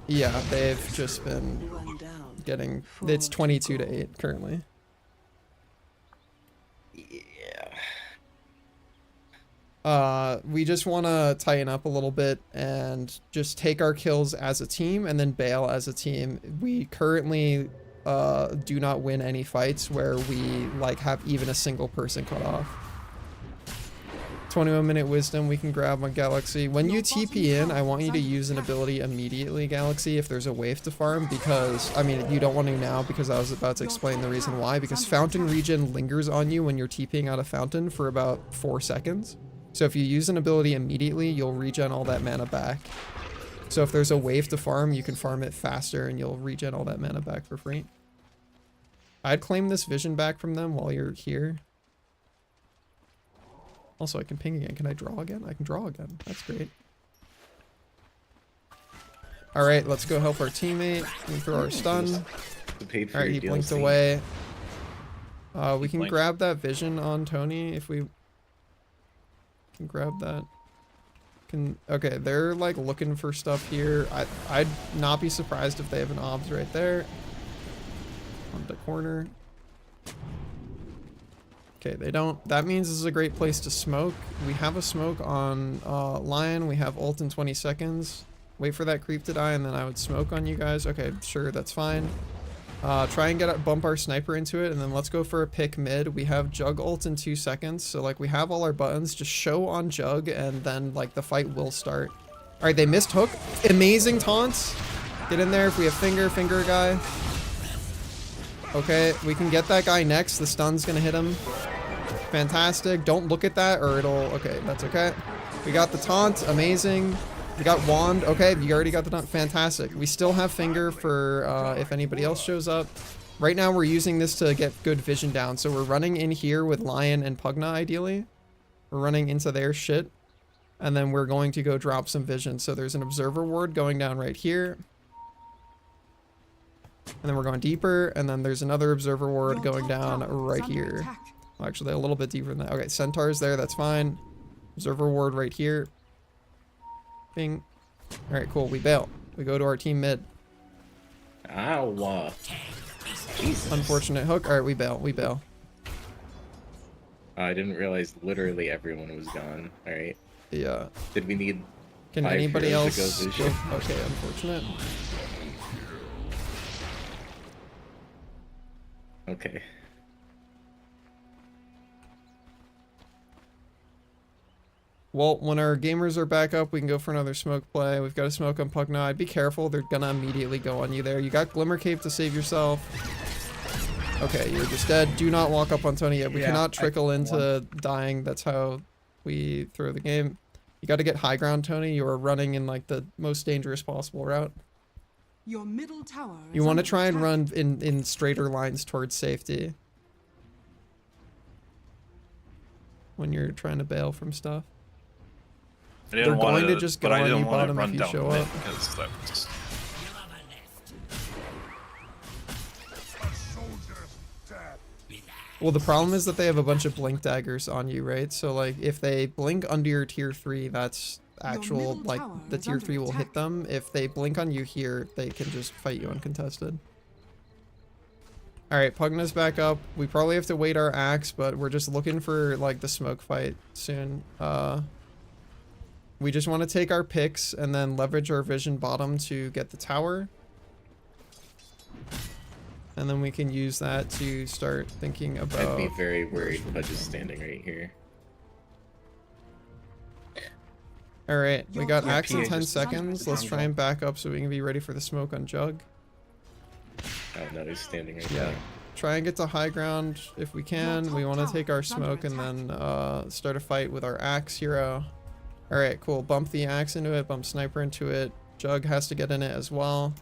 Yeah, they've just been getting... It's 22 to 8 currently. Yeah. We just want to tighten up a little bit and just take our kills as a team and then bail as a team. We currently do not win any fights where we like have even a single person cut off. 21-minute wisdom we can grab on Galaxy. When you TP in, I want you to use an ability immediately, Galaxy, if there's a wave to farm, because, I mean, you don't want to now because I was about to explain the reason why, because Fountain Regen lingers on you when you're TPing out of Fountain for about 4 seconds. So if you use an ability immediately, you'll regen all that mana back. So if there's a wave to farm, you can farm it faster and you'll regen all that mana back for free. I'd claim this vision back from them while you're here. Also, I can ping again. Can I draw again? I can draw again. That's great. Alright, let's go help our teammate. We throw our stun. Paid for Alright, he your blinked DLC. away. We can blinked. grab that vision on Tony if we can grab that. Okay, they're like looking for stuff here. I'd not be surprised if they have an obs right there. On the corner. Okay, they don't. That means this is a great place to smoke. We have a smoke on Lion. We have ult in 20 seconds. Wait for that creep to die and then I would smoke on you guys. Okay, sure, that's fine. Try and bump our sniper into it and then let's go for a pick mid. We have Jug ult in 2 seconds. So like we have all our buttons. Just show on Jug and then like the fight will start. Alright, they missed hook. Amazing taunts. Get in there if we have finger guy. Okay, we can get that guy next. The stun's gonna hit him. Fantastic. Don't look at that or it'll... Okay, that's okay. We got the taunt. Amazing. We got wand. Okay, you already got the taunt. Fantastic. We still have finger for if anybody else shows up. Right now we're using this to get good vision down. So we're running in here with Lion and Pugna ideally. We're running into their shit. And then we're going to go drop some vision. So there's an observer ward going down right here. And then we're going deeper, and then there's another observer ward going down right here. Well, actually, a little bit deeper than that. Okay, Centaur's there, that's fine. Observer ward right here. Bing. Alright, cool, we bail. We go to our team mid. Ow. Jesus. Unfortunate hook. Alright, we bail. I didn't realize literally everyone was gone. Alright. Yeah. Did we need... Can 5 anybody heroes to else... go vision? Okay, unfortunate. Okay. Well, when our gamers are back up, we can go for another smoke play. We've got a smoke on Pugna. Be careful, they're gonna immediately go on you there. You got Glimmer Cave to save yourself. Okay, you're just dead. Do not walk up on Tony yet. We cannot trickle into dying. That's how we throw the game. You gotta get high ground, Tony. You are running in like the most dangerous possible route. Your middle tower is You want to under try and attack. run in straighter lines towards safety. When you're trying to bail from stuff. I didn't They're want going to just go but I on didn't you want to bottom run if you down show mid up. because that was... Well, the problem is that they have a bunch of blink daggers on you, right? So, like, if they blink under your tier 3, that's actual, middle like, tower the is tier under 3 will hit attack. them. If they blink on you here, they can just fight you uncontested. Alright, Pugna's back up. We probably have to wait our axe, but we're just looking for, like, the smoke fight soon. We just want to take our picks and then leverage our vision bottom to get the tower. And then we can use that to start thinking about... I'd be very worried Pudge is standing right here. Alright, we got axe in PA 10 just- seconds. Let's try and back up so we can be ready for the smoke on Jug. Oh no, he's standing right Yeah. there. Try and get to high ground if we can. We want to take our smoke and then start a fight with our axe hero. Alright, cool. Bump the axe into it, bump sniper into it. Jug has to get in it as well.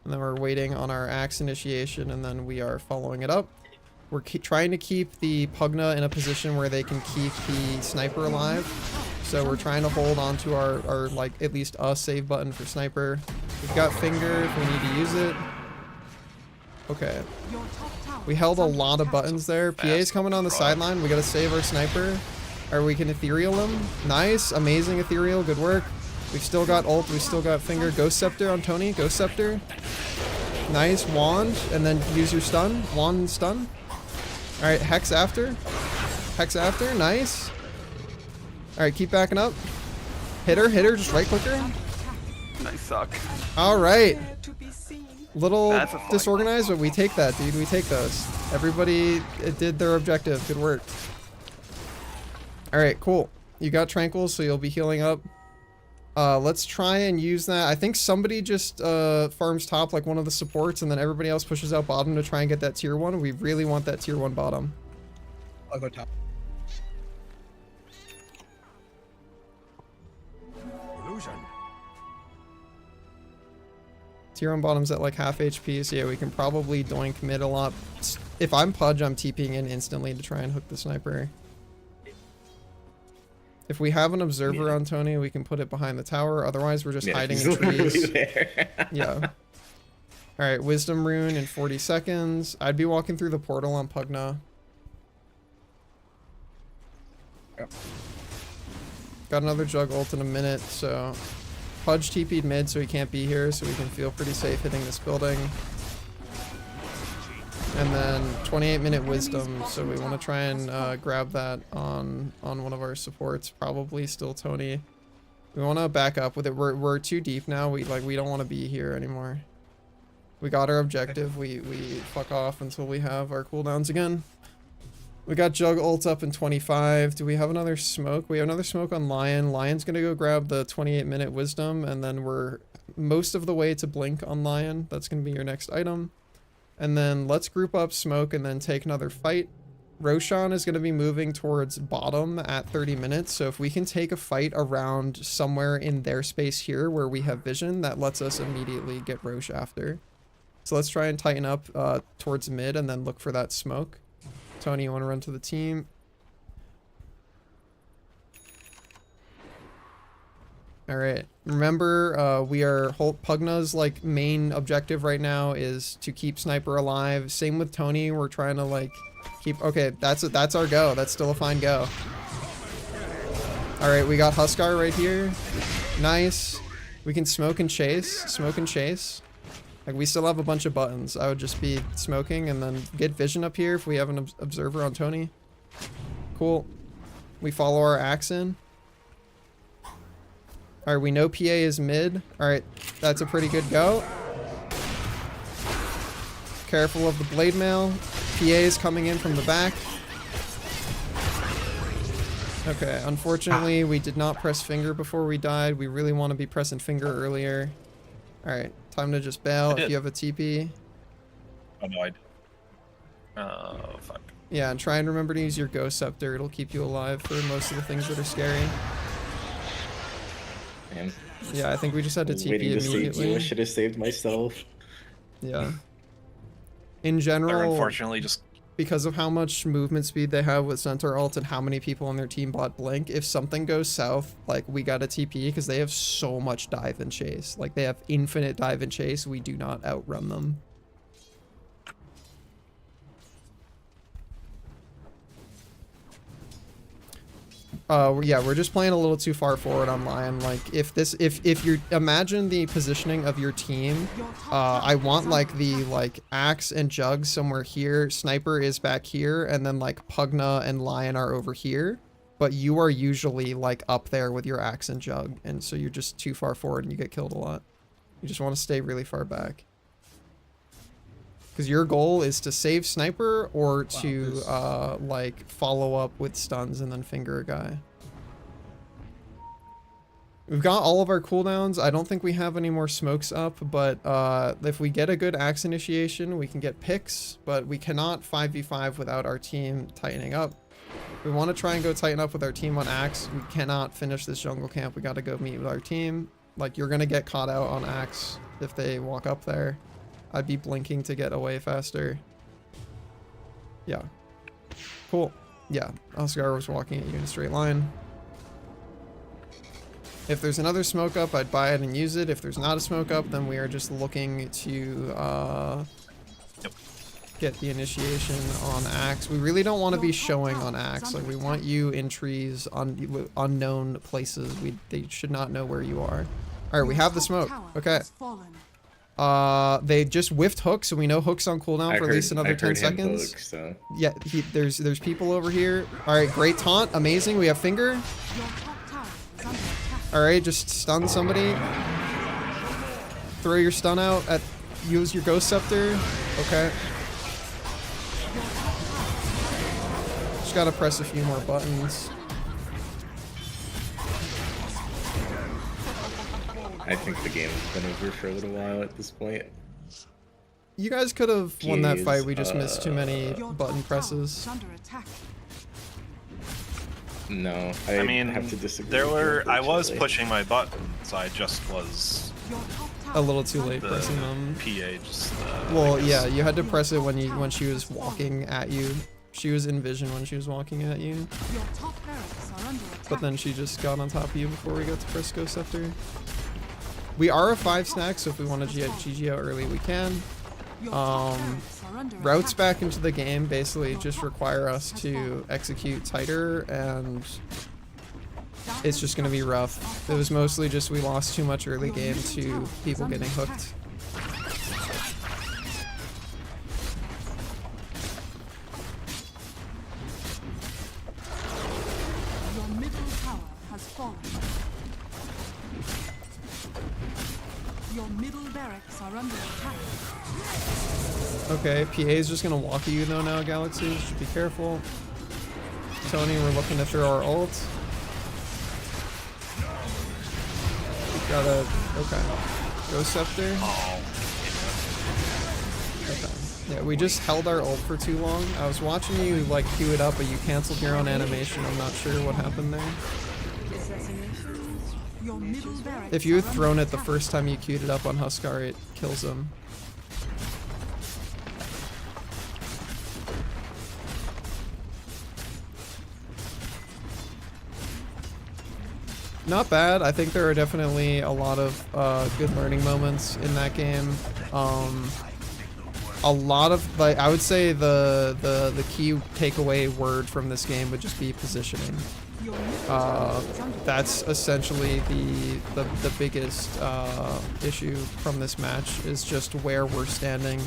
And then we're waiting on our axe initiation and then we are following it up. We're trying to keep the Pugna in a position where they can keep the sniper alive. So we're trying to hold on to our like, at least a save button for sniper. We've got finger if we need to use it. Okay. Your top tower We held is a under lot of attack. buttons there. PA's coming on the sideline. We gotta save our sniper. Or we can ethereal him. Nice. Amazing ethereal. Good work. We've still got ult. We've still got finger. Ghost Scepter on Tony. Ghost Scepter. Nice. Wand. And then use your stun. Wand and stun. Alright. Hex after. Hex after. Nice. Alright. Keep backing up. Hit her. Hit her. Just right click her. Nice suck. Alright. Little That's a fine disorganized, but we take that, dude. We take those. Everybody did their objective. Good work. Alright, cool. You got Tranquil, so you'll be healing up. Let's try and use that. I think somebody just farms top, like one of the supports, and then everybody else pushes out bottom to try and get that tier 1. We really want that tier 1 bottom. I'll go top. Illusion. Tier 1 bottom's at like half HP, so yeah, we can probably doink mid a lot. If I'm Pudge, I'm TPing in instantly to try and hook the sniper. If we have an observer on Tony, we can put it behind the tower. Otherwise, we're just hiding he's in literally trees. there. Yeah. All right, Wisdom Rune in 40 seconds. I'd be walking through the portal on Pugna. Yep. Got another Jug ult in a minute, so Pudge TP'd mid, so he can't be here, so we can feel pretty safe hitting this building. And then 28-minute Wisdom, so we want to try and grab that on one of our supports, probably still Tony. We want to back up with it. We're too deep now. We don't want to be here anymore. We got our objective. We fuck off until we have our cooldowns again. We got Jug ult up in 25. Do we have another smoke? We have another smoke on Lion. Lion's gonna go grab the 28-minute Wisdom, and then we're most of the way to Blink on Lion. That's gonna be your next item. And then let's group up smoke and then take another fight. Roshan is gonna be moving towards bottom at 30 minutes, so if we can take a fight around somewhere in their space here where we have vision, that lets us immediately get Rosh after. So let's try and tighten up towards mid and then look for that smoke. Tony, you want to run to the team? All right. Remember, we are Pugna's like main objective right now is to keep Sniper alive. Same with Tony. We're trying to like keep. Okay, that's our go. That's still a fine go. All right, we got Huskar right here. Nice. We can smoke and chase. Smoke and chase. Like, we still have a bunch of buttons. I would just be smoking and then get vision up here if we have an observer on Tony. Cool. We follow our axe in. Alright, we know PA is mid. Alright, that's a pretty good go. Careful of the blade mail. PA is coming in from the back. Okay, unfortunately, we did not press finger before we died. We really want to be pressing finger earlier. Alright, time to just bail if you have a TP. Oh no, I did. Oh, fuck. Yeah, and try and remember to use your Ghost Scepter. It'll keep you alive for most of the things that are scary. Man, Yeah, I think we just had to TP waiting to save you. I immediately. should have saved myself. Yeah. In Or general, unfortunately, just because of how much movement speed they have with Centaur ult and how many people on their team bought Blink, if something goes south, like, we gotta TP because they have so much dive and chase. Like, they have infinite dive and chase. We do not outrun them. Yeah, we're just playing a little too far forward on Lion. Like, if you imagine the positioning of your team, I want like the axe and Jug somewhere here, Sniper is back here, and then like Pugna and Lion are over here. But you are usually like up there with your axe and Jug, and so you're just too far forward and you get killed a lot. You just want to stay really far back. Because your goal is to save Sniper or to like follow up with stuns and then finger a guy. We've got all of our cooldowns. I don't think we have any more smokes up, but if we get a good axe initiation, we can get picks, but we cannot 5v5 without our team tightening up. We want to try and go tighten up with our team on axe. We cannot finish this jungle camp. We got to go meet with our team. Like, you're going to get caught out on axe if they walk up there. I'd be blinking to get away faster. Yeah. Cool. Yeah, Oscar was walking at you in a straight line. If there's another smoke up, I'd buy it and use it. If there's not a smoke up, then we are just looking to get the initiation on axe. We really don't want to be showing on axe. Like, we want you in trees, on unknown places. They should not know where you are. All right, we have the smoke. Okay. They just whiffed Hook, so we know Hook's on cooldown for at least another 10 seconds. Hook, so. Yeah, there's people over here. All right, great taunt, amazing. We have finger. All right, just stun somebody. Throw your stun out. Use your Ghost Scepter. Okay. Just gotta press a few more buttons. I think the game's been over for a little while at this point. You guys could have won that fight. We just missed too many button presses. No, I mean, have to disagree. there were. I was unfortunately. pushing my buttons. I just was A little too late pressing them. PA just. Well, yeah, you had to press it when she was walking at you. She was in vision when she was walking at you. Your top barracks are under attack. but then she just got on top of you before we got to press Ghost Scepter. We are a 5 snack, so if we want to GG out early, we can. Routes back into the game basically just require us to execute tighter, and it's just going to be rough. It was mostly just we lost too much early game to people getting hooked. Your middle tower has fallen. Your middle barracks are under attack. Okay, PA is just gonna walk you though now, Galaxy. Should be careful. Tony, we're looking to throw our ult. Gotta, okay. Ghost Scepter. Okay. Yeah, we just held our ult for too long. I was watching you like queue it up, but you canceled your own animation. I'm not sure what happened there. If you had thrown it the first time you queued it up on Huskar, it kills him. Not bad. I think there are definitely a lot of good learning moments in that game. A lot of, like, I would say the key takeaway word from this game would just be positioning. That's essentially the biggest issue from this match, is just where we're standing.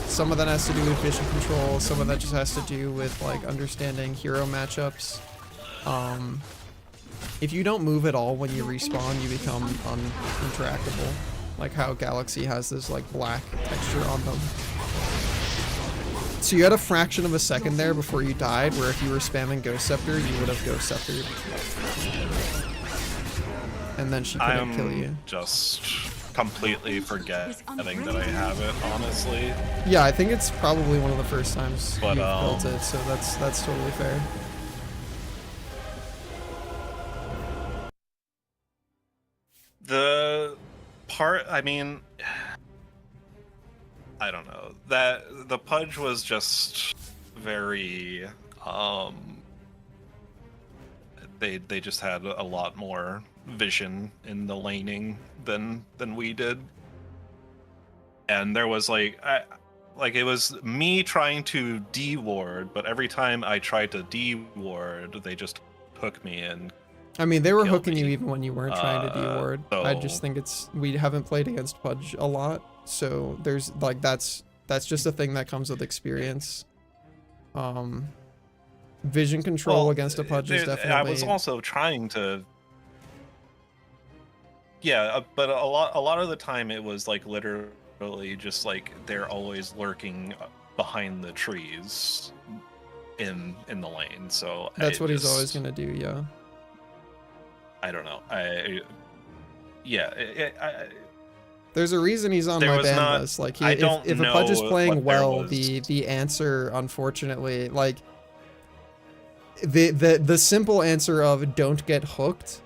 Some of that has to do with vision control, some of that just has to do with like understanding hero matchups. If you don't move at all when you respawn, you become uninteractable. Like how Galaxy has this like black texture on them. So you had a fraction of a second there before you died, where if you were spamming Ghost Scepter, you would have Ghost Sceptered. And then she couldn't kill you. Just completely forgetting that I have it, honestly. Yeah, I think it's probably one of the first times But, you've built it, so that's totally fair. The part, I mean, I don't know, that the Pudge was just very they just had a lot more vision in the laning than we did, and there was like it was me trying to D-ward, but every time I tried to D-ward, they just hook me and I mean, they were kill hooking me. you even when you weren't trying to D-ward. I just So- think we haven't played against Pudge a lot, so there's like that's just a thing that comes with experience. Vision control Well, against a Pudge is definitely. I was also trying to. Yeah, but a lot of the time it was like literally just like they're always lurking behind the trees in the lane. So That's what he's just- always gonna do, yeah. I don't know. There's a reason he's on There my was ban not- list. Like, I if don't a Pudge is know playing what there well, was. the answer, unfortunately, like the simple answer of don't get hooked,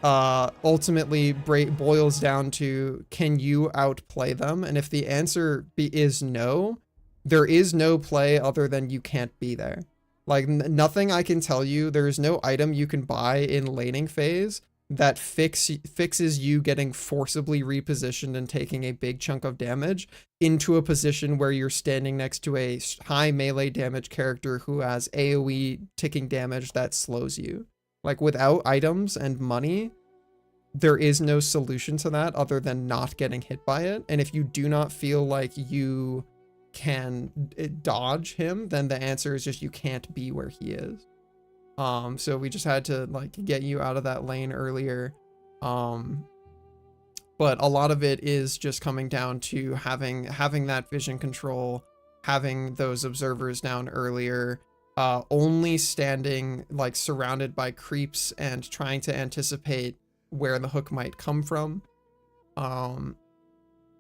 ultimately boils down to, can you outplay them? And if the answer is no, there is no play other than you can't be there. Like, nothing I can tell you, there is no item you can buy in laning phase that fixes you getting forcibly repositioned and taking a big chunk of damage into a position where you're standing next to a high melee damage character who has AoE ticking damage that slows you. Like, without items and money, there is no solution to that other than not getting hit by it. And if you do not feel like you can dodge him, then the answer is just you can't be where he is. So we just had to like get you out of that lane earlier. But a lot of it is just coming down to having that vision control, having those observers down earlier, only standing like surrounded by creeps and trying to anticipate where the hook might come from.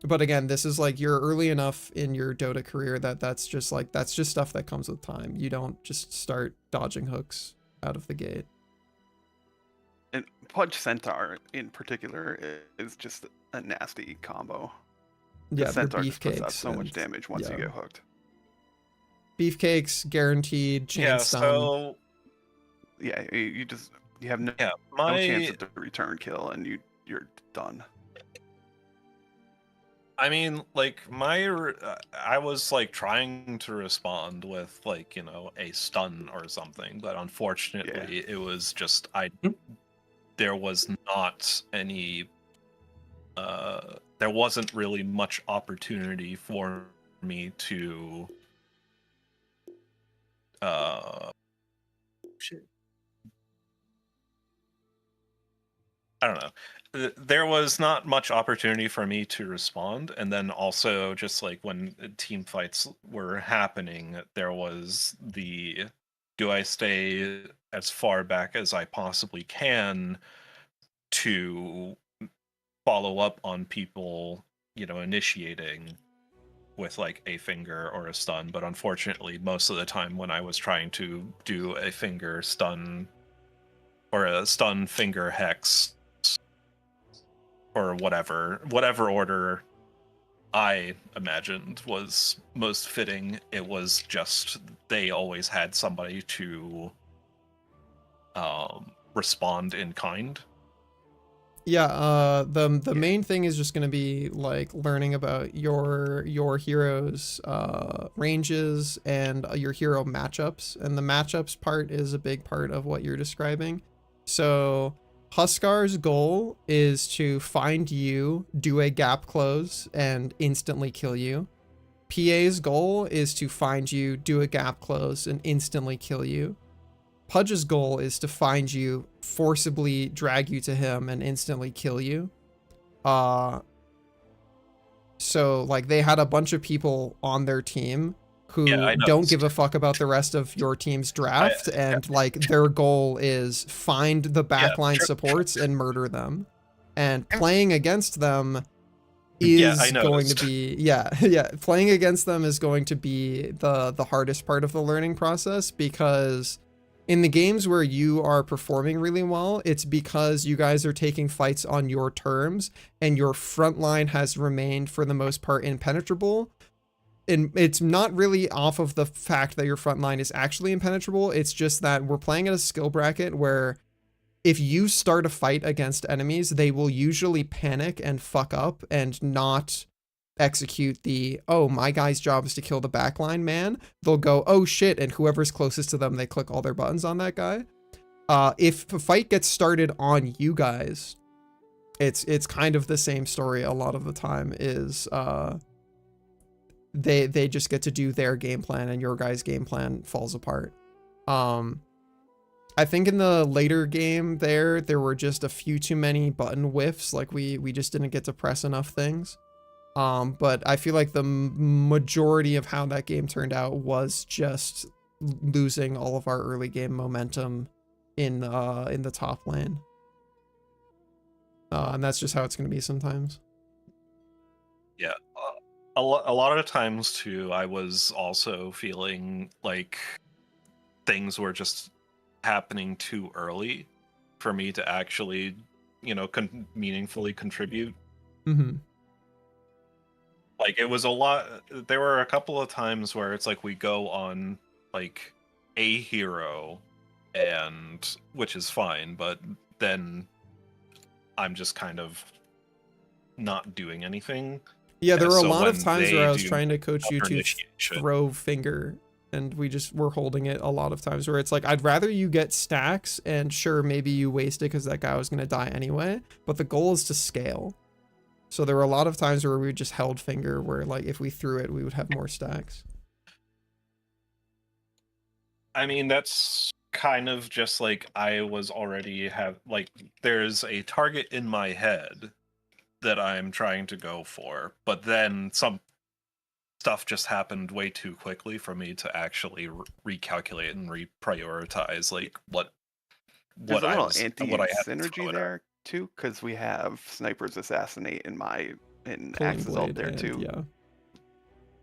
But again, this is like, you're early enough in your Dota career that's just stuff that comes with time. You don't just start dodging hooks out of the gate. And Pudge Centaur in particular is just a nasty combo. Yeah, The they're Centaur just puts out beefcakes so much and- damage once you yeah. get hooked. Beefcakes, guaranteed, chain Yeah, stun. so yeah, you have no, Yeah, no chance my of the return kill, and you're done. I mean, like I was like trying to respond with like a stun or something, but unfortunately, it was just there was not any. There wasn't really much opportunity for me to. Shit. I don't know. There was not much opportunity for me to respond, and then also just like when team fights were happening, there was the do I stay as far back as I possibly can to follow up on people, initiating with like a finger or a stun, but unfortunately most of the time when I was trying to do a finger stun or a stun finger hex or whatever order I imagined was most fitting, it was just they always had somebody to respond in kind. Yeah, the main thing is just gonna be like learning about your hero's ranges and your hero matchups, and the matchups part is a big part of what you're describing. So Huskar's goal is to find you, do a gap close, and instantly kill you. PA's goal is to find you, do a gap close, and instantly kill you. Pudge's goal is to find you, forcibly drag you to him, and instantly kill you. So like they had a bunch of people on their team who don't give a fuck about the rest of your team's draft, and like their goal is find the backline supports and murder them. And playing against them is going to be playing against them is going to be the hardest part of the learning process, because in the games where you are performing really well, it's because you guys are taking fights on your terms and your front line has remained for the most part impenetrable. And it's not really off of the fact that your front line is actually impenetrable. It's just that we're playing at a skill bracket where if you start a fight against enemies, they will usually panic and fuck up and not execute the, oh, my guy's job is to kill the backline man. They'll go, oh shit, and whoever's closest to them, they click all their buttons on that guy. If a fight gets started on you guys, it's kind of the same story a lot of the time. Is they just get to do their game plan and your guys' game plan falls apart. I think in the later game there were just a few too many button whiffs, like we just didn't get to press enough things. But I feel like the majority of how that game turned out was just losing all of our early game momentum in the top lane. And that's just how it's going to be sometimes. Yeah. A lot of times too, I was also feeling like things were just happening too early for me to actually, meaningfully contribute. Mm-hmm. Like it was a lot. There were a couple of times where it's like we go on like a hero, and which is fine, but then I'm just kind of not doing anything. Yeah, there were a So lot of when times where they I was do trying to coach you to initiation- throw finger, and we just were holding it a lot of times where it's like, I'd rather you get stacks, and sure, maybe you waste it because that guy was going to die anyway, but the goal is to scale. So there were a lot of times where we just held finger, where like if we threw it, we would have more stacks. I mean, that's kind of just like I was already there's a target in my head that I'm trying to go for, but then some stuff just happened way too quickly for me to actually recalculate and reprioritize like what There's a I little was what I had to anti-synergy throw it there too, because we have snipers assassinate in Pulling Axe's ult blade there and, too. yeah.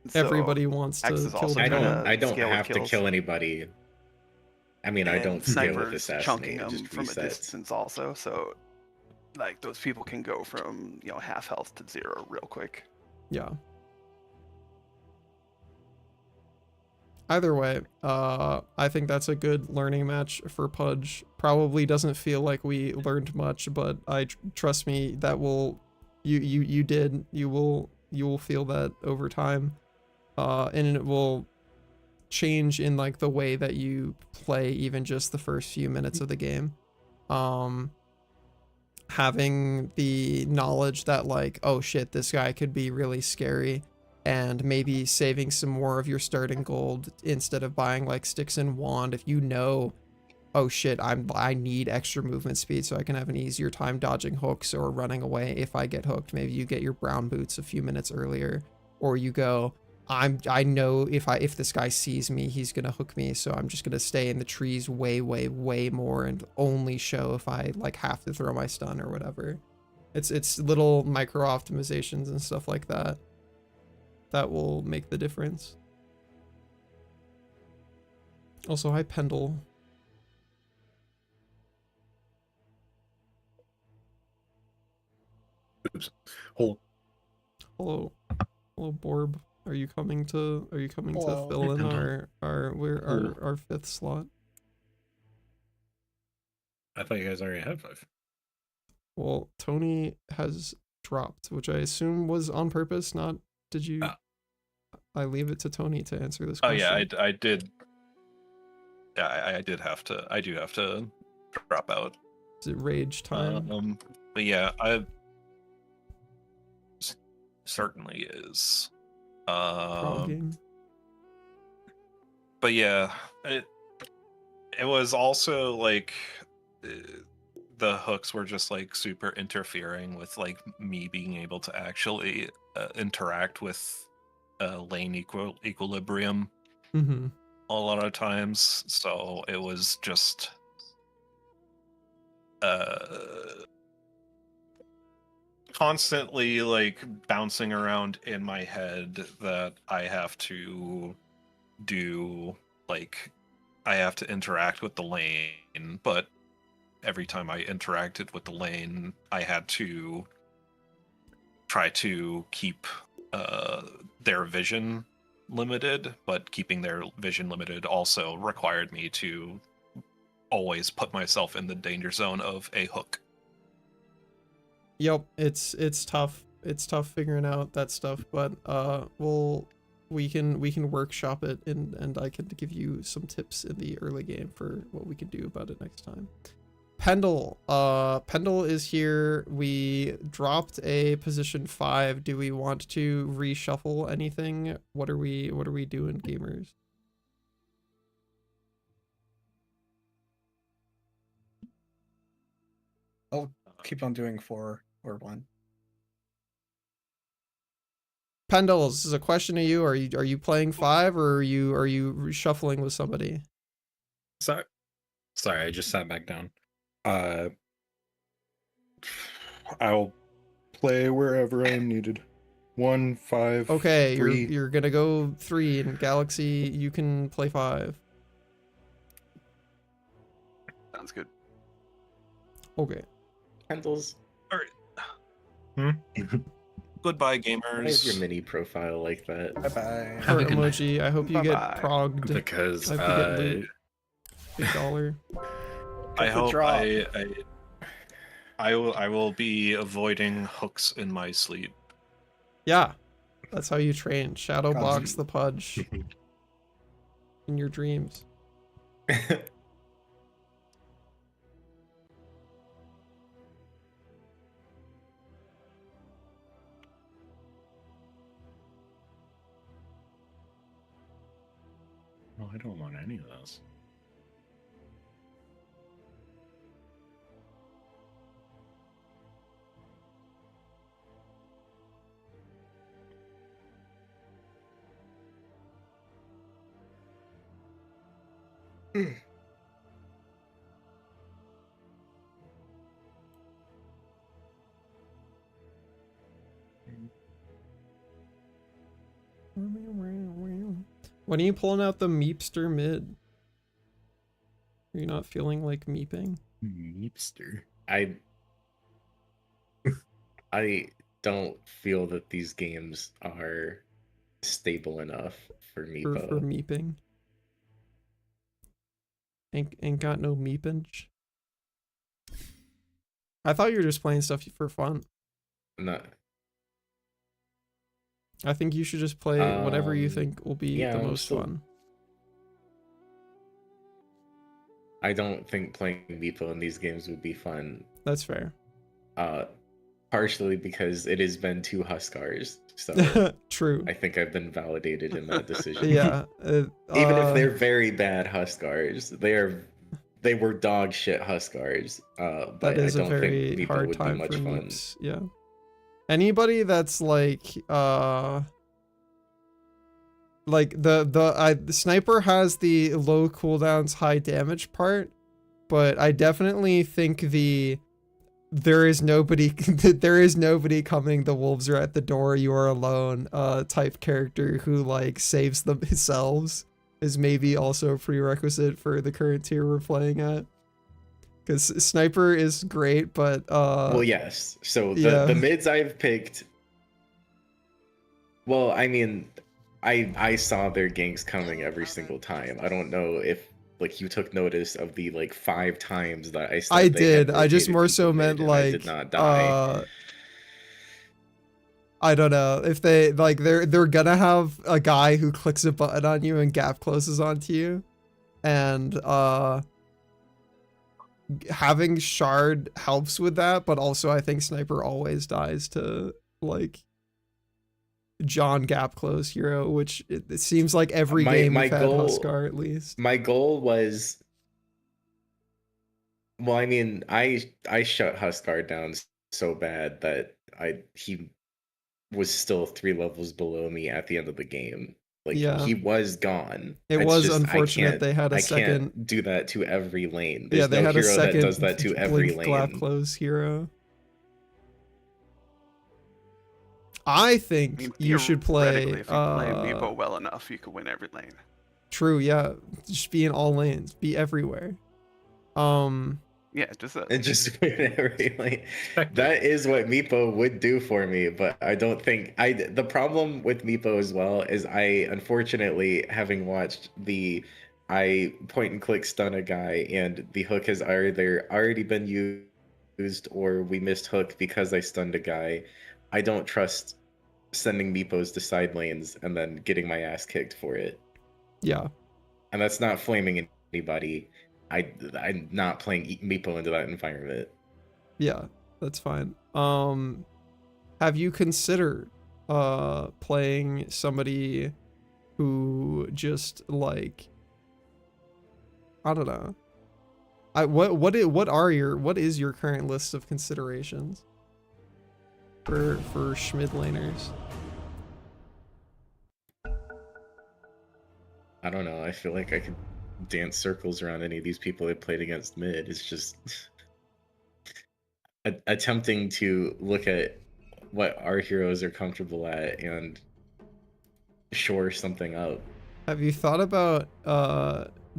So Everybody wants to Axe's kill also the I man. don't scale with have to kills. kill anybody. I mean, I And don't scale with snipers chunking assassinate. It them just from a resets. distance also, so like those people can go from half health to 0 real quick. Yeah. either way, I think that's a good learning match for Pudge. Probably doesn't feel like we learned much, but trust me, that will, you will feel that over time, and it will change in like the way that you play even just the first few minutes of the game. Having the knowledge that like, oh shit, this guy could be really scary, and maybe saving some more of your starting gold instead of buying like sticks and wand. If you know, oh shit, I need extra movement speed so I can have an easier time dodging hooks or running away if I get hooked. Maybe you get your brown boots a few minutes earlier, or you go, I know if this guy sees me, he's gonna hook me, so I'm just gonna stay in the trees way more and only show if I like have to throw my stun or whatever. It's little micro optimizations and stuff like that that will make the difference. Also, hi Pendle. Oops. Hold. Hello, Borb. Are you coming to Hello. fill in Pendle. our fifth slot? I thought you guys already had 5. Well, Tony has dropped, which I assume was on purpose. Not did you? I leave it to Tony to answer this Oh question. yeah, I did. Yeah, I did have to. I do have to drop out. Is it rage time? But yeah, I certainly is. Frogging. But yeah, it was also like the hooks were just like super interfering with like me being able to actually interact with lane equilibrium Mm-hmm. a lot of times. So it was just constantly like bouncing around in my head that I have to do, like I have to interact with the lane, but every time I interacted with the lane, I had to try to keep their vision limited, but keeping their vision limited also required me to always put myself in the danger zone of a hook. Yep, it's tough. It's tough figuring out that stuff, but we can workshop it and I can give you some tips in the early game for what we can do about it next time. Pendle is here. We dropped a position 5. Do we want to reshuffle anything? What are we doing, gamers? I'll keep on doing 4 or 1. Pendle, this is a question to you. Are you playing 5 or are you reshuffling with somebody? Sorry, I just sat back down. I'll play wherever I'm needed. 1, 5. Okay, 3. you're gonna go 3 in Galaxy. You can play 5. Sounds good. Okay. Pendles. All right. Goodbye, gamers. Why is your mini profile like that? Bye bye. Heart emoji. I hope you get Bye-bye. progged. Because I hope you get loot. $1. I hope drop. I will be avoiding hooks in my sleep. Yeah, that's how you train. Shadow God. box the Pudge in your dreams. Oh, I don't want any of this. When are you pulling out the Meepster mid? Are you not feeling like meeping? Meepster. I don't feel that these games are stable enough for For Meepo. meeping? Ain't got no meepinch. I thought you were just playing stuff for fun. Not. I think you should just play whatever you think will be yeah, the I'm most still- fun. I don't think playing Meepo in these games would be fun. That's fair. Partially because it has been 2 Huskars, so True. I think I've been validated in that decision. Yeah. Even if they're very bad Huskars, they were dog shit Huskars. But that is I a don't very think Meepo hard would be time much for fun. meeps. Yeah. Anybody that's like the sniper has the low cooldowns, high damage part, but I definitely think there is nobody coming, the wolves are at the door, you are alone type character who like saves themselves is maybe also a prerequisite for the current tier we're playing at. Because sniper is great, but well, yes. So yeah. the mids I've picked. Well, I mean, I saw their ganks coming every single time. I don't know if like you took notice of the like 5 times that I said I they had did. I just rotated more people so mid meant and like I did not die. I don't know if they like they're gonna have a guy who clicks a button on you and gap closes onto you, and having shard helps with that, but also I think sniper always dies to like John gap close hero, which it seems like every game we've had Huskar at least. My goal was, well, I mean, I shut Huskar down so bad that he was still 3 levels below me at the end of the game. Like Yeah. he was gone. It It's was just, unfortunate they had a I second. can't do that to every lane. Yeah, There's they no had a hero second that does that to every blink gap lane. close hero. I think mean, you should play. theoretically, if you play Meepo well enough, you could win every lane. True, yeah. Just be in all lanes. Be everywhere. Yeah, just And just win every lane. That is what Meepo would do for me, but I don't think the problem with Meepo as well is I unfortunately, having watched I point and click stun a guy and the hook has either already been used or we missed hook because I stunned a guy. I don't trust sending Meepos to side lanes and then getting my ass kicked for it. Yeah. And that's not flaming anybody. I'm not playing Meepo into that environment. Yeah, that's fine. Have you considered playing somebody who just like, I don't know. What is your current list of considerations for Schmid laners? I don't know. I feel like I could dance circles around any of these people that played against mid. It's just attempting to look at what our heroes are comfortable at and shore something up. Have you thought about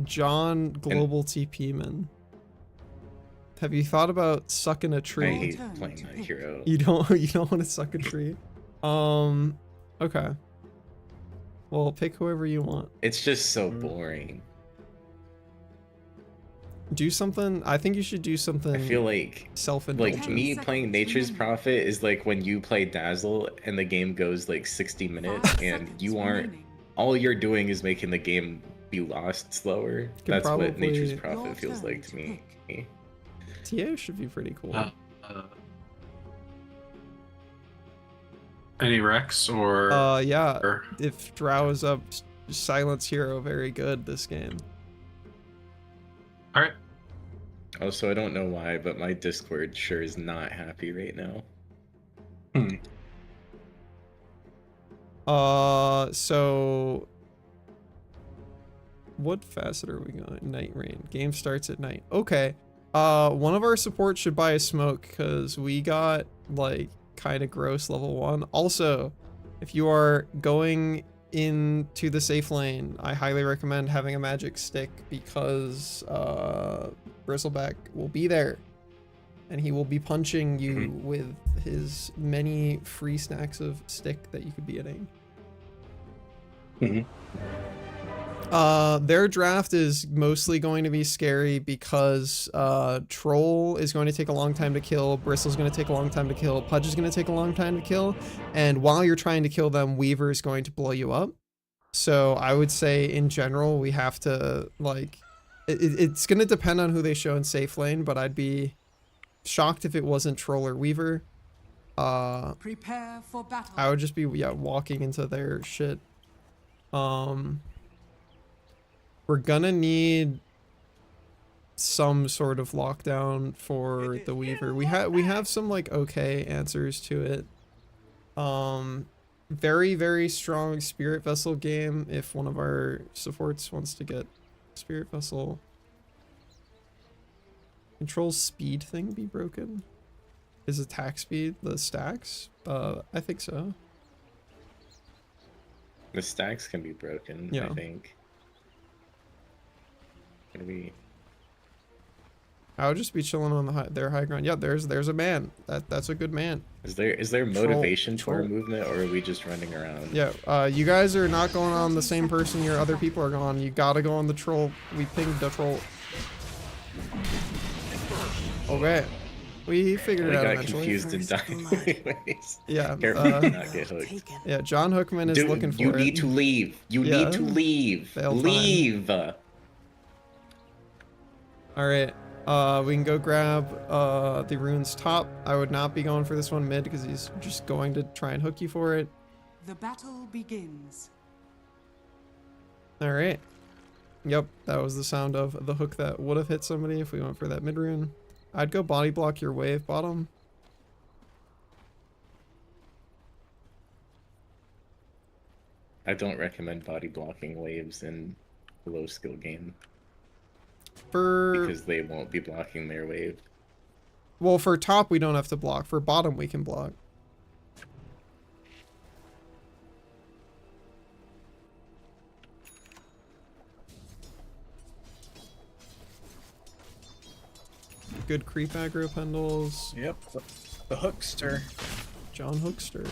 John Global TP Man? Have you thought about sucking a tree? I hate playing that hero. You don't want to suck a tree? Okay. Well, pick whoever you want. It's just so boring. Do something. I think you should do something. I feel like self-indulgent. like me playing Nature's Prophet is like when you play Dazzle and the game goes like 60 minutes and you aren't. All you're doing is making the game be lost slower. That's what Nature's Prophet feels like to me. TA should be pretty cool. Any Rex or? Yeah. If Drow is up, Silence Hero very good this game. All right. Also, I don't know why, but my Discord sure is not happy right now. So what facet are we going? Night Rain. Game starts at night. Okay. One of our supports should buy a smoke because we got like kind of gross level 1. Also, if you are going into the safe lane, I highly recommend having a magic stick because Bristleback will be there and he will be punching you with his many free snacks of stick that you could be eating. Their draft is mostly going to be scary because Troll is going to take a long time to kill, Bristle's going to take a long time to kill, Pudge is going to take a long time to kill, and while you're trying to kill them, Weaver is going to blow you up. So I would say in general we have to, like, it's going to depend on who they show in safe lane, but I'd be shocked if it wasn't Troll or Weaver. Prepare for battle. I would just be, yeah, walking into their shit. We're gonna need some sort of lockdown for the Weaver. We have some like okay answers to it. Very, very strong Spirit Vessel game if one of our supports wants to get Spirit Vessel. Control speed thing be broken? Is attack speed the stacks? I think so. The stacks can be broken, Yeah. I think. What do we... I would just be chilling on their high ground. Yeah, there's a man. That's a good man. Is there motivation to our movement, or are we just running around? Yeah, you guys are not going on the same person your other people are going. You gotta go on the troll. We pinged the troll. Okay. We figured it out eventually. Confused and died anyways. Yeah. Careful to not get hooked. Yeah, John Hookman is looking for you it. need to leave. You need to leave. Leave. Alright. We can go grab the rune's top. I would not be going for this one mid because he's just going to try and hook you for it. The battle begins. Alright. Yep, that was the sound of the hook that would have hit somebody if we went for that mid rune. I'd go body block your wave bottom. I don't recommend body blocking waves in a low skill game. Because they won't be blocking their wave. Well, for top we don't have to block. For bottom we can block. Good creep aggro pendles. Yep, the hookster. John Hookster.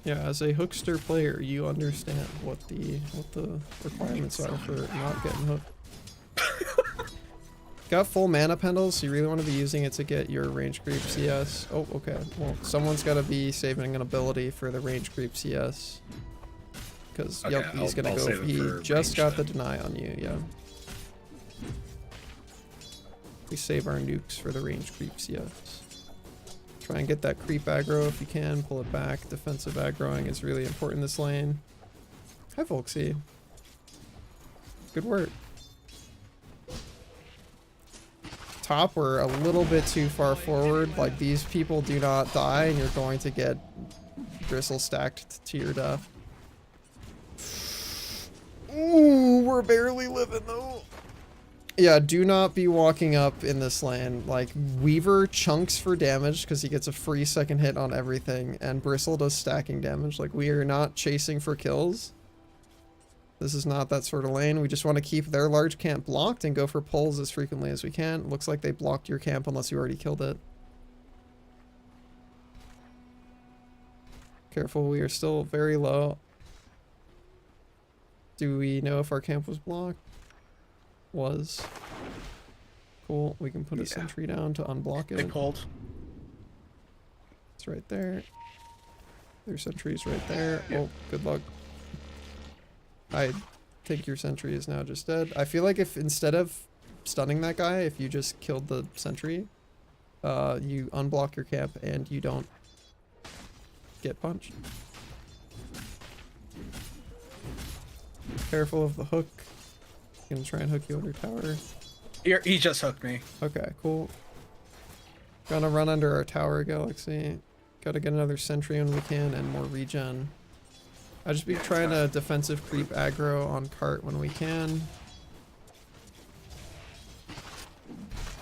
Yeah, as a Hookster player, you understand what the requirements are for not getting hooked. Got full mana pendles, so you really want to be using it to get your range creep CS. Oh, okay. Well, someone's got to be saving an ability for the range creep CS. Because, Okay, yep, he's going to I'll go. save it He for just range got the then. deny on you, yeah. We save our nukes for the range creep CS. Try and get that creep aggro if you can. Pull it back. Defensive aggroing is really important in this lane. Hi, Volksy. Good work. Top, we're a little bit too far forward. Like, these people do not die, and you're going to get Bristle stacked to your death. Ooh, we're barely living, though. Yeah, do not be walking up in this lane. Like, Weaver chunks for damage because he gets a free second hit on everything, and Bristle does stacking damage. Like, we are not chasing for kills. This is not that sort of lane. We just want to keep their large camp blocked and go for pulls as frequently as we can. Looks like they blocked your camp unless you already killed it. Careful, we are still very low. Do we know if our camp was blocked? Was. Cool, we can put a sentry down to unblock it. Big hold. It's right there. Their sentry's right there. Oh, good luck. I think your sentry is now just dead. I feel like if instead of stunning that guy, if you just killed the sentry, you unblock your camp and you don't get punched. Careful of the hook. Gonna try and hook you under tower. He just hooked me. Okay, cool. Gonna run under our tower, Galaxy. Gotta get another sentry when we can and more regen. I'll just be trying to defensive creep aggro on cart when we can.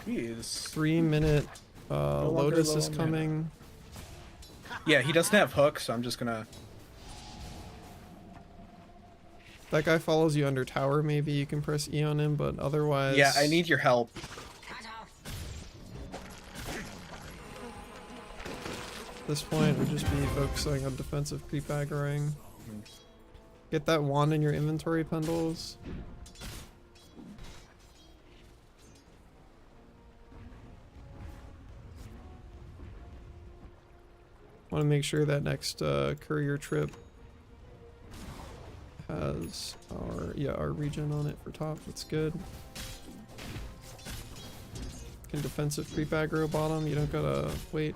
Jeez. 3 minute Lotus low is on coming. Yeah, he doesn't have hooks, so I'm just gonna... That guy follows you under tower, maybe you can press E on him, but otherwise... Yeah, I need your help. At this point, we'll just be focusing on defensive creep aggroing. Get that wand in your inventory, Pendles. Want to make sure that next courier trip has our region on it for top. That's good. Can defensive creep aggro bottom. You don't gotta wait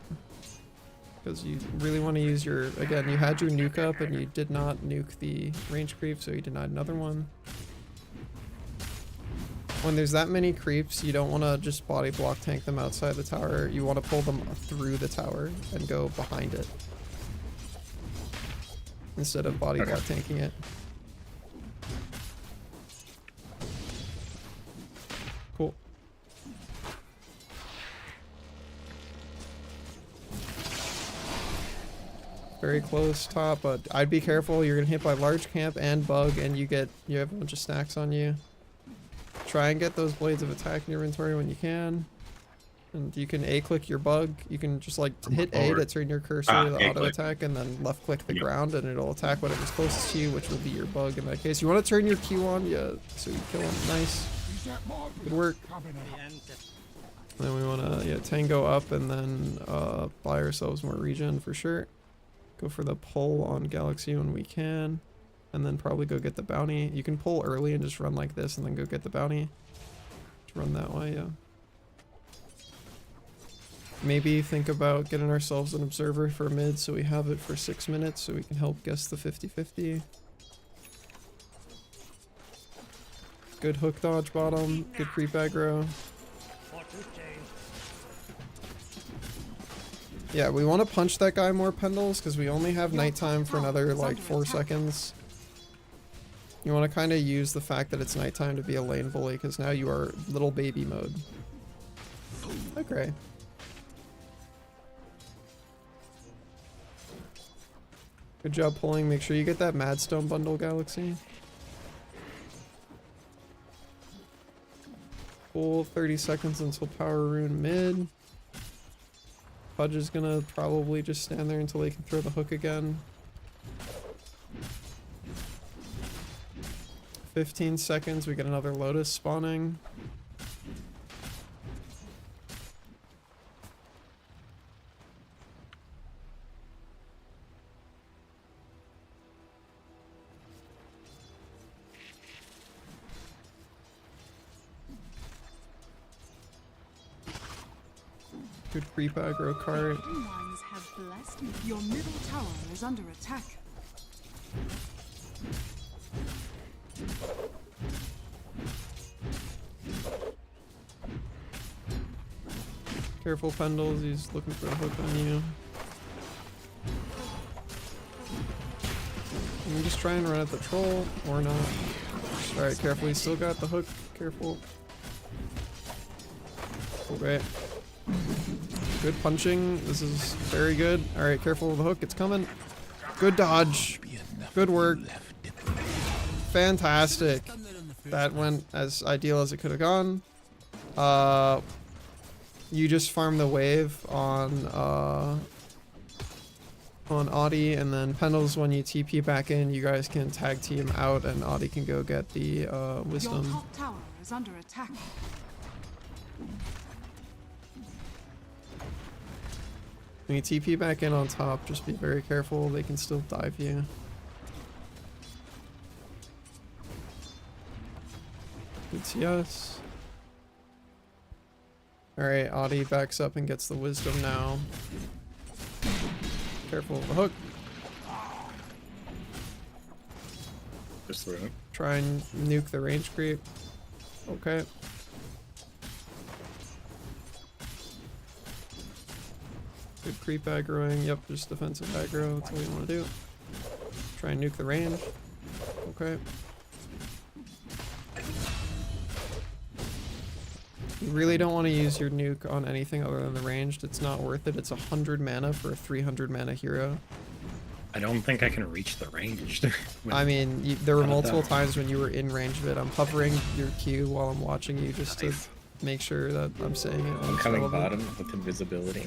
because you really want to use your. Again, you had your nuke up and you did not nuke the range creep, so you denied another one. When there's that many creeps, you don't want to just body block tank them outside the tower. You want to pull them through the tower and go behind it instead of body block tanking it. Cool. Very close top, but I'd be careful. You're gonna hit by large camp and bug, and you have a bunch of stacks on you. Try and get those blades of attack in your inventory when you can. And you can A-click your bug. You can just like hit A to turn your cursor to the auto attack, and then left click the ground, and it'll attack whatever's closest to you, which will be your bug in that case. You want to turn your Q on, yeah, so you kill him. Nice. Good work. Then we want to tango up and then buy ourselves more regen for sure. Go for the pull on Galaxy when we can. And then probably go get the bounty. You can pull early and just run like this and then go get the bounty. Just run that way, yeah. Maybe think about getting ourselves an observer for mid so we have it for 6 minutes so we can help guess the 50-50. Good hook dodge bottom, good creep aggro. Yeah, we want to punch that guy more, Pendles, because we only have nighttime for another like 4 seconds. You want to kind of use the fact that it's nighttime to be a lane bully, because now you are little baby mode. Okay. Good job pulling. Make sure you get that Madstone bundle, Galaxy. Cool. 30 seconds until power rune mid. Pudge is gonna probably just stand there until they can throw the hook again. 15 seconds, we get another Lotus spawning. Good creep aggro cart. Ones have blessed you. Your middle tower is under attack. Careful, Pendles, he's looking for a hook on you. You can just try and run at the troll, or not. Alright, careful, he's still got the hook. Careful. Okay. Good punching. This is very good. Alright, careful with the hook. It's coming. Good dodge. Good work. Fantastic. That went as ideal as it could have gone. You just farm the wave on Audie, and then Pendles, when you TP back in, you guys can tag team out and Audie can go get the wisdom. Your top tower is under attack. When you TP back in on top, just be very careful. They can still dive you. Good CS. Alright, Audie backs up and gets the wisdom now. Careful of the hook. Just throw it. Try and nuke the range creep. Okay. Good creep aggroing. Yep, just defensive aggro. That's all you want to do. Try and nuke the range. Okay. You really don't want to use your nuke on anything other than the ranged. It's not worth it. It's 100 mana for a 300 mana hero. I don't think I can reach the ranged. I mean, there were multiple times when you were in range of it. I'm hovering your Q while I'm watching you just to make sure that I'm saying it. I'm coming bottom with invisibility.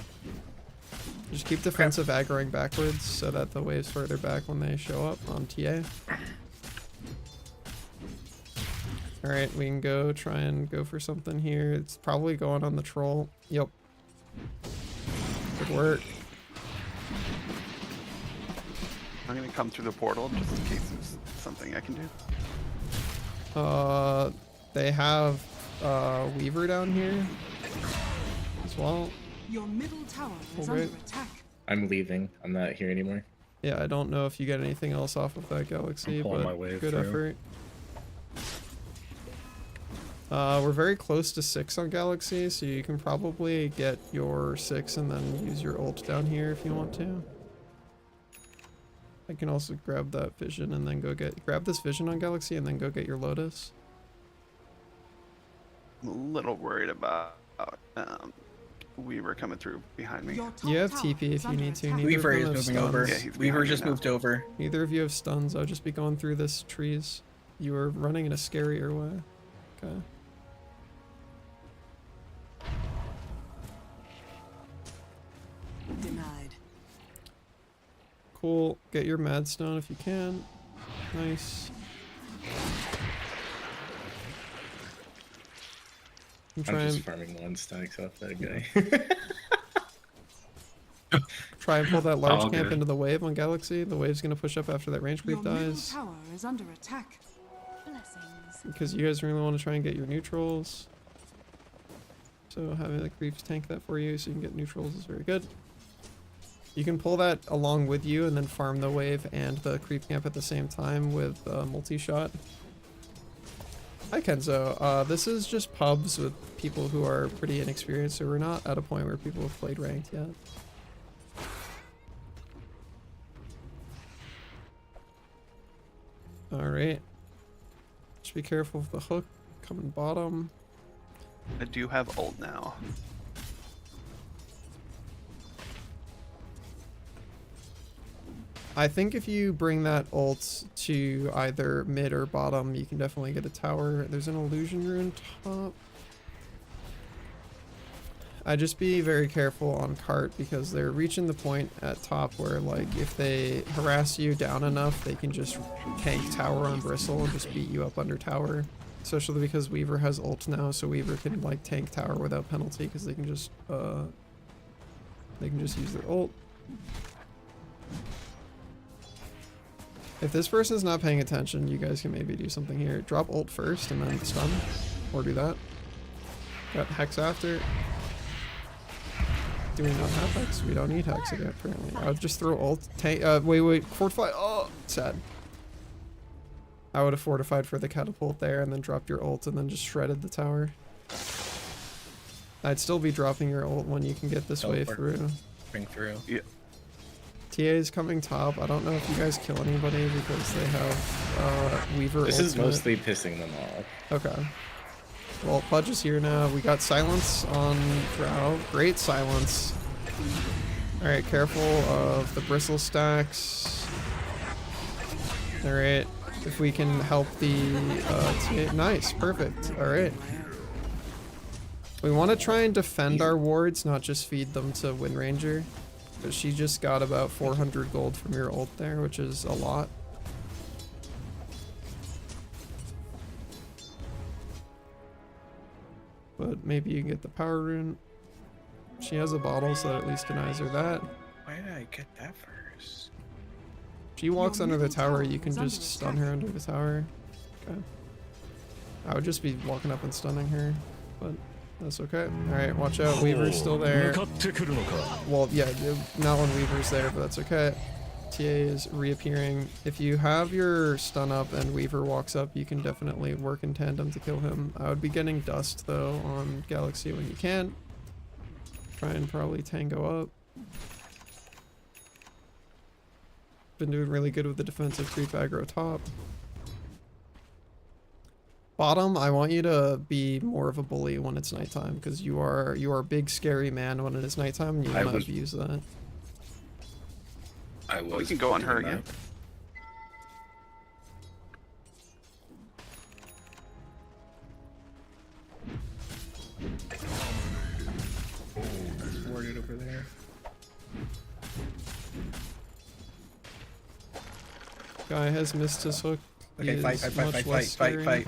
Just keep defensive aggroing backwards so that the wave's further back when they show up on TA. Alright, we can go try and go for something here. It's probably going on the troll. Yep. Good work. I'm gonna come through the portal just in case there's something I can do. They have Weaver down here as well. Your middle tower is Okay. under attack. I'm leaving. I'm not here anymore. Yeah, I don't know if you get anything else off of that galaxy, I'm pulling but my wave good through. effort. We're very close to 6 on galaxy, so you can probably get your 6 and then use your ult down here if you want to. I can also grab that vision and then grab this vision on galaxy and then go get your lotus. I'm a little worried about Weaver coming through behind me. Your top You have tower TP is if you under need to. attack. Neither Weaver of them is have moving over. stuns. Yeah, he's Weaver behind me just now. moved over. Neither of you have stuns. I'll just be going through this trees. You are running in a scarier way. Okay. Denied. Cool. Get your mad stone if you can. Nice. I'm I'm trying just farming 1 stacks off that guy. try and pull that large All camp good. into the wave on galaxy. The wave's gonna push up after that range Your creep middle dies. tower is under attack. Blessings. Because you guys really want to try and get your neutrals. So having the creeps tank that for you so you can get neutrals is very good. You can pull that along with you and then farm the wave and the creep camp at the same time with multi-shot. Hi Kenzo, this is just pubs with people who are pretty inexperienced, so we're not at a point where people have played ranked yet. Alright. Just be careful of the hook coming bottom. I do have ult now. I think if you bring that ult to either mid or bottom, you can definitely get a tower. There's an illusion rune top. I'd just be very careful on cart because they're reaching the point at top where, like, if they harass you down enough, they can just tank tower on bristle and just beat you up under tower. Especially because Weaver has ult now, so Weaver can like tank tower without penalty because they can just use their ult. If this person's not paying attention, you guys can maybe do something here. Drop ult first and then stun, or do that. Got Hex after. Do we not have Hex? We don't need Hex again, apparently. I would just throw ult. Wait, fortify. Oh, sad. I would have fortified for the catapult there and then dropped your ult and then just shredded the tower. I'd still be dropping your ult when you can get this wave through. Bring through. Yeah. TA is coming top. I don't know if you guys kill anybody because they have Weaver This is ultimate. mostly pissing them off. Okay. Well, Pudge is here now. We got silence on Drow. Great silence. Alright, careful of the bristle stacks. Alright. If we can help the TA. Nice, perfect. Alright. We want to try and defend our wards, not just feed them to Wind Ranger. But she just got about 400 gold from your ult there, which is a lot. But maybe you can get the power rune. She has a bottle, so that at least denies her that. Why did I get that first? She walks Your under the middle tower, tower you can is under just stun attack. her under the tower. Okay. I would just be walking up and stunning her, but that's okay. Alright, watch out, Weaver's still there. Well, yeah, not when Weaver's there, but that's okay. TA is reappearing. If you have your stun up and Weaver walks up, you can definitely work in tandem to kill him. I would be getting dust, though, on Galaxy when you can. Try and probably tango up. Been doing really good with the defensive creep aggro top. Bottom, I want you to be more of a bully when it's nighttime, because you are a big scary man when it is nighttime, and you want to abuse that. I was. We can go on her doing again. Warded over there. Guy has missed his hook. He Okay, is fight. much less scary.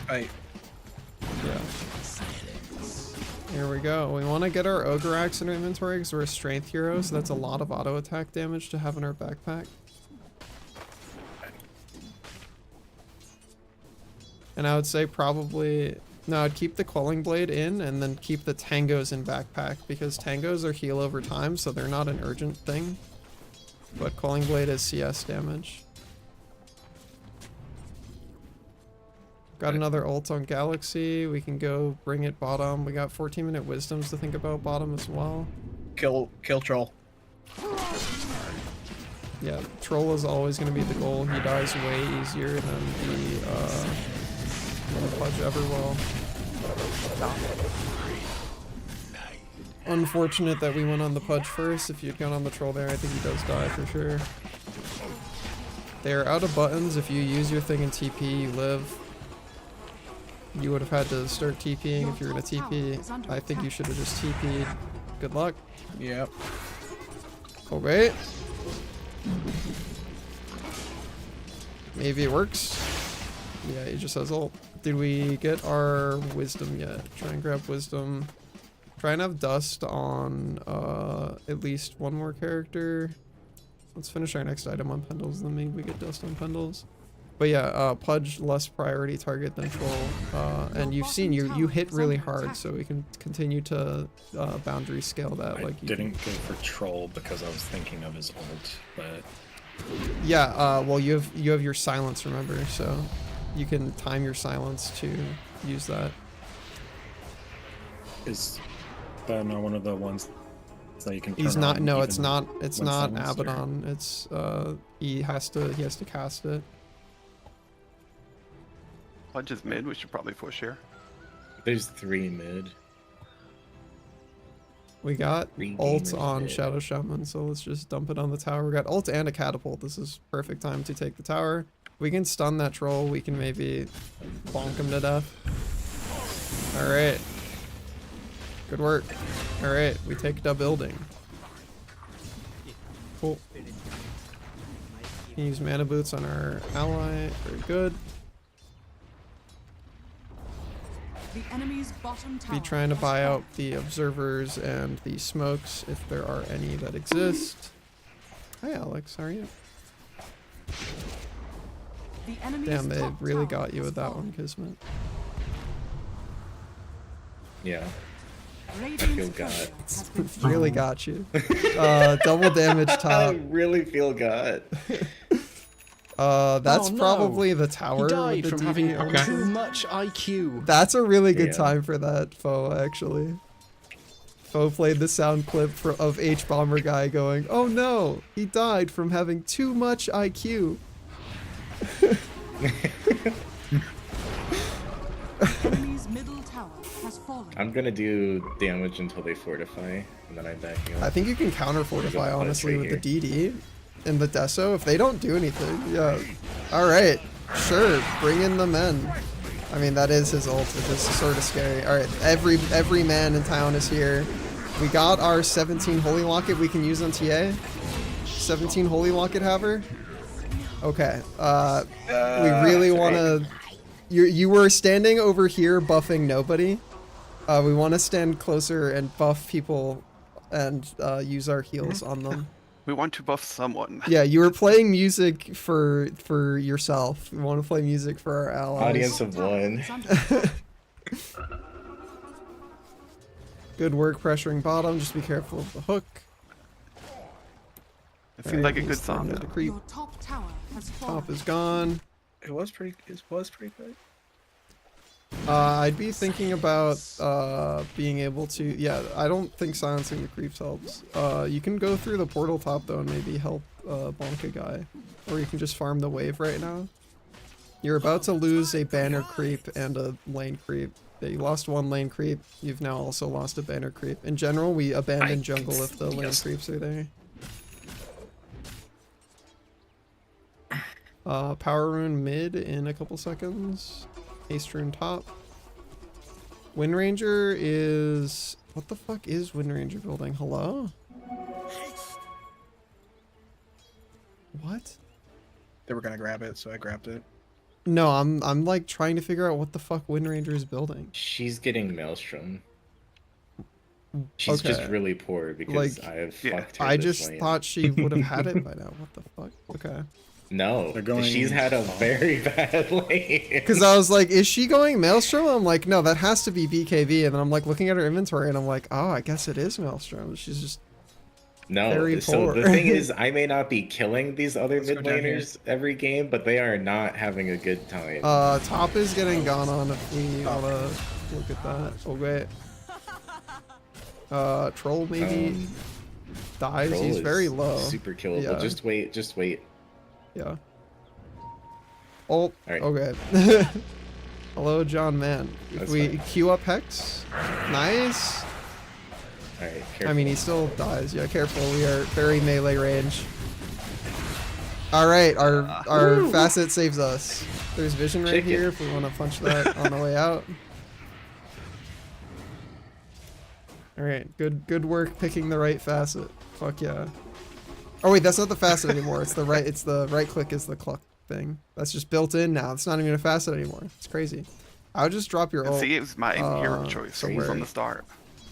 Here we go. We want to get our Ogre Axe in our inventory because we're a strength hero, so that's a lot of auto attack damage to have in our backpack. And I would say probably... No, I'd keep the Quelling Blade in and then keep the Tangos in backpack because Tangos are heal over time, so they're not an urgent thing. But Quelling Blade is CS damage. Got another ult on Galaxy. We can go bring it bottom. We got 14-minute wisdoms to think about bottom as well. Kill troll. Yeah, troll is always going to be the goal. He dies way easier than the Pudge ever will. Unfortunate that we went on the Pudge first. If you'd gone on the troll there, I think he does die for sure. They're out of buttons. If you use your thing in TP, you live. You would have had to start TPing if you're going to TP. I think you should have just TP'd. Good luck. Yep. Okay. Maybe it works. Yeah, he just has ult. Did we get our wisdom yet? Try and grab wisdom. Try and have dust on at least one more character. Let's finish our next item on Pendles, then maybe we get dust on Pendles. But yeah, Pudge less priority target than troll. And you've seen you hit really hard, so we can continue to boundary scale that. I didn't go for troll because I was thinking of his ult, but yeah, well you have your silence, remember, so you can time your silence to use that. Is that not one of the ones that you can turn He's not. on No, even it's not. It's when not silenced, or- Abaddon. It's he has to cast it. Pudge is mid. We should probably push here. There's 3 mid. We got Three ult gamers on mid. Shadow Shaman, so let's just dump it on the tower. We got ult and a catapult. This is perfect time to take the tower. We can stun that troll. We can maybe bonk him to death. All right. Good work. All right, we take the building. Cool. Can use mana boots on our ally. Very good. The enemy's bottom tower Be trying to has buy fallen. out the observers and the smokes if there are any that exist. Hi Alex, how are you? The enemy's Damn, they top really tower got you has with that fallen. one, Kismet. Yeah. Radiant's feel courier God. has been Really got you. Double damage I top. really feel God. That's Oh, no. probably the tower. He died with the from DD having on too it. much IQ. That's a really good Yeah. time for that foe, actually. Foe played the sound clip of H-Bomber guy going, "Oh no, he died from having too much IQ." enemy's middle tower has fallen. I'm gonna do damage until they fortify, and then I'm backing up. I think you can counter fortify There's a honestly punch with right the DD and the Deso if they don't do anything. Yeah. All right. Sure. Bring in the men. I mean that is his ult, which is sort of scary. All right. Every man in town is here. We got our 17 Holy Locket we can use on TA. 17 Holy Locket haver. Okay. We really want to. You were standing over here buffing nobody. We want to stand closer and buff people and use our heals on them. We want to buff someone. Yeah, you were playing music for yourself. We want to play music for our allies. Audience of one. Good work pressuring bottom. Just be careful of the hook. It seems like a good song. To creep. Your top tower has fallen. Top is gone. It was pretty good. I'd be thinking about being able to. Yeah, I don't think silencing the creeps helps. You can go through the portal top though and maybe help bonk a guy, or you can just farm the wave right now. You're about to lose a banner creep and a lane creep. You lost one lane creep. You've now also lost a banner creep. In general, we abandon jungle if the lane creeps are there. Power rune mid in a couple seconds. Haste rune top. Wind Ranger is... What the fuck is Wind Ranger building? Hello? What? They were gonna grab it, so I grabbed it. No, I'm like trying to figure out what the fuck Wind Ranger is building. She's getting Maelstrom. She's just Okay. really poor because Like, I have yeah, fucked her I this just lane. thought she would have had it by now. What the fuck? Okay. No, They're going she's had a soft. very bad lane. Because I was like, is she going Maelstrom? I'm like, no, that has to be BKB. And then I'm like looking at her inventory and I'm like, oh, I guess it is Maelstrom. She's just No, very so poor. the thing is, I may not be killing these other Let's go mid down here. laners every game, but they are not having a good time. top is getting gone on if we wanna look at that. Oh wait. Troll maybe dies. Troll He's is very low. Super killable. Yeah. Just wait, just wait. Yeah. Oh, Alright. okay. Hello, John Man. If That's we fine. queue up Hex, nice. Alright, I mean, he still dies. Yeah, careful. We are very melee range. All right, our facet saves us. There's vision right Chicken. here if we want to punch that on the way out. All right, good work picking the right facet. Fuck yeah. Oh wait, that's not the facet anymore. It's the right. It's the right click is the cluck thing. That's just built in now. It's not even a facet anymore. It's crazy. I would just drop your ult. See, it was my hero choice somewhere. from the start.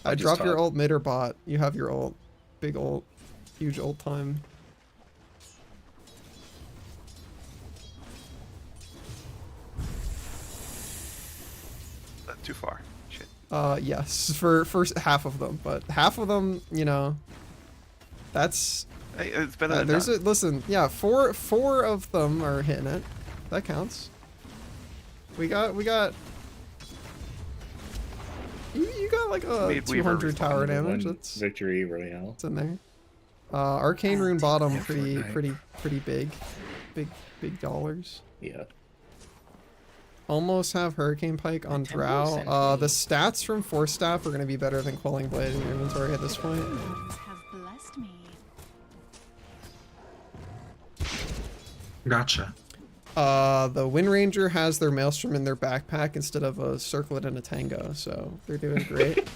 I just drop your top. ult mid or bot. You have your ult. Big ult. Huge ult time. Too far. Shit. Yes, for half of them, but half of them, you know, that's Hey, it's better than there's none. a listen. Yeah, four of them are hitting it. That counts. We got. You got like a Made Weaver 200 tower respond to damage. One That's victory royale. that's in there. Arcane rune bottom, Yeah, pretty Fortnite. big dollars. Yeah. Almost have Hurricane Pike on Drow. The stats from Force Staff are going to be better than Quelling Blade in your inventory at this point. Have blessed me. Gotcha. The Wind Ranger has their Maelstrom in their backpack instead of a circlet and a tango, so they're doing great.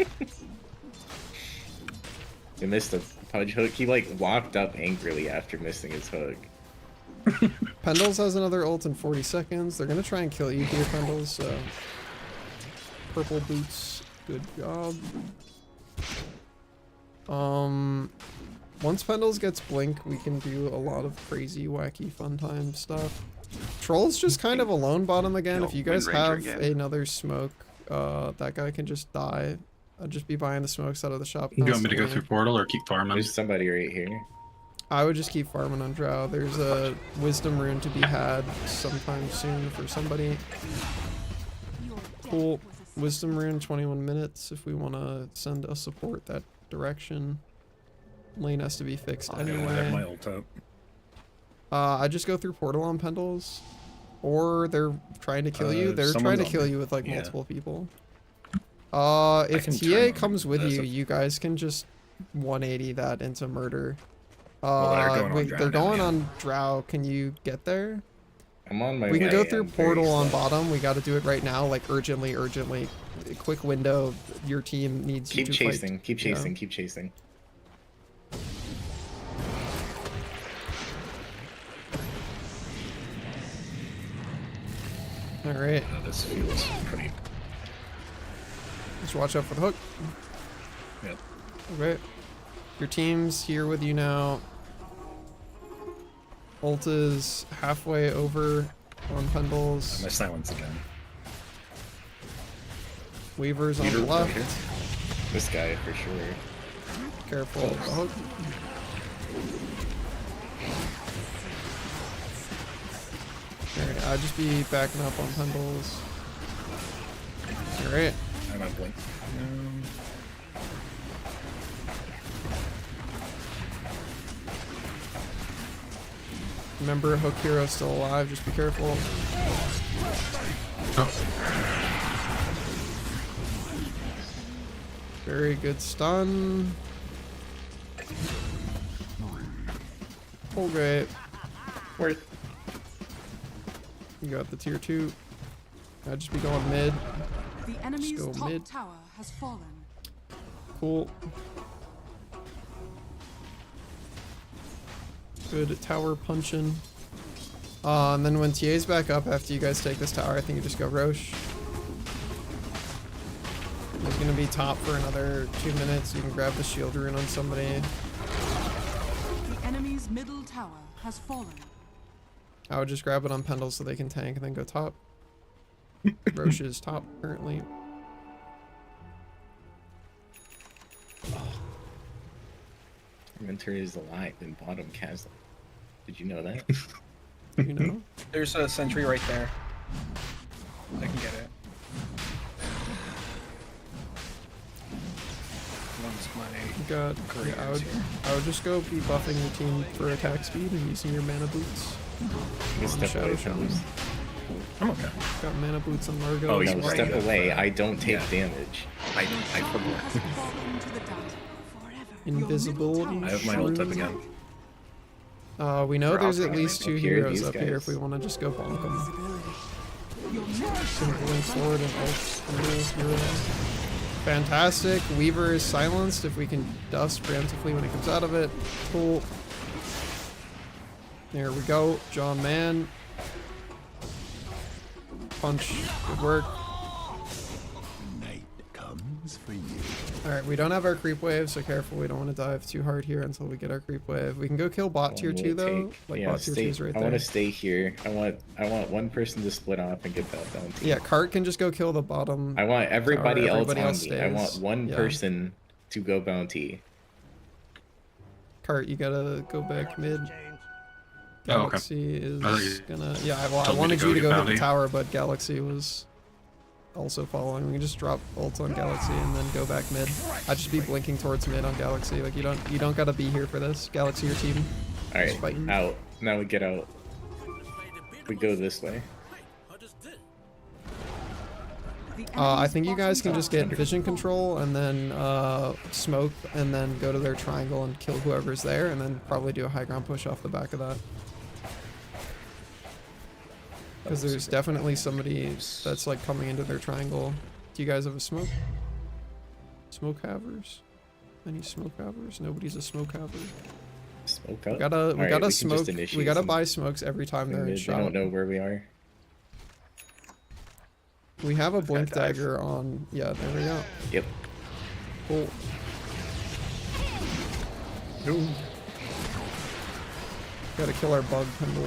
He missed a punch hook. He like walked up angrily after missing his hook. Pendles has another ult in 40 seconds. They're going to try and kill you here, Pendles, so... Purple boots, good job. Once Pendles gets blink, we can do a lot of crazy, wacky, fun time stuff. Troll's just kind of alone bottom again. Yo, If you guys Wind Ranger have again. another smoke, that guy can just die. I'd just be buying the smokes out of the shop. You want me to go constantly. through portal or keep farming? There's somebody right here. I would just keep farming on Drow. There's a wisdom rune to be had sometime soon for somebody. Your death Cool. was a Wisdom rune, 21 minutes if we want to send a support that direction. Lane has to be fixed I have my anyway. ult up. I just go through portal on Pendles. Or they're trying to kill you. They're trying someone's to on kill me. you with like Yeah. multiple people. If can turn TA on comes with this you, if- you guys can just 180 that into murder. Well, they're going on wait, Drow they're now, going yeah. on Drow. Can you get there? I'm on my We can way. go through I'm very portal on slow. bottom. We got to do it right now, like urgently. Quick window. Your team needs you Keep to chasing, fight. keep Yeah. chasing, keep chasing. All right, This feels pretty. just watch out for the hook. Yep. Okay, your team's here with you now. Ult is halfway over on Pendles. My silence again. Weaver's on the Weaver, left. okay. This guy for sure. Careful of the hook. Alright, I'll just be backing up on Pendles. Alright. I'm on blink. Remember, Hook Hero's still alive, just be careful. Oh, Very good stun. Oh, great. Worth. You got the tier 2. I'd just be going mid. The enemy's go top mid. tower has fallen. Cool. Good tower punching. And then when TA's back up after you guys take this tower, I think you just go Roche. He's gonna be top for another 2 minutes. You can grab the shield rune on somebody. The enemy's middle tower has fallen. I would just grab it on Pendle so they can tank and then go top. Roche is top currently. Tormentor is alive in bottom chasm. Did you know that? You know? There's a sentry right there. I can get it. One's my God, yeah, I would just go be buffing your team for attack speed and using your mana boots. You can On step Shadow away from Shaman. these. I'm okay. Got mana boots on Largo. Oh, as you No, well. step right. away. I don't take Yeah. damage. I Has forgot. fallen to the dark. Your Invisibility. middle I have my tower ult up is again. We know For there's at offering. least 2 Up here, heroes these up here if guys. we want to just go bonk them. Your middle Can tower blink forward and ult under heroes. Fantastic. Weaver is silenced if we can dust preemptively when it comes out of it. Cool. There we go. John Mann. Punch. Good work. Night comes for you. Alright, we don't have our creep wave, so careful. We don't want to dive too hard here until we get our creep wave. We can go kill bot tier One 2 will though. take- Like yeah, bot tier 2 stay, is right I there. want to stay here. I want one person to split off and get that bounty. Yeah, Cart can just go kill the bottom. I want everybody tower. else Everybody on else me. I want stays. one Yeah. person to go bounty. Cart, you gotta go back mid. Oh, okay. Galaxy is I thought you gonna. Yeah, well, I told me to wanted go you to get go hit the bounty. tower, but Galaxy was also following. We can just drop ult on Galaxy and then go back mid. I'd just be blinking towards mid on Galaxy. Like you don't gotta be here for this. Galaxy, your team. All right, fighting. out. Now we get out. We go this way. I think you guys can just get vision control and then smoke and then go to their triangle and kill whoever's there and then probably do a high ground push off the back of that. Because there's definitely somebody that's like coming into their triangle. Do you guys have a smoke? Smoke havers? Any smoke havers? Nobody's a smoke haver. Smoke up. We gotta Alright, gotta we can just smoke. We initiate gotta some buy smokes every time they're in mid. They shot. don't know where we are. We have a blink dive. dagger on. Yeah, there we go. Yep. Cool. Gotta kill our bug pendle.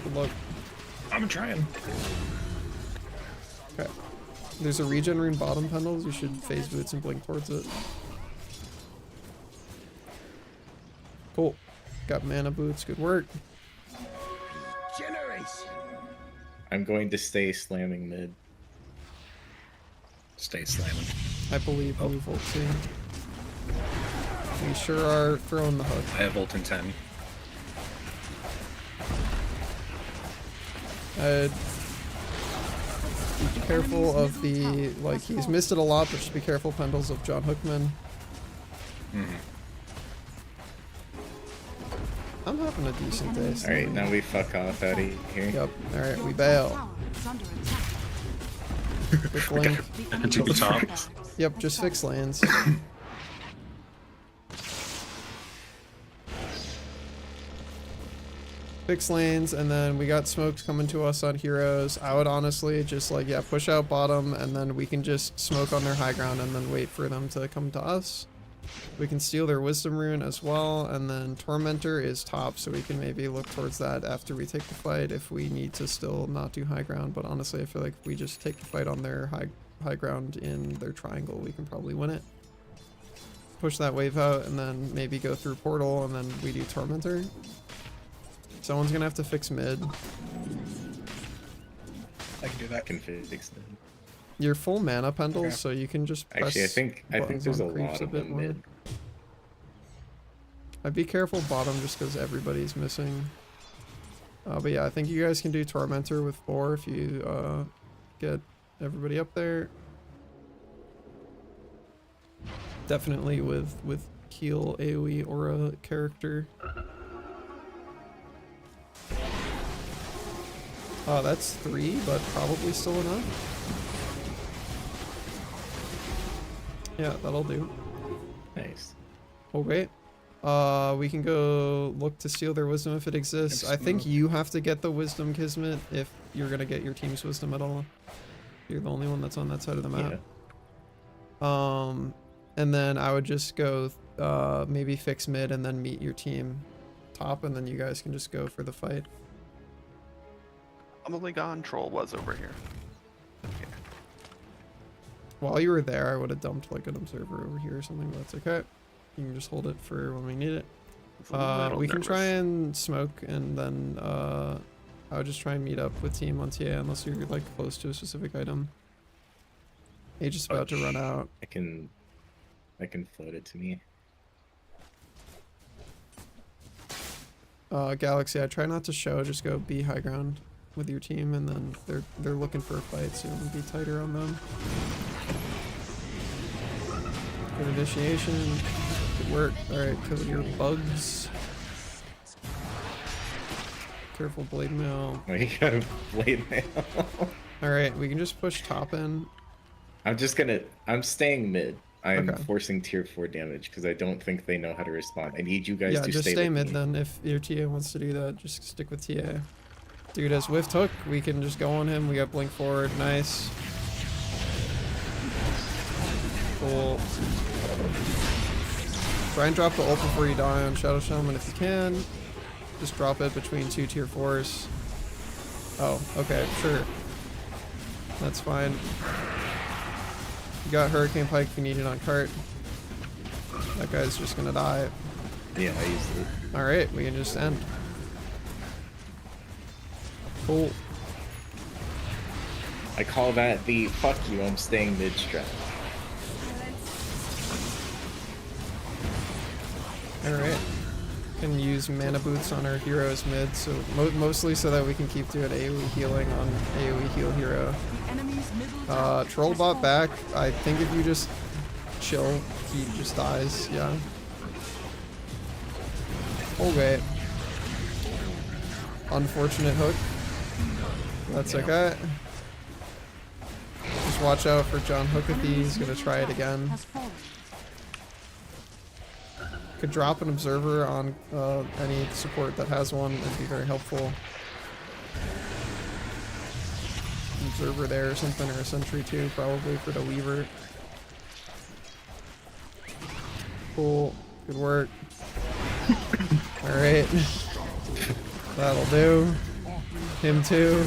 Good luck. I'm trying. Okay. There's a regen rune bottom pendles. You should phase boots and blink towards it. Cool. Got mana boots. Good work. Generation. I'm going to stay slamming mid. Stay slamming. I believe we've ult too. We sure are throwing the hook. I have ult in 10. Be careful of the, like, he's missed it a lot, but just be careful, Pendles, of John Hookman. I'm having a decent day. so- Alright, now we fuck off out of here. Yep, alright, we bail. Quick link. Into the top. Yep, just fix lanes. Fix lanes, and then we got smokes coming to us on heroes. I would honestly just like, yeah, push out bottom, and then we can just smoke on their high ground and then wait for them to come to us. We can steal their wisdom rune as well, and then Tormentor is top, so we can maybe look towards that after we take the fight if we need to still not do high ground. But honestly, I feel like if we just take the fight on their high ground in their triangle, we can probably win it. Push that wave out, and then maybe go through portal, and then we do Tormentor. Someone's gonna have to fix mid. I can do that. Can fix mid. You're full mana, Pendles, Okay. so you can just press Actually, I think buttons there's a on creeps lot of bit them more. mid. I'd be careful bottom just because everybody's missing. But yeah, I think you guys can do Tormentor with 4 if you get everybody up there. Definitely with Keel, AoE, Aura character. That's 3, but probably still enough. Yeah, that'll do. Nice. Okay. We can go look to steal their wisdom if it exists. I think you have to get the wisdom, Kismet, if you're gonna get your team's wisdom at all. You're the only one that's on that side of the map. Yeah. And then I would just go maybe fix mid and then meet your team top, and then you guys can just go for the fight. I'm only gone. Troll was over here. While you were there, I would have dumped like an observer over here or something, but that's okay. You can just hold it for when we need it. It's a little We can nervous. try and smoke, and then I would just try and meet up with team on TA unless you're like close to a specific item. Age is about to run out. I can float it to me. Galaxy, I try not to show, just go be high ground with your team, and then they're looking for a fight, so it'll be tighter on them. Good initiation. Good work. Alright, kill your bugs. Careful blade mail. Oh, you got a blade mail. Alright, we can just push top in. I'm staying mid. I'm Okay. forcing tier 4 damage because I don't think they know how to respond. I need you guys Yeah, to just stay stay with mid me. then. If your TA wants to do that, just stick with TA. Dude has whiffed hook. We can just go on him. We got blink forward. Nice. Cool. Try and drop the ult before you die on Shadow Shaman if you can. Just drop it between 2 tier 4s. Oh, okay, sure. That's fine. You got Hurricane Pike if you need it on cart. That guy's just gonna die. Yeah, I used it. Alright, we can just end. Cool. I call that the fuck you, I'm staying mid strat. Alright. Can use mana boots on our heroes mid, so mostly so that we can keep doing AoE healing on AoE heal hero. Troll bot back. I think if you just chill, he just dies, yeah. Okay. Unfortunate hook. That's okay. Just watch out for John Hookathy, he's gonna try it again. Could drop an observer on any support that has one, it'd be very helpful. An observer there or something, or a sentry too, probably for the Weaver. Cool, good work. Alright. That'll do. Him too.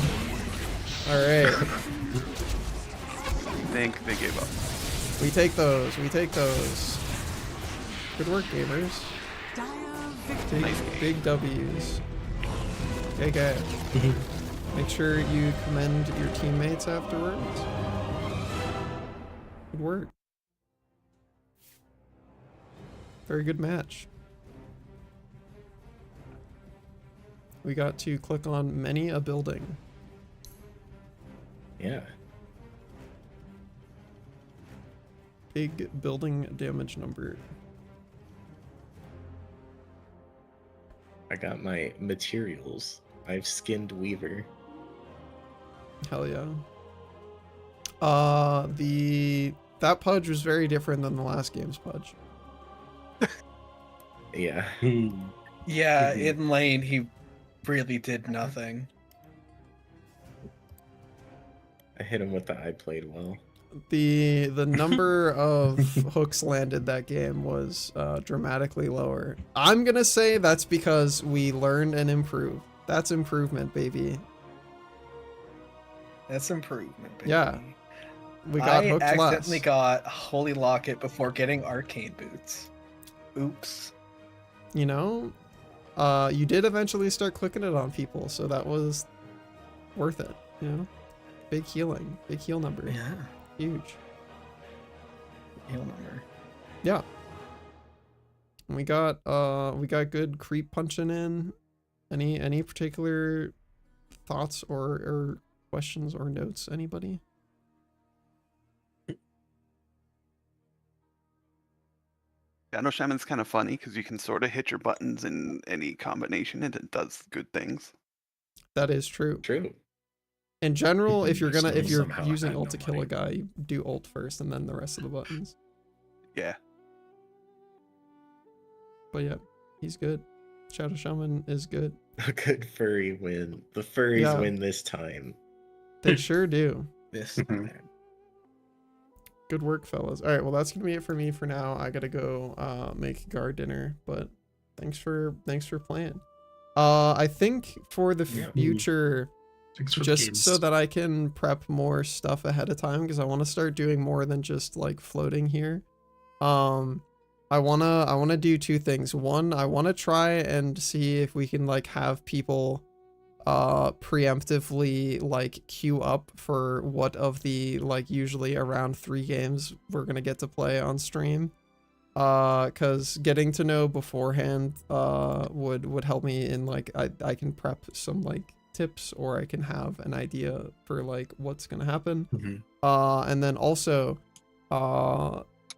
Alright. I think they gave up. We take those, we take those. Good work, gamers. Big W's. Okay. Make sure you commend your teammates afterwards. Good work. Very good match. We got to click on many a building. Yeah. Big building damage number. I got my materials. I've skinned Weaver. Hell yeah. That pudge was very different than the last game's pudge. Yeah. Yeah, in lane he really did nothing. I hit him with the I played well. The number of hooks landed that game was dramatically lower. I'm gonna say that's because we learned and improved. That's improvement, baby. That's improvement, baby. Yeah. We got hooked I less. accidentally got Holy Locket before getting Arcane Boots. Oops. You know, you did eventually start clicking it on people, so that was worth it. You know, big healing, big heal number. Yeah. Huge. Heal number. Yeah. And we got good creep punching in. Any particular thoughts or questions or notes, anybody? Shadow Shaman's kind of funny because you can sort of hit your buttons in any combination and it does good things. That is true. True. In general, if you're Still if you're somehow using had ult no to kill money. a guy, you do ult first and then the rest of the buttons. Yeah. But yeah, he's good. Shadow Shaman is good. A good furry win. The furries Yeah. win this time. They sure do. This Mhm. time. Good work, fellas. All right, well, that's gonna be it for me for now. I gotta go make Gar dinner, but thanks for playing. I think for the future, Thanks for the just games. so that I can prep more stuff ahead of time, because I want to start doing more than just like floating here. I wanna do two things. One, I wanna try and see if we can like have people preemptively like queue up for what of the like usually around 3 games we're gonna get to play on stream. Because getting to know beforehand would help me in like I can prep some like tips, or I can have an idea for like what's gonna happen. And then also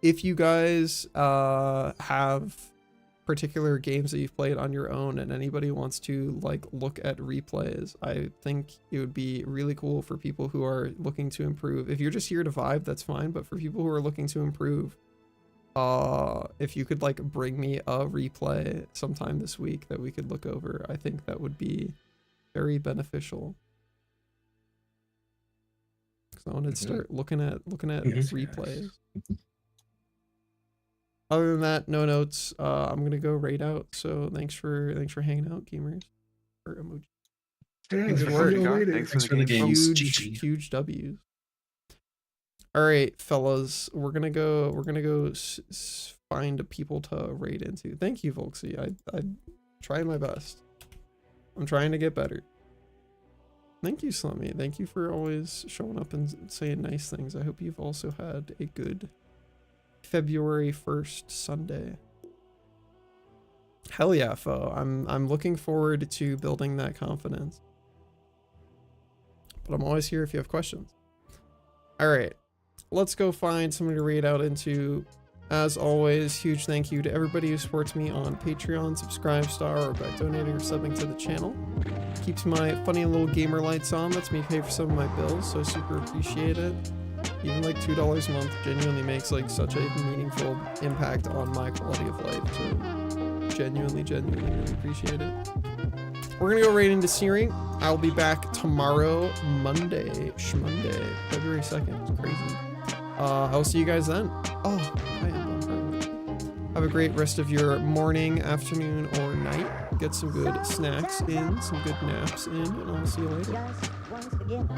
if you guys have particular games that you've played on your own and anybody wants to like look at replays, I think it would be really cool for people who are looking to improve. If you're just here to vibe, that's fine, but for people who are looking to improve, if you could like bring me a replay sometime this week that we could look over, I think that would be very beneficial. Because I want to start looking at replays. Other than that, no notes. I'm gonna go raid out. So thanks for hanging out, gamers. Or emoji. Thanks Good for work. coming later. Thanks for the games. Huge W's. All right, fellas, we're gonna go find people to raid into. Thank you, Volksy. I trying my best. I'm trying to get better. Thank you, Slummy. Thank you for always showing up and saying nice things. I hope you've also had a good February 1st Sunday. Hell yeah, foe. I'm looking forward to building that confidence. But I'm always here if you have questions. All right, let's go find somebody to raid out into. As always, huge thank you to everybody who supports me on Patreon, Subscribe Star, or by donating or subbing to the channel. Keeps my funny little gamer lights on, lets me pay for some of my bills, so I super appreciate it. Even like $2 a month genuinely makes like such a meaningful impact on my quality of life. So genuinely really appreciate it. We're gonna go right into Searing. I'll be back tomorrow, Monday, February 2nd. It's crazy. I'll see you guys then. Oh, hi, have a great rest of your morning, afternoon, or night. Get some good snacks in, some good naps in, and I'll see you later. Just once again.